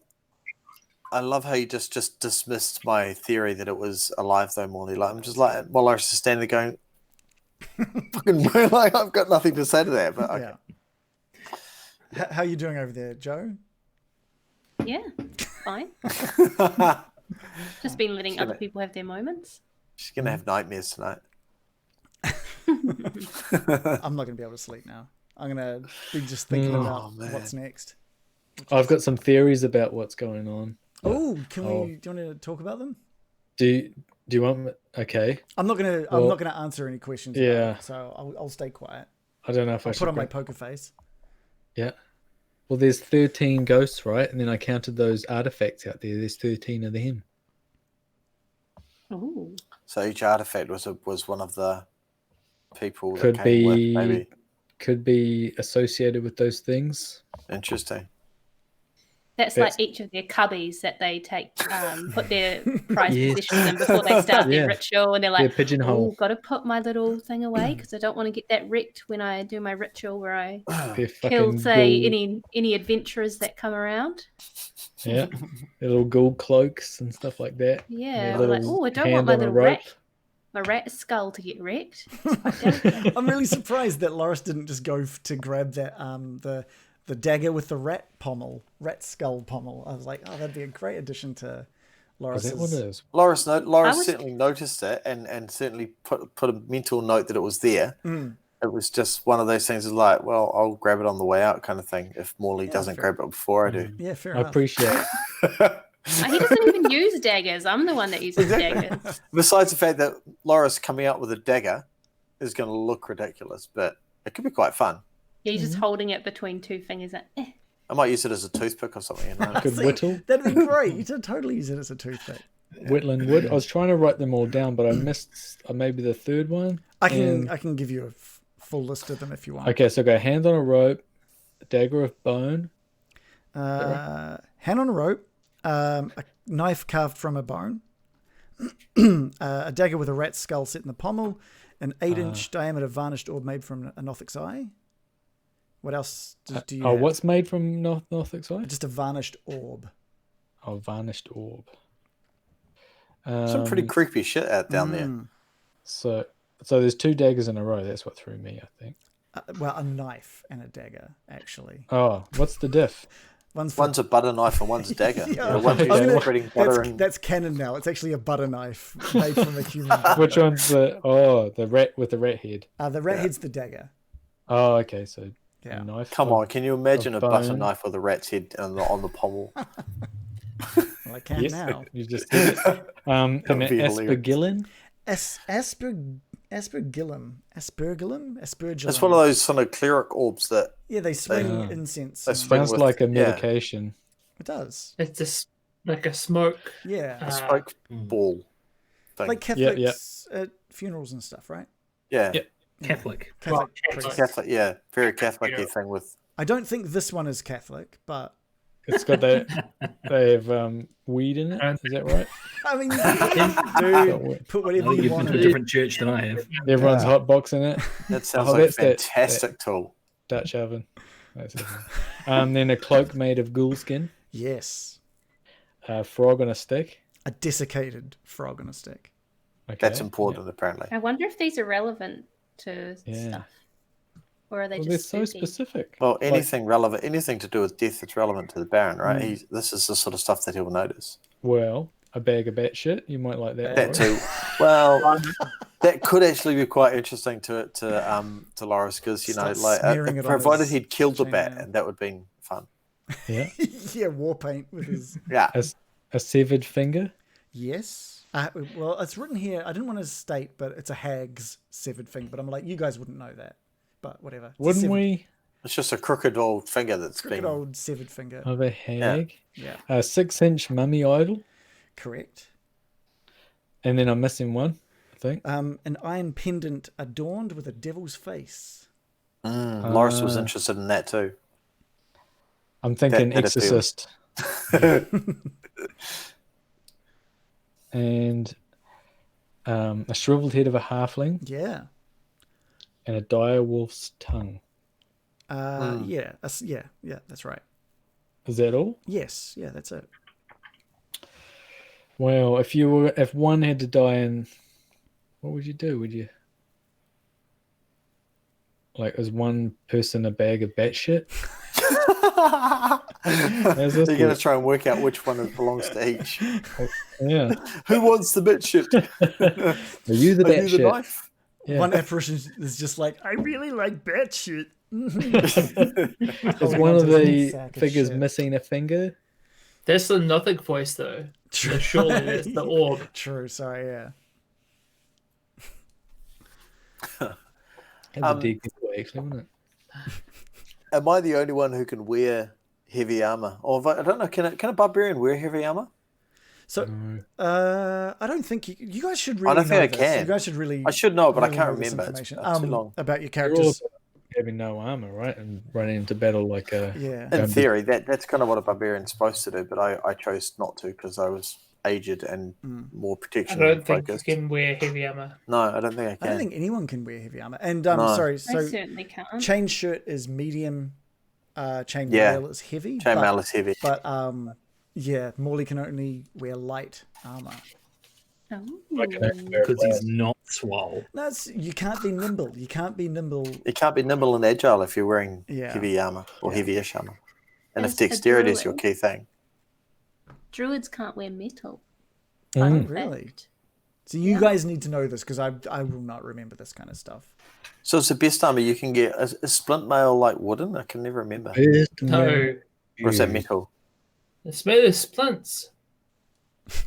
I love how you just dismissed my theory that it was alive though, Morley. Like I'm just like while I was just standing there going, fucking like I've got nothing to say to that. But okay. How are you doing over there, Joe? Yeah, fine. Just been letting other people have their moments. She's gonna have nightmares tonight. I'm not gonna be able to sleep now. I'm gonna be just thinking about what's next. I've got some theories about what's going on. Oh, do you want to talk about them? Do you want me? Okay. I'm not gonna answer any questions. Yeah. It, so I'll stay quiet. I don't know if I should put on my poker face. Yeah. Well, there's 13 ghosts, right? And then I counted those artifacts out there. There's 13 of them. Ooh. So each artifact was one of the people that Could came be with, maybe. Could be associated with those things. Interesting. That's like each of their cubbies that they take, put their prized possessions in before they start their ritual, and they're like, pigeonhole. "Oh, got to put my little thing away because I don't want to get that wrecked when I do my ritual where I kill, say, any adventurers that come around." Yeah, their little gold cloaks and stuff like that. Yeah, like, oh, I don't want my little rat skull to get wrecked. I'm really surprised that Loris didn't just go to grab that the dagger with the rat skull pommel. I was like, oh, that'd be a great addition to Loris. Is that what it is? Loris certainly noticed it and certainly put a mental note that it was there. It was just one of those things of like, well, I'll grab it on the way out kind of thing if Morley doesn't grab it before I do. Yeah, fair I enough. appreciate it. He doesn't even use daggers. I'm the one that uses daggers. Besides the fact that Loris coming out with a dagger is going to look ridiculous, but it could be quite fun. Yeah, he's just holding it between two fingers. Like, I might use it as a toothpick or something. Good whittle. That'd be great. You should totally use it as a toothpick. Wetland wood. I was trying to write them all down, but I missed maybe the third one. I And- can give you a full list of them if you want. Okay, so go hand on a rope, a dagger of bone. Hand on a rope, a knife carved from a bone, a dagger with a rat's skull set in the pommel, an 8-inch diameter varnished orb made from a Nothic's eye. What else do you have? What's made from Nothic's eye? Just a varnished orb. Oh, varnished orb. Some pretty creepy shit out down there. So there's 2 daggers in a row. That's what threw me, I think. Well, a knife and a dagger, actually. Oh, what's the diff? One's a butter knife and one's a dagger. Yeah. One's Okay. used for spreading butter and That's canon now. It's actually a butter knife made from a human body. Which one's the rat with the rat head? The rat head's the dagger. Oh, okay. So Yeah. a knife. Come on, can you imagine a butter bone. knife with a rat's head on the pommel? Well, I can Yes, now. you just did it. And That an would be hilarious. aspergillum. Aspergillum. It's one of those sort of cleric orbs that Yeah, they swing Yeah. incense. They and- swing Sounds with- like a yeah. medication. It does. It's just like a smoke. Yeah. a smoke ball thing. Like Catholics at funerals and stuff, right? yeah, Yeah. Catholic. Catholic Catholic. priests. Catholic. Yeah, very Catholic Yeah. thing with. I don't think this one is Catholic, but It's got that. They have weed in it. Is that right? I mean, Got weed. put I whatever think you you've been want. to a different church than I have. Everyone's hot boxing it. That sounds Oh, like a that's that- fantastic tool. Dutch oven. That's it. Then a cloak made of ghoul skin. Yes, A frog on a stick. a desiccated frog on a stick. Okay. That's important, apparently. I wonder if these are relevant to Yeah. stuff, or are they Well, they're just so spooky? specific. Well, anything relevant, anything to do with death that's relevant to the Baron, right? Mm. This is the sort of stuff that he'll notice. Well, a bag of batshit. You might like that. That Laura. too. Well, that could actually be quite interesting to Loris, because Start smearing it on provided his he'd killed the bat, chainmail. and that would have been fun. Yeah. Yeah, war paint with his. Yeah, A severed finger. Yes. Well, it's written here. I didn't want to state, but it's a hag's severed finger. But I'm like, you guys wouldn't know that. But whatever. It's a Wouldn't severed- we? it's just a crooked old finger that's Crooked been. old severed finger. Of a hag. Yeah, A 6-inch mummy idol. correct. And then I'm missing one, I think. An iron pendant adorned with a devil's face. Loris was interested in that too. I'm thinking that appeals. Exorcist. And a shriveled head of a halfling Yeah. and a dire wolf's tongue. Yeah. Yeah. That's right. Is that all? Yes. Yeah. That's it. Well, if one had to die in, what would you do? Would you is one person a bag of batshit? How's this You're going work? to try and work out which one belongs to each. Yeah. Who wants the bit shit? Are you the Are you the batshit? knife? Yeah. One apparition is just like, I really like bat shit. Is Holding one onto of his the sack of Oh, figures shit. missing a finger? That's the Nothic voice, though. So surely that's the orb. True. Sorry. Yeah. Had the deep way, actually, wouldn't it? Am I the only one who can wear heavy armor? Or I don't know. Can a barbarian wear heavy armor? So, No. I don't think you guys should really. don't think know I this. can. You guys should really. I should know, but I really can't know this remember. It's information. too long. About your They're all characters. about having no armor, right? And running into battle like a. Yeah. In theory, that's kind of what a barbarian's supposed to do, but I chose not to because I was aged and more I protection don't think you focused. can wear heavy armor. No, I don't think I I can. don't think anyone can wear heavy armor. And No. sorry, I so certainly can't. chain shirt is medium. Chain Yeah. mail is heavy. Chainmail is heavy. But yeah, Morley can only wear light armor. Oh. Because he's not swole. No, you can't be nimble. You can't be nimble. You can't be nimble and agile if you're wearing Yeah. heavy armor or heavy-ish armor. And As if a dexterity is your druid. key thing. Druids can't wear metal. Mm. Fun Really? fact. So you guys need to know this because I will not remember this kind of stuff. So it's the best armor you can get. Is splint mail like wooden? I can never remember. No, Or is that metal? it's made of splints.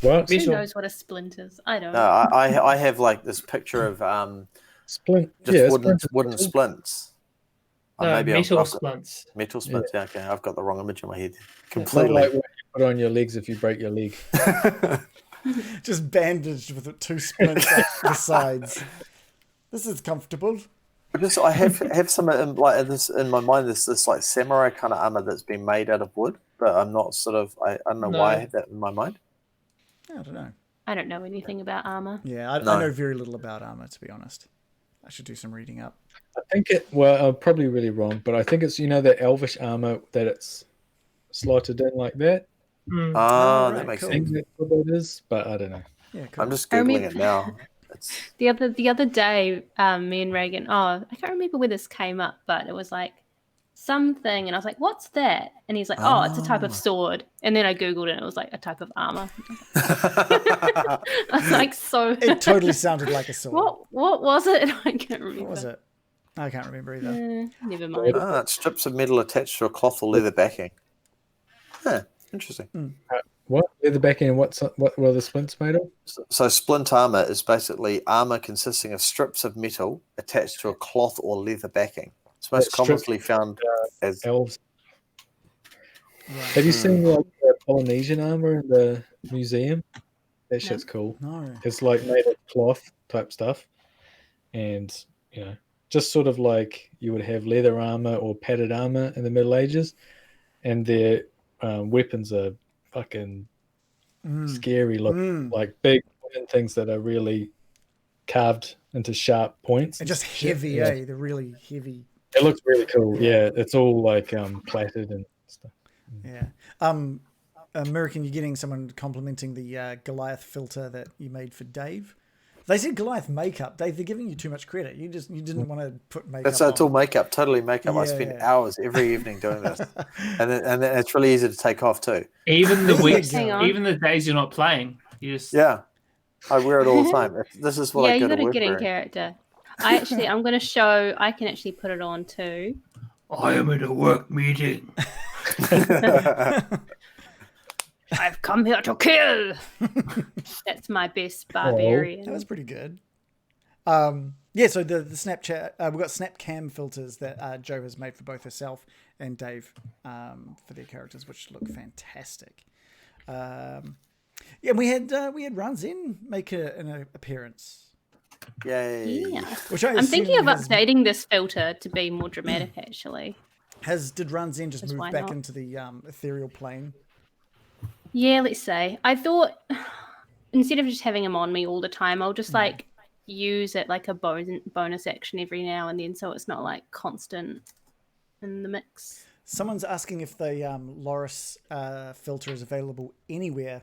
What? Me- Who Metal. knows what a splint is? I don't. No, I have like this picture of Splint. just yeah, wooden splint. splints. Oh, No, maybe I've metal got splints. metal splints. Yeah, okay, I've got the wrong image in my head Not completely. like what you put on your legs if you break your leg. Just bandaged with 2 splints up the sides. This is comfortable. I have some like this in my mind. There's this like samurai kind of armor that's been made out of wood, but I'm not I don't know why I had that in my mind. I don't know. I don't know anything about armor. Yeah, I No. know very little about armor, to be honest. I should do some reading up. I think well, I'm probably really wrong, but I think it's, the elvish armor that it's slotted in like that. Mm. Ah, right, that makes cool. I think sense. that's what it is, but I don't know. Yeah, cool. I'm just I googling remember- it now. It's The other day, me and Reagan. Oh, I can't remember where this came up, but it was like something, and I was like, "What's that?" And he's like, "Oh, it's a type of sword." And then I googled it, and it was like a type of armor. I was like, "So It totally sounded like a sword. what was it?" I can't remember. What was it? I can't remember either. Never mind. it's strips of metal attached to a cloth or leather backing. Huh, interesting. What leather backing and what were the splints made of? So splint armor is basically armor consisting of strips of metal attached to a cloth or leather backing. It's most That strips- commonly found as Elves. Right. Have you seen like the Polynesian armor in the museum? That shit's cool. No. It's like made of cloth type stuff, and just sort of like you would have leather armor or padded armor in the Middle Ages, and their weapons are fucking scary looking, like big wooden things that are really carved into sharp points. And just shit. heavy, Yeah. eh? They're really heavy. It looks really cool. Yeah, it's all like plaited and stuff. Yeah. American, you're getting someone complimenting the Goliath filter that you made for Dave. They said Goliath makeup. Dave, they're giving you too much credit. You didn't want to put makeup it's on. all makeup, totally makeup. I Yeah, spend yeah. hours every evening doing this, and then it's really easy to take off too. Even the Hang weeks, on. even the days you're not playing, you just Yeah, I wear it all the time. This is what Yeah, I you go to gotta work get in wearing. character. I'm gonna show. I can actually put it on too. I am at a work meeting. I've come here to kill. That's my best barbarian. That was pretty good. Yeah, so the Snapchat, we've got Snapcam filters that Joe has made for both herself and Dave for their characters, which look fantastic. Yeah, we had Ranzin make an appearance, Yay! Yeah. which I I'm thinking of assume has- updating this filter to be more dramatic, actually. Did Ranzin just Because move why back not? into the ethereal plane? Yeah, let's say. I thought instead of just having him on me all the time, I'll just like use it like a bonus action every now and then, so it's not like constant in the mix. Someone's asking if the Loris filter is available anywhere.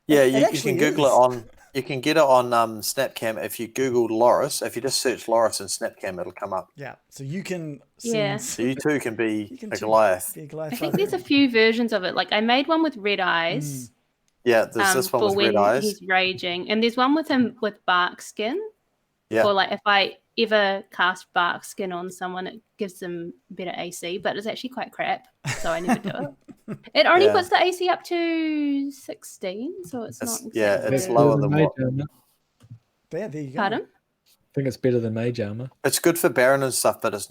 Yeah, It you actually can Google is. it on. You can get it on Snapcam if you Google Loris. If you just search Loris in Snapcam, it'll come up. Yeah, so you can send Yeah. So you too can be You can a too. Goliath. be a Goliath I think there's a barbarian. few versions of it. Like I made one with red eyes. Yeah, there's this one for with when red eyes. he's raging, and there's one with him with bark skin. Yeah. For like if I ever cast bark skin on someone, it gives them better AC, but it's actually quite crap, so I never do it. It only Yeah. puts the AC up to 16, so it's not. Yeah, exactly- it's lower than mage what. armor. There you go. Pardon? I think it's better than mage armor. It's good for Baron and stuff, but it's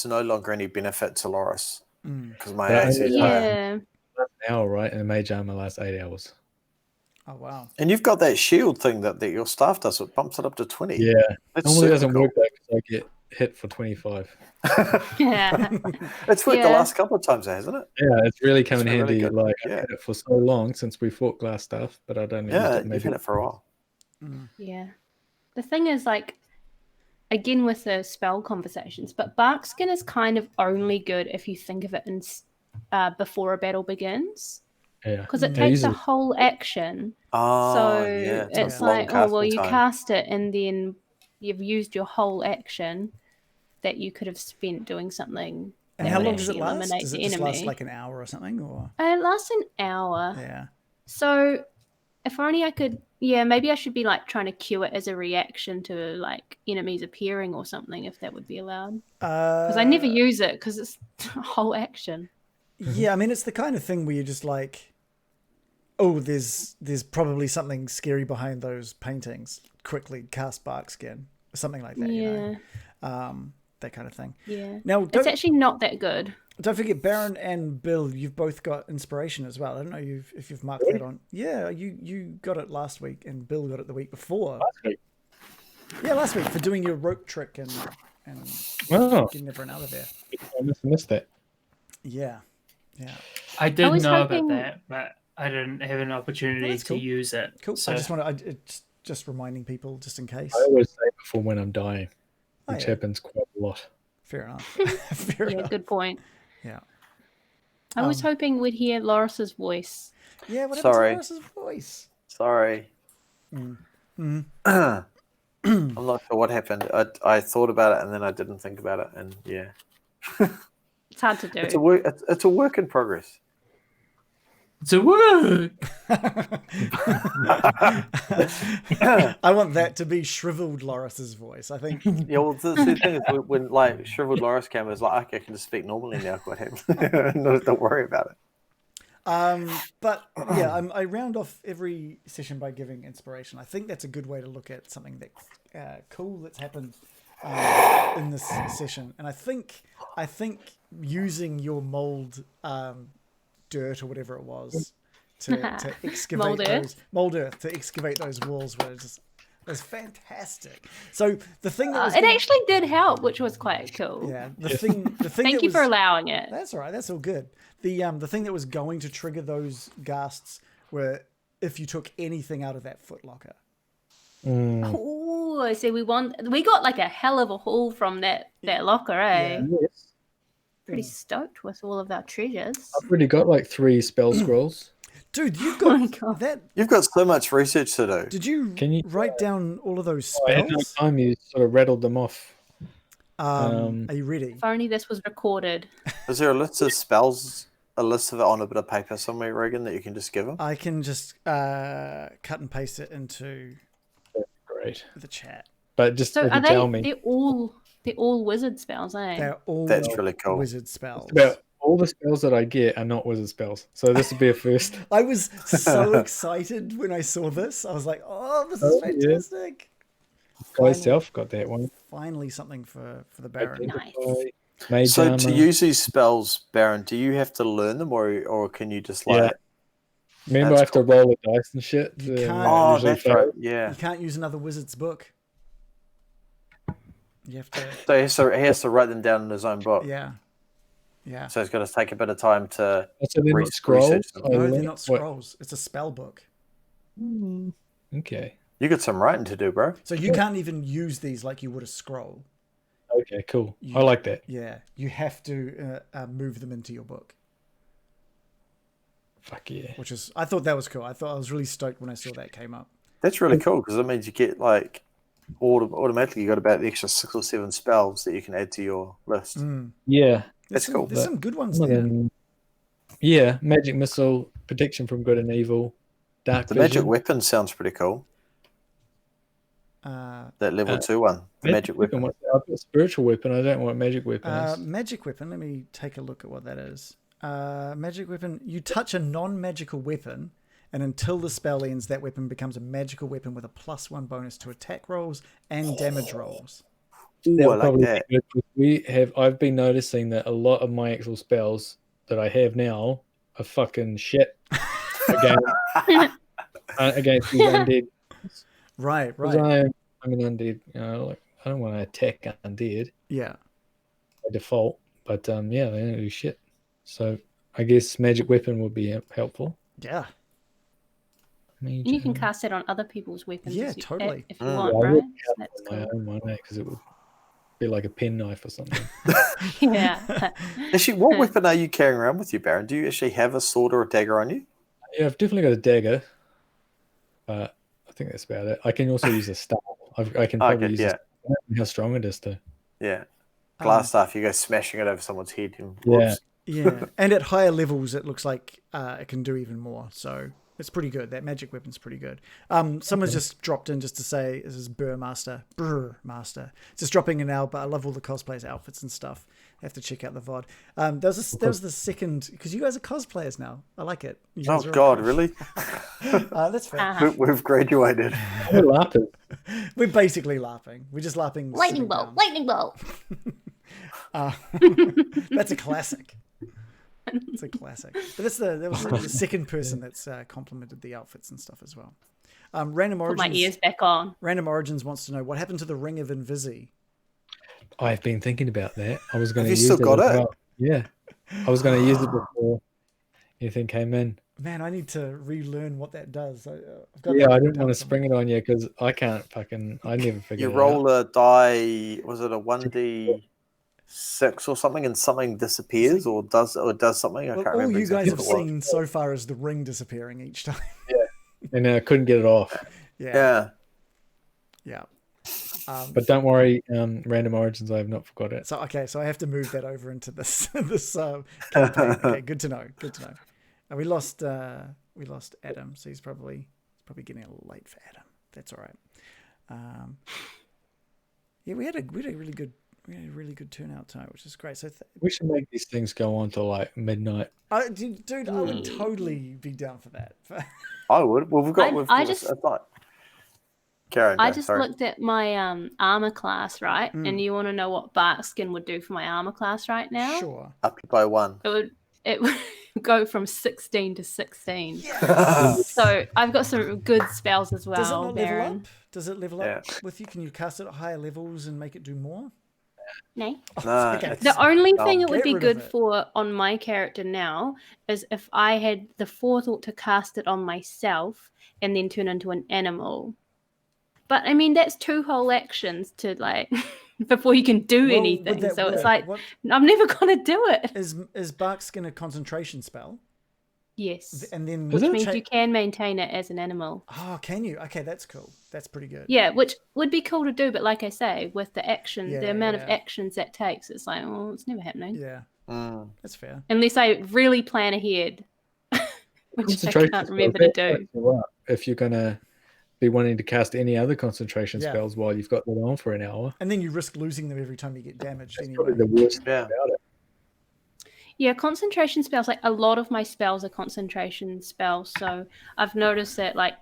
no longer any benefit to Loris because my Yeah, AC is higher. Yeah. An hour, right? And mage armor lasts 8 hours. Oh wow. And you've got that shield thing that your staff does. It bumps it up to 20. Yeah. That's Normally super it doesn't cool. work though because I get hit for 25. Yeah. It's worked the Yeah. last couple of times, hasn't it? Yeah, it's really come in It's really handy. good. Like Yeah. I've had it for so long since we fought glass stuff, but I don't Yeah, use it. you've Maybe had it for a while. Yeah. The thing is, like, again with the spell conversations, but bark skin is kind of only good if you think of it in before a battle begins, yeah, because it Yeah, takes a easily. whole action. Oh, So yeah. it's a long like, oh well, casting you time. cast it and then you've used your whole action that you could have spent doing something. And that how would long does it actually last? eliminate Does it the just enemy. last like an hour or something? Or It lasts an hour. yeah. So if only I could, yeah, maybe I should be like trying to cue it as a reaction to like enemies appearing or something, if that would be allowed. Because I never use it because it's a whole action. Yeah, I mean it's the kind of thing where you're just like, oh, there's probably something scary behind those paintings. Quickly cast bark skin, something like that. Yeah, You know, that kind of thing. yeah. Now, It's actually not that good. Don't forget, Baron and Bill, you've both got inspiration as well. I don't know if you've marked that on. Yeah, you got it last week, and Bill got it the week before. Last week. Yeah, last week for doing your rope trick and Oh, getting everyone out of there. I missed that. Yeah. I did was know hoping- about that, but I didn't have an opportunity that's cool. to use it. Cool. So It's just reminding people, just in case. I always say before when I'm dying, Oh, which yeah. happens quite a lot. Fair enough. Fair Yeah, enough. good point. Yeah. I was hoping we'd hear Loris's voice. Yeah. What happened Sorry. to Loris's voice? Sorry. Mm. I'm not sure what happened. I thought about it and then I didn't think about it, and yeah, It's hard to do. it's a work. It's a work in progress. it's a word. I want that to be shriveled Loris's voice. I think. Yeah, well, the thing is, when like shriveled Loris came, it was like, okay, I can just speak normally now. What happened? Don't worry about it. But yeah, I round off every session by giving inspiration. I think that's a good way to look at something that cool that's happened in this session. And I think using your mold dirt or whatever it was to excavate Mold earth to excavate those walls was fantastic. So the thing that was It actually did help, which was quite cool. yeah, the thing Thank that you was, for allowing it. That's all right. That's all good. The thing that was going to trigger those ghasts were if you took anything out of that footlocker. Oh, see, we got like a hell of a haul from that locker, eh? Yeah. Yes. Pretty stoked with all of our treasures. I've already got like 3 spell scrolls. Dude, you've Oh my got God. that. You've got so much research to do. Did you, Can you- write down all of those I had no spells? time, you sort of rattled them off. Are you ready? If only this was recorded. Is there a list of spells? A list of it on a bit of paper somewhere, Reagan, that you can just give them? I can just cut and paste it into Great. the chat. But just So if are you tell they? me They're all wizard spells, eh? They're all That's really cool. wizard spells. about all the spells that I get are not wizard spells. So this would be a first. I was so excited when I saw this. I was like, "Oh, this is Oh, yeah. fantastic!" I myself got that one. Finally, something for the Baron. Nice. Mage So armor. to use these spells, Baron, do you have to learn them, or can you just like? Yeah. Remember, That's I have to roll the dice and shit. You to can't- Oh, usually that's fail. right. Yeah. You can't use another wizard's book. You have to. So he has to write them down in his own book. Yeah. Yeah. So it's going to take a bit of time to. So they're Re- not scrolls. research them. I No, learned- they're not what- scrolls. It's a spell book. Okay. You got some writing to do, bro. So you can't even use these like you would a scroll. Okay. Cool. I like that. Yeah. You have to move them into your book, Fuck yeah. which is, I thought that was cool. I was really stoked when I saw that came up. That's really cool because it means you get like automatically you got about the extra 6 or 7 spells that you can add to your list. Yeah. That's cool. There's some good ones Some of there. them- yeah. Magic missile, protection from good and evil, dark The vision. magic weapon sounds pretty cool. That level 2 one, the magic weapon. what's that? I've got spiritual weapon. I don't know what magic weapon is. Magic weapon. Let me take a look at what that is. Magic weapon. You touch a non-magical weapon, and until the spell ends, that weapon becomes a magical weapon with a +1 bonus to attack rolls and damage rolls. Ooh, That I would like probably that. be good. I've been noticing that a lot of my actual spells that I have now are fucking shit against these undead. Right. 'Cause I'm an undead. You know, like, I don't want to attack undead Yeah. by default, but yeah, they don't do shit. So I guess magic weapon would be helpful. Yeah. Mage You can armor. cast it on other people's weapons. Yeah, if you, totally. If you Mm. want, Yeah, I right? would So that's on my cool. own one, because it would be like a penknife or something. Yeah. Actually, what weapon are you carrying around with you, Baron? Do you actually have a sword or a dagger on you? Yeah, I've definitely got a dagger, but I think that's about it. I can also use a staff. I can probably Okay, use yeah. a staff. I don't know how strong it is though. Yeah. Glass staff, you go smashing it over someone's head. And, Yeah. whoops. Yeah. And at higher levels, it looks like it can do even more. So it's pretty good. That magic weapon's pretty good. Someone's just dropped in just to say, this is Brr Master. Just dropping in now, but I love all the cosplayers' outfits and stuff. I have to check out the VOD. There was the second, because you guys are cosplayers now. I like it. You Oh, guys are God, all- really? That's fair. Uh-huh. We've graduated. We're laughing. We're basically laughing. We're just laughing. Lightning sitting bolt. down. Lightning bolt. That's a classic. It's a classic. But that was the second person that's complimented the outfits and stuff as well. Random Put Origins. my ears back on. Random Origins wants to know what happened to the Ring of Invisi. I've been thinking about that. I was going to Have you use still got as it? well. Yeah, I was going to use it before anything came in. Man, I need to relearn what that does. I've got Yeah, that I written didn't down want to somewhere. spring it on you because I can't fucking. I never figured You it roll out. a die. Was it a 1d6 or something, and something disappears or does something? I Well, can't all remember you guys exactly have what it was. seen so far is the ring disappearing each time. And I couldn't get it off. Yeah. But don't worry, Random Origins, I have not forgot it. So I have to move that over into this campaign. Okay, good to know. And we lost Adam, so he's probably getting a little late for Adam. That's all right. Yeah, we had a really good turnout tonight, which is great. So We should make these things go on till like midnight. dude, I would totally be down for that. I would. Well, we've got. Karen, I go, just sorry. looked at my armor class, right? Mm. And you want to know what bark skin would do for my armor class right now? Sure. Up by 1. It would go from 16 to 16. Yes. So I've got some good spells as well. Does it not level Baron. up? Does it level up with you? Can you cast it at higher levels and make it do more? No. No, Okay. it's- The only thing it would Get be rid of good it. for on my character now is if I had the forethought to cast it on myself and then turn into an animal. But I mean, that's 2 whole actions to like before you can do Well, anything. would that So it's work? like What I'm never gonna do it. is bark skin a concentration spell? Yes, And then Is it? which means you can maintain it as an animal. Oh, can you? Okay, that's cool. That's pretty good. Yeah, which would be cool to do, but like I say, with the action, Yeah, the amount yeah. of actions that takes, it's like, well, it's never happening Yeah, Mm. that's fair. unless I really plan ahead, which I Concentration can't spells, remember to that do. fucks you up if you're gonna be wanting to cast any other concentration Yeah. spells while you've got them on for an hour. And then you risk losing them every time you get damaged That's anyway. probably the worst thing Yeah. about it. Yeah, concentration spells, like a lot of my spells are concentration spells. So I've noticed that like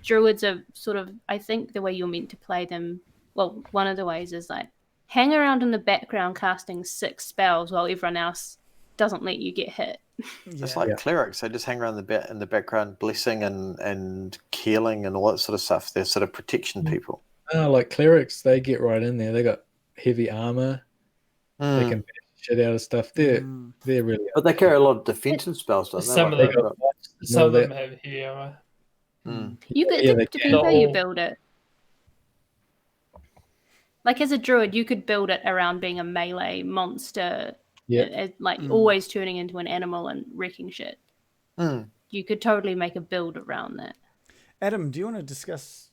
druids are sort of, I think the way you're meant to play them, well, one of the ways is like hang around in the background casting 6 spells while everyone else doesn't let you get hit. It's Yeah. like Yeah. clerics. They just hang around in the background, blessing and healing and all that sort of stuff. They're sort of protection people. Like clerics, they get right in there. They got heavy armor. They can bash shit out of stuff. They're really. But they carry a lot of defensive spells, don't they? Some Like of they've them. got- Some of they- them have heavy armor. Mm. You could, Yeah, it they depends can. how you The build it. Like as a druid, you could build it around being a melee monster, Yeah. like always turning into an animal and wrecking shit. Mm. You could totally make a build around that. Adam, do you want to discuss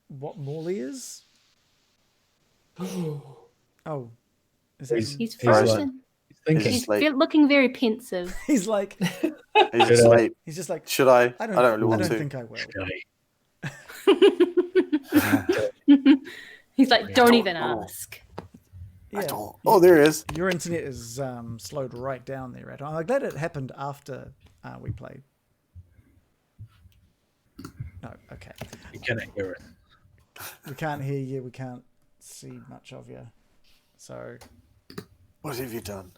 what Morley is? Oh, is that He's- He's He's like- frozen. Thinking. He's He's asleep. looking very pensive. he's like He's asleep. he's just like Should I? I don't really want to. think I will. He's like, don't even Oh. ask. Yeah. Oh, there he is. Your internet is slowed right down there, Adam. I'm glad it happened after we played. No, okay. You cannot hear it. We can't hear you. We can't see much of you. So What have you done?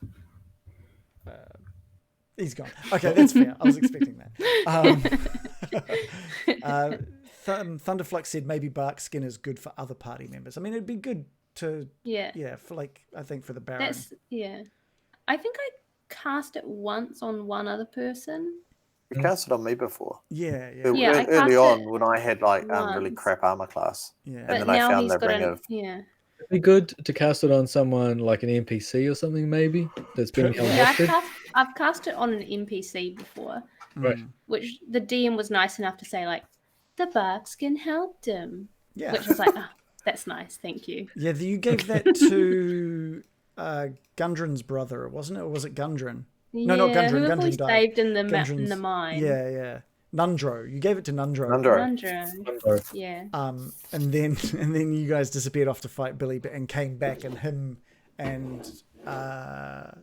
he's gone. Okay, that's fair. I was expecting that. Thunderflux said maybe bark skin is good for other party members. I mean, it'd be good to Yeah. for like I think for the Baron. That's yeah. I think I cast it once on one other person. You cast it on me before. Yeah. Yeah, I Early cast on it when I had like really once. crap armor class. Yeah. And But then I now found he's the got ring an of It'd be good to cast it on someone like an NPC or something, maybe that's being held Yeah, hostage. I've cast it on an NPC before, Right. which the DM was nice enough to say like, the barkskin helped him, Yeah. which was like, oh, that's nice, thank you. Yeah, you gave that to Gundren's brother, wasn't it? Or was it Gundren? No, not Yeah, Gundren. whoever we Gundren died. saved in the in Gundren's- the mine. Yeah. Nundro. You gave it to Nundro. Nundro. Nundro. Yeah. And then you guys disappeared off to fight Billy, and came back, and him and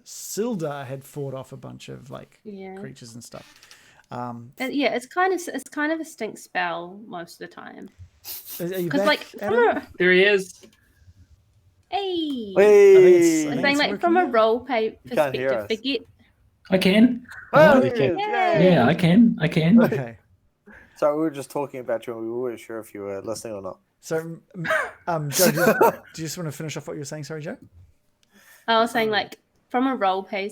Sildar had fought off a bunch of like Yeah. creatures and stuff. Yeah, it's kind of a stink spell most of the time. Are you Because back, like from Adam? a There he is. hey, I Hey! think I'm saying it's like working from a now. role play can't hear perspective, us. I can. Oh, Oh, there he is. Yay. yeah, I can. I can. Okay. So we were just talking about you, and we weren't sure if you were listening or not. So, Joe, do you just want to finish off what you were saying? Sorry, Joe. I was saying, like, from a role play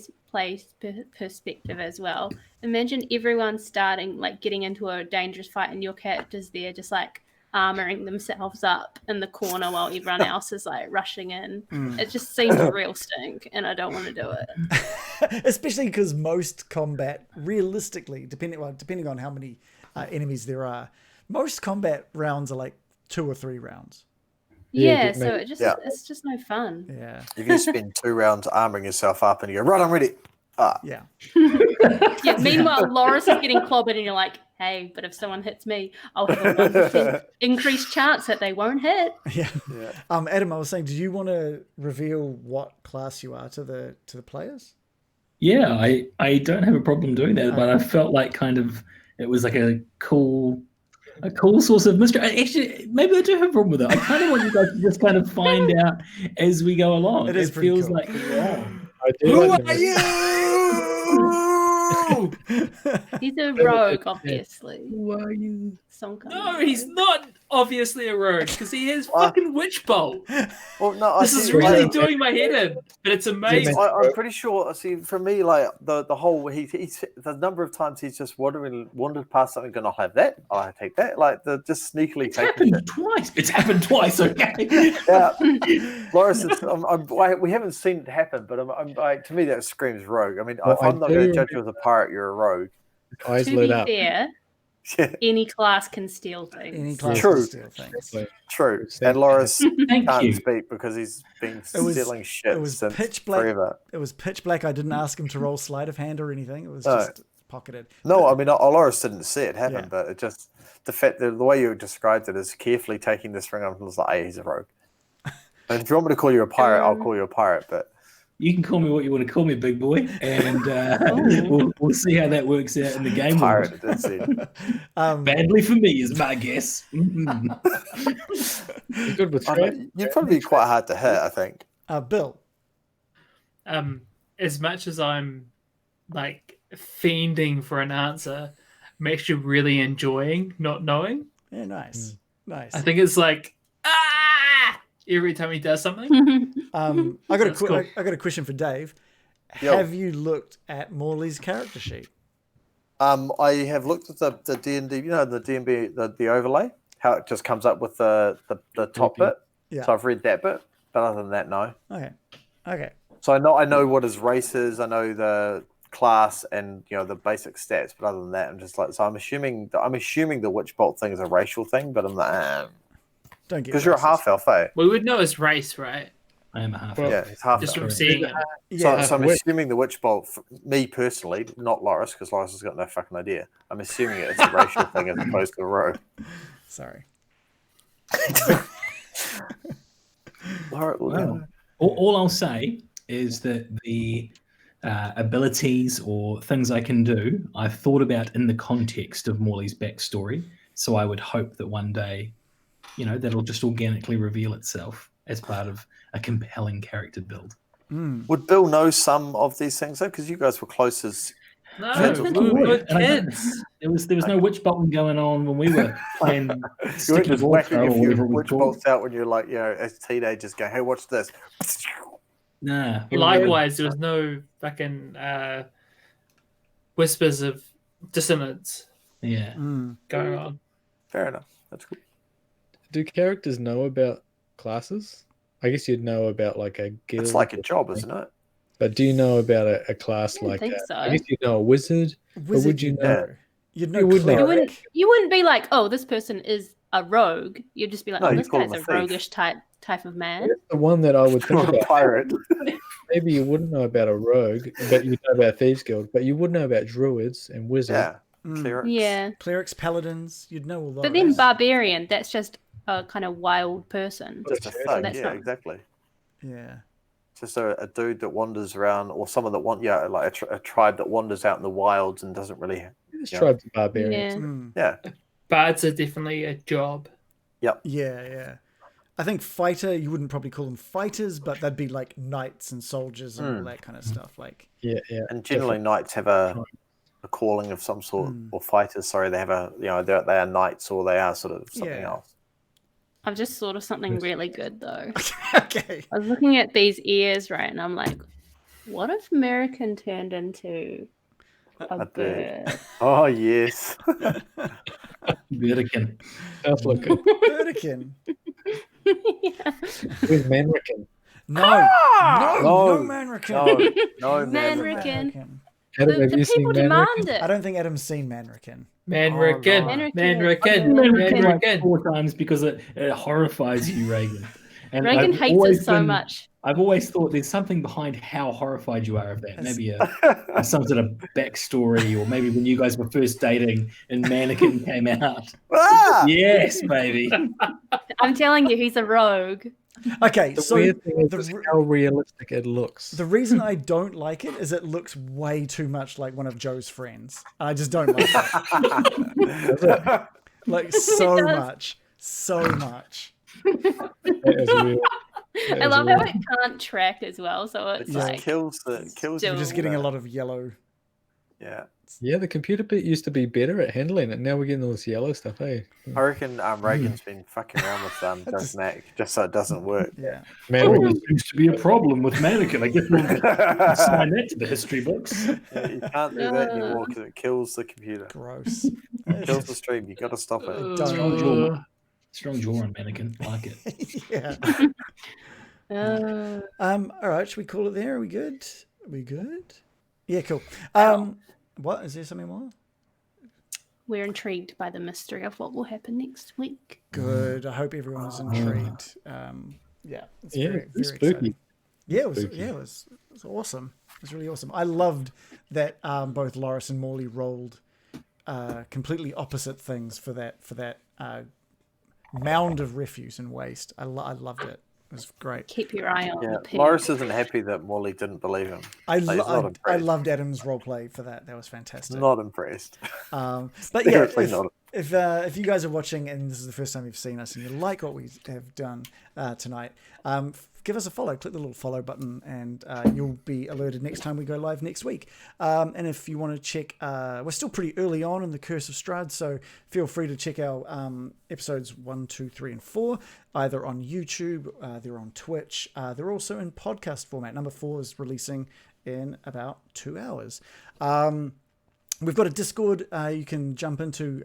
perspective as well, imagine everyone starting, like, getting into a dangerous fight and your characters there just, like, armoring themselves up in the corner while everyone else is, like, rushing in. It just seems real stink, and I don't want to do it. Especially because most combat, realistically, depending on how many enemies there are, most combat rounds are like 2 or 3 rounds. Yeah, so it's just no fun. Yeah. If you spend 2 rounds armoring yourself up and you go, right, I'm ready. Yeah. Yeah. Meanwhile, Loris is getting clobbered, and you're like, "Hey, but if someone hits me, I'll have a 1% increased chance that they won't hit." Yeah. Adam, I was saying, do you want to reveal what class you are to the players? Yeah, I don't have a problem doing that, but I felt like kind of it was like a cool source of mystery. Actually, maybe I do have a problem with it. I kind of want you guys to just kind of find out as we go along. It is pretty feels cool. like wrong. Who are you? He's a rogue, obviously. Who are you? Some kind No, of he's not obviously a rogue because he has fucking witch bolt. Well, no, This is really doing my head in, but it's amazing. I'm pretty sure. See, for me, like the whole he's the number of times he's just wandered past something, and I'll have that. I'll take that. Like the just sneakily It's taking happened twice. It's happened twice. Okay. Yeah, Loris, we haven't seen it happen, but I'm like, to me that screams rogue. I mean, Well, if I'm not I going do to judge you as a pirate, you're a rogue. Eyes To lit be up. fair, Yeah, any class can steal things. Any class True. can steal things. true. And Loris Thank can't you. speak because he's been was- stealing shit it was since pitch black. forever. It was pitch black. I didn't ask him to roll sleight of hand or anything. It was No. just pocketed. No, I mean, Loris didn't see it happen, Yeah. but it just the fact that the way you described it is carefully taking this ring up and was like, hey, he's a rogue. And if you want me to call you a pirate, I'll call you a pirate. But You can call me what you want to call me, big boy, and we'll see how that works out in the game. pirate, world. that's it. Badly for me is my guess. You're good with I Strahd? know, you'd probably be quite hard to hit, I think. Bill. As much as I'm like fiending for an answer, I'm actually really enjoying not knowing. Yeah, nice. Nice. I think it's like every time he does something. I got That's cool. I got a question for Dave. Yo. Have you looked at Morley's character sheet? I have looked at the D&D, you know, the D&B, the overlay, how it just comes up with the top bit. Yeah. So I've read that bit, but other than that, no. Okay. So I know what his race is. I know the class and the basic stats, but other than that, I'm just like, so I'm assuming the witch bolt thing is a racial thing, but I'm like, Don't get because you're a racist. half elf, eh? We would know his race, right? I am a half. Yeah, he's half Just elf. from seeing him. Yeah. So I'm assuming the witch bolt, me personally, not Loris, because Loris has got no fucking idea. I'm assuming it's a racial thing as opposed to a rogue. Sorry. All I'll say is that the abilities or things I can do, I've thought about in the context of Morley's backstory. So I would hope that one day, that'll just organically reveal itself as part of a compelling character build. Would Bill know some of these things though? Because you guys were close as No, Kids we with were And I don't- kids. There was no witch bolting going on when we were playing you weren't Sticky just Ball whacking Throw a or few whatever it was witch called. bolts out when you're like, as teenagers going, hey, watch this. Nah. Likewise, there was no fucking whispers of dissonance Yeah. going on. Fair enough. That's cool. Do characters know about classes? I guess you'd know about like a guild. It's like a job, isn't it? But do you know about a class I don't like think that? so. I guess you'd know a wizard. Wizard, would you know? You'd know You would know. cleric. You wouldn't be like, oh, this person is a rogue. You'd just be like, No, oh, you this call guy's him a a thief. roguish type of man. That's the one that I would think Or a about. pirate. Maybe you wouldn't know about a rogue, but you know about Thieves Guild. But you would know about druids and wizards. Yeah. Clerics. Yeah. Clerics, paladins. You'd know all those. But then barbarian, that's just a kind of wild person. Just a So thug. that's Yeah, not- exactly. Yeah. Just a dude that wanders around, or someone that like a tribe that wanders out in the wilds and doesn't really. There's Yeah. tribes of barbarians. Yeah. Yeah. Bards are definitely a job. Yeah. I think fighter, you wouldn't probably call them fighters, but they'd be like knights and soldiers and all that kind of stuff. Like, Yeah. And generally, knights have a calling of some sort, or fighters. Sorry, they have a, they are knights, or they are sort of something else. I've just thought of something really good though. okay. I was looking at these ears, right, and I'm like, what if American turned into a bird? Oh yes. American. That's look good. Birdican. Yeah. With Manrican. No, Manrican. No, Manrican. Adam, The have you seen people Manrican? demand it. I don't think Adam's seen Manrican. Manrican. right. Manrican. 4 times because it horrifies you, Reagan. And Reagan I've hates always it so been- much. I've always thought there's something behind how horrified you are of that. Maybe some sort of backstory, or maybe when you guys were first dating and Mannequin came out. Ah! Yes, baby. I'm telling you, he's a rogue. Okay, The so weird thing is the just re- how realistic it looks. the reason I don't like it is it looks way too much like one of Joe's friends. I just don't like it. Like so It does. much. So much. That is weird. That I is love how weird. it can't track as well. So It it's just like, kills We're Still- just getting a lot of yellow. Yeah. Yeah, the computer bit used to be better at handling it. Now we're getting all this yellow stuff, hey? I reckon Reagan's been fucking around with Doug Mack just so it doesn't work. Yeah. Oh, Manrican. there seems to be a problem with Mannequin. I guess we'll sign that to the history books. Yeah, you can't do that anymore because it kills the computer. Gross. It kills the stream. You got to stop it. Strong jaw. Strong jaw on Mannequin. I like it. Yeah. All right, should we call it there? Are we good? Are we good? Yeah, cool. What is there something more? we're intrigued by the mystery of what will happen next week. Good. I hope everyone's intrigued. Yeah, it's Yeah, very, it's very spooky. exciting. Yeah, it was. Spooky. Yeah, it was awesome. It was really awesome. I loved that both Loris and Morley rolled completely opposite things for that mound of refuse and waste. I loved it. It was great. Keep your eye on Yeah, the pig. Loris isn't happy that Morley didn't believe him. I he's not I impressed. loved Adam's role play for that. That was fantastic. Not impressed. But yeah, Seriously not. if you guys are watching and this is the first time you've seen us and you like what we have done tonight, give us a follow. Click the little follow button, and you'll be alerted next time we go live next week. And if you want to check, we're still pretty early on in the Curse of Strahd, so feel free to check our episodes 1, 2, 3, and 4 either on YouTube. They're on Twitch. They're also in podcast format. Number 4 is releasing in about 2 hours. We've got a Discord. You can jump into !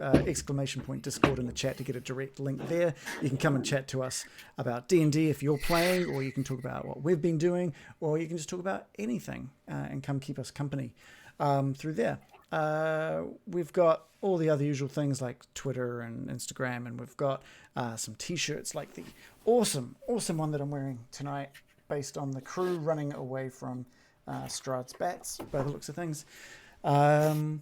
Discord in the chat to get a direct link there. You can come and chat to us about D&D if you're playing, or you can talk about what we've been doing, or you can just talk about anything and come keep us company through there. We've got all the other usual things like Twitter and Instagram, and we've got some T-shirts like the awesome one that I'm wearing tonight, based on the crew running away from Strahd's bats, by the looks of things. And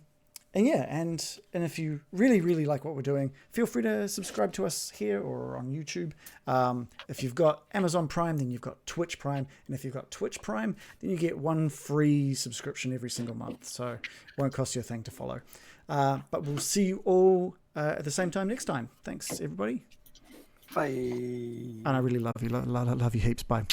yeah, and if you really like what we're doing, feel free to subscribe to us here or on YouTube. If you've got Amazon Prime, then you've got Twitch Prime, and if you've got Twitch Prime, then you get one free subscription every single month, so it won't cost you a thing to follow. But we'll see you all at the same time next time. Thanks, everybody. Bye. And I really love you. Love you heaps. Bye.